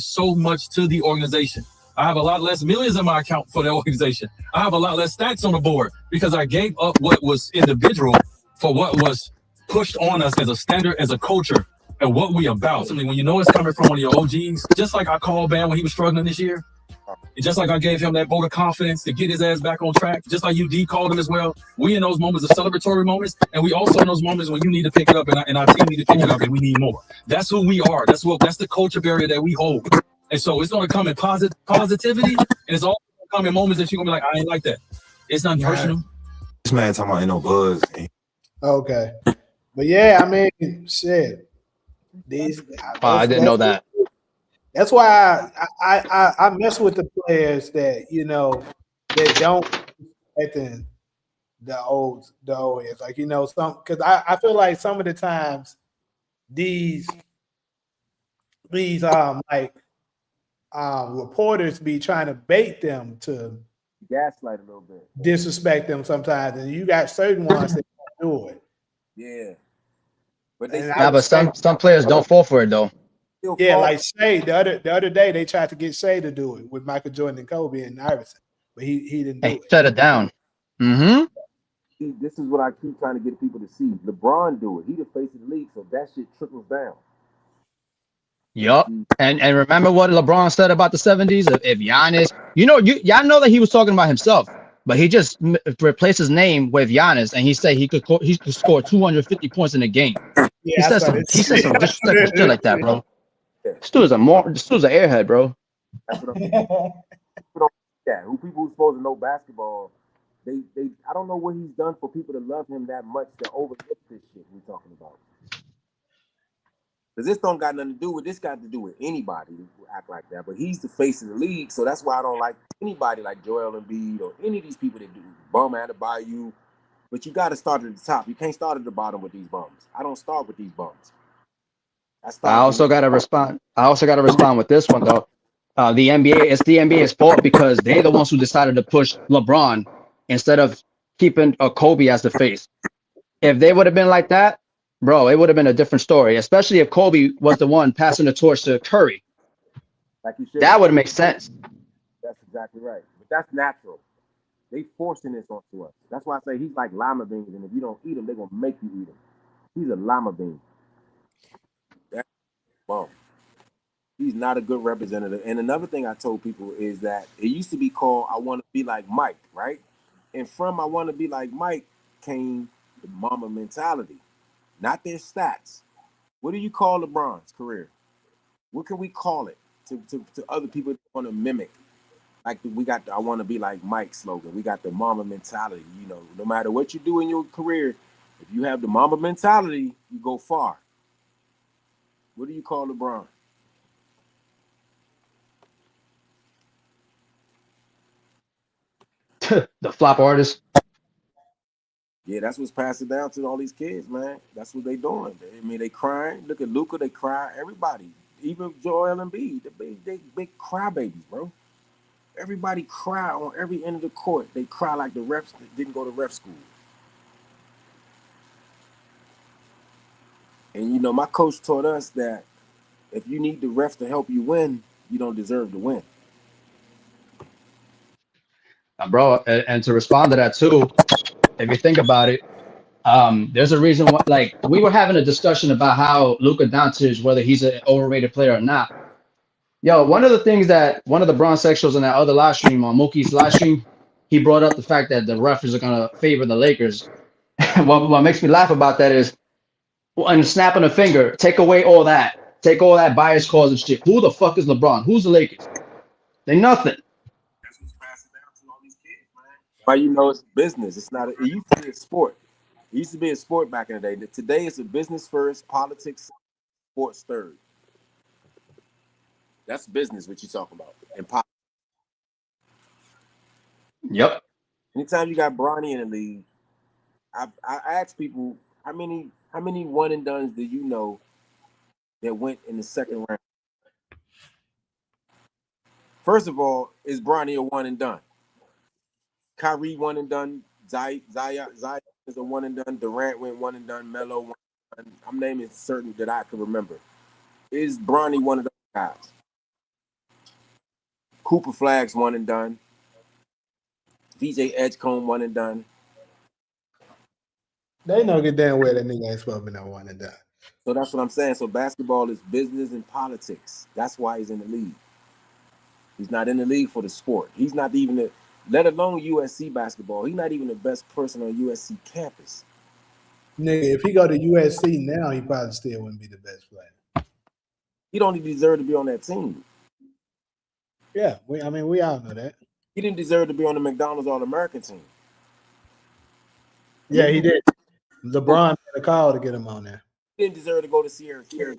so much to the organization. I have a lot less millions in my account for the organization. I have a lot less stats on the board because I gave up what was individual for what was pushed on us as a standard, as a culture, and what we about. I mean, when you know it's coming from one of your OGs, just like I called Bam when he was struggling this year, and just like I gave him that vote of confidence to get his ass back on track, just like you D called him as well. We in those moments of celebratory moments, and we also in those moments when you need to pick it up and our team need to pick it up and we need more. That's who we are. That's the culture barrier that we hold. And so it's going to come in positivity, and it's all going to come in moments that you're going to be like, I ain't like that. It's not personal. This man talking about ain't no buzz. Okay. But yeah, I mean, shit. I didn't know that. That's why I mess with the players that that don't respect the old heads. Like some, because I feel like some of the times these reporters be trying to bait them to Gaslight a little bit. disrespect them sometimes, and you got certain ones that don't do it. Yeah. But they And Yeah, but some players don't fall for it though. still Yeah, fall. like Shea, the other day they tried to get Shea to do it with Michael Jordan and Kobe and Iverson, but he didn't do Hey, it. shut it down. Mm-hmm. See, this is what I keep trying to get people to see. LeBron do it. He the face of the league, so that shit trickles down. Yup. And remember what LeBron said about the 70s? If Giannis, y'all know that he was talking about himself, but he just replaced his name with Giannis, and he said he could score 250 points in a game. He Yeah, said some disrespectful shit like that, bro. This dude's an airhead, bro. That's what I'm people don't yeah, people who's supposed to know basketball, they I don't know what he's done for people to love him that much to overlook this shit we're talking about. Because this don't got nothing to do with this, got to do with anybody who act like that. But he's the face of the league, so that's why I don't like anybody like Joel Embiid or any of these people that do bum out of Bayou. But you got to start at the top. You can't start at the bottom with these bums. I don't start with these bums. I also got to respond with this one though. The NBA, it's the NBA's fault because they're the ones who decided to push LeBron instead of keeping Kobe as the face. If they would have been like that, bro, it would have been a different story. Especially if Kobe was the one passing the torch to Curry. like you should. That would make sense. That's exactly right. But that's natural. They forcing this onto us. That's why I say he's like lima beans, and if you don't eat them, they're gonna make you eat them. He's a lima bean. That's bum. He's not a good representative. And another thing I told people is that it used to be called I want to be like Mike, right? And from I want to be like Mike came the mama mentality, not their stats. What do you call LeBron's career? What can we call it to other people that want to mimic? Like we got the I want to be like Mike slogan. We got the mama mentality. No matter what you do in your career, if you have the mama mentality, you go far. What do you call LeBron? The flop artist. Yeah, that's what's passing down to all these kids, man. That's what they doing. I mean, they crying. Look at Luka, they cry. Everybody, even Joel Embiid, they big crybabies, bro. Everybody cry on every end of the court. They cry like the refs that didn't go to ref school. And you know, my coach taught us that if you need the ref to help you win, you don't deserve to win. Bro, and to respond to that too, if you think about it, there's a reason why. Like we were having a discussion about how Luka Doncic, whether he's an overrated player or not. Yo, one of the things that one of the bronze sexuals in that other live stream on Mookie's live stream, he brought up the fact that the referees are gonna favor the Lakers. What makes me laugh about that is, and snapping a finger, take away all that, take all that bias calls and shit. Who the fuck is LeBron? Who's the Lakers? They nothing. That's what's passing down to all these kids, man. Why you know it's business? It's not. It used to be a sport. It used to be a sport back in the day. Today it's a business first, politics, sports third. That's business. What you talking about? And politics. Yep. Anytime you got Bronny in the league, I ask people how many one and dones do you know that went in the second round? First of all, is Bronny a one and done? Kyrie one and done. Zion is a one and done. Durant went one and done. Melo one and done. I'm naming certain that I can remember. Is Bronny one of those guys? Cooper Flags one and done. VJ Edgecombe one and done. They know good damn well that nigga ain't supposed to be no one and done. So that's what I'm saying. So basketball is business and politics. That's why he's in the league. He's not in the league for the sport. He's not even let alone USC basketball. He's not even the best person on USC campus. Nigga, if he go to USC now, he probably still wouldn't be the best player. He don't even deserve to be on that team. Yeah, we all know that. He didn't deserve to be on the McDonald's All-American team. Yeah, he did. LeBron had a call to get him on there. He didn't deserve to go to Sierra Canyon.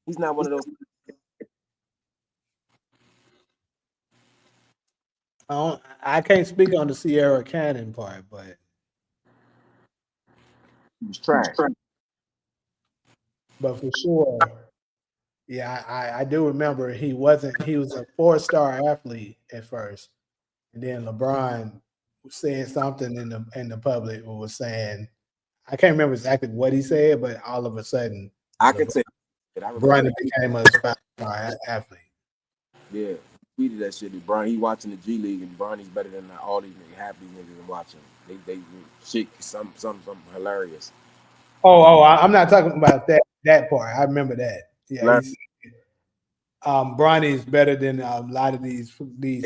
He's not one of those. I can't speak on the Sierra Canyon part, but He was trash. But for sure, yeah, I do remember he was a 4-star athlete at first. And then LeBron was saying something in the public or was saying, I can't remember exactly what he said, but all of a sudden I can say that. LeBron became a 5-star athlete. Yeah, he tweeted that shit. LeBron, he watching the G League, and Bronny's better than all these niggas. Half these niggas and watching. They shit something hilarious. I'm not talking about that part. I remember that. Yeah, Bronny's better than a lot of these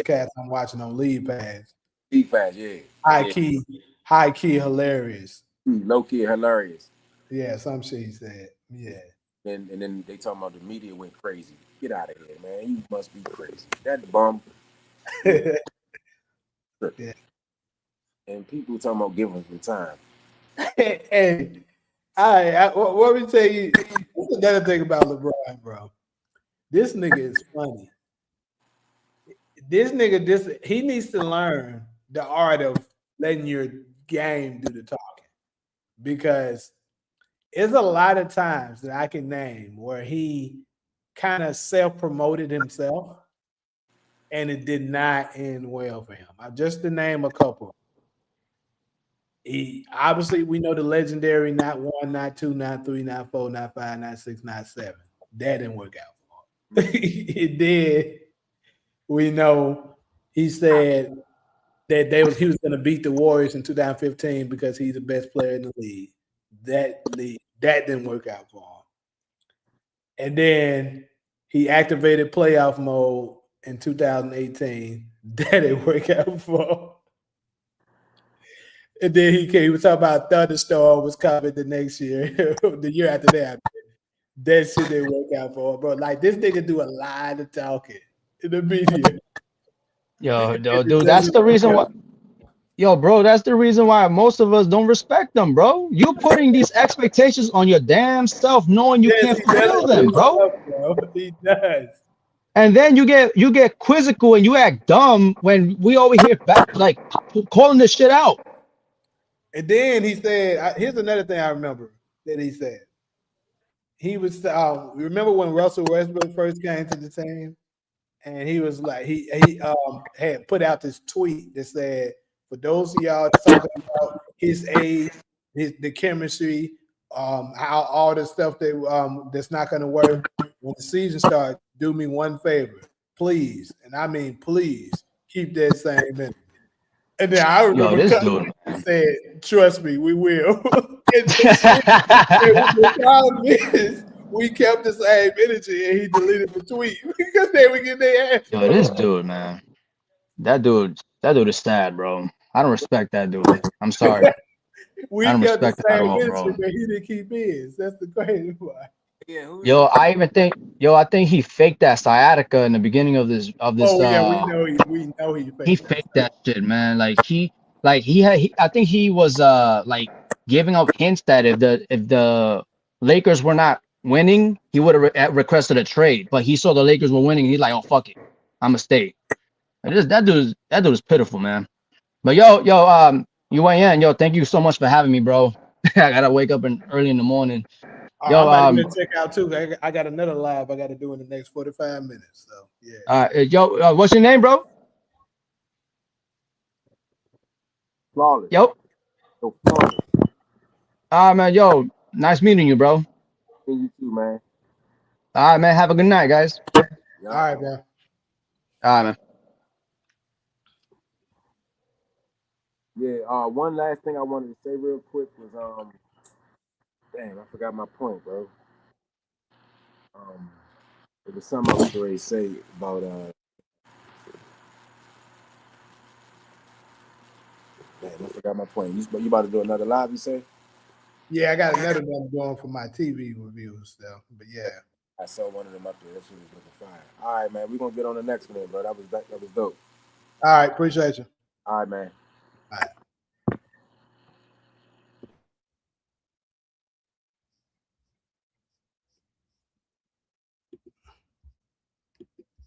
cats I'm watching on League Pass. League Pass, yeah. High key hilarious. Low key hilarious. Yeah, some shit he said. Yeah. And then they talking about the media went crazy. Get out of here, man. You must be crazy. That bum. Yeah. And people talking about giving him some time. And what we tell you, that's another thing about LeBron, bro. This nigga is funny. This nigga, he needs to learn the art of letting your game do the talking. Because it's a lot of times that I can name where he kind of self-promoted himself and it did not end well for him. Just to name a couple. He obviously, we know the legendary not 1, not 2, not 3, not 4, not 5, not 6, not 7. That didn't work out for him. It did. We know he said that he was going to beat the Warriors in 2015 because he's the best player in the league. That didn't work out for him. And then he activated playoff mode in 2018. That didn't work out for him. And then he was talking about thunderstorm was coming the next year, the year after that. That shit didn't work out for him, bro. Like, this nigga do a lot of talking in the media. Yo, dude, that's the reason why. Yo, bro, that's the reason why most of us don't respect them, bro. You're putting these expectations on your damn self, knowing you can't fulfill them, bro. He does. And then you get quizzical and you act dumb when we over here back, like calling this shit out. And then he said, here's another thing I remember that he said. He was, remember when Russell Westbrook first came to the team? And he was like, he had put out this tweet that said, for those of y'all talking about his age, the chemistry, how all the stuff that that's not going to work when the season starts, do me one favor, please, and I mean please, keep that same energy. And then I remember this dude. said, "Trust me, we will." And the problem is, we kept the same energy, and he deleted the tweet because they would get their ass. Yo, this dude, man. That dude is sad, bro. I don't respect that dude. I'm sorry. We I don't kept the respect that at same all, energy, bro. but he didn't keep his. That's the crazy part. Yeah, who Yo, I think he faked that sciatica in the beginning of this. Oh yeah, we know he He faked that. faked that shit, man. I think he was like giving up hints that if the Lakers were not winning, he would have requested a trade. But he saw the Lakers were winning. He's like, oh fuck it, I'ma stay. And that dude is pitiful, man. But yo, UAN, yo, thank you so much for having me, bro. I gotta wake up early in the morning. Yo, I'm about to get a check out too. I got another live I got to do in the next 45 minutes. So yeah. What's your name, bro? Flawless. Yo, So flawless. man, yo, nice meeting you, bro. And you too, man. All right, man. Have a good night, guys. All right, bro. All right, man. Yeah, one last thing I wanted to say real quick was damn, I forgot my point, bro. It was something I was ready to say about damn, I forgot my point. You about to do another live, you say? Yeah, I got another one going for my TV reviews though. But yeah. I saw one of them up there. That shit was looking fire. All right, man. We're gonna get on the next one, bro. That was dope. All right, appreciate you. All right, man. All right.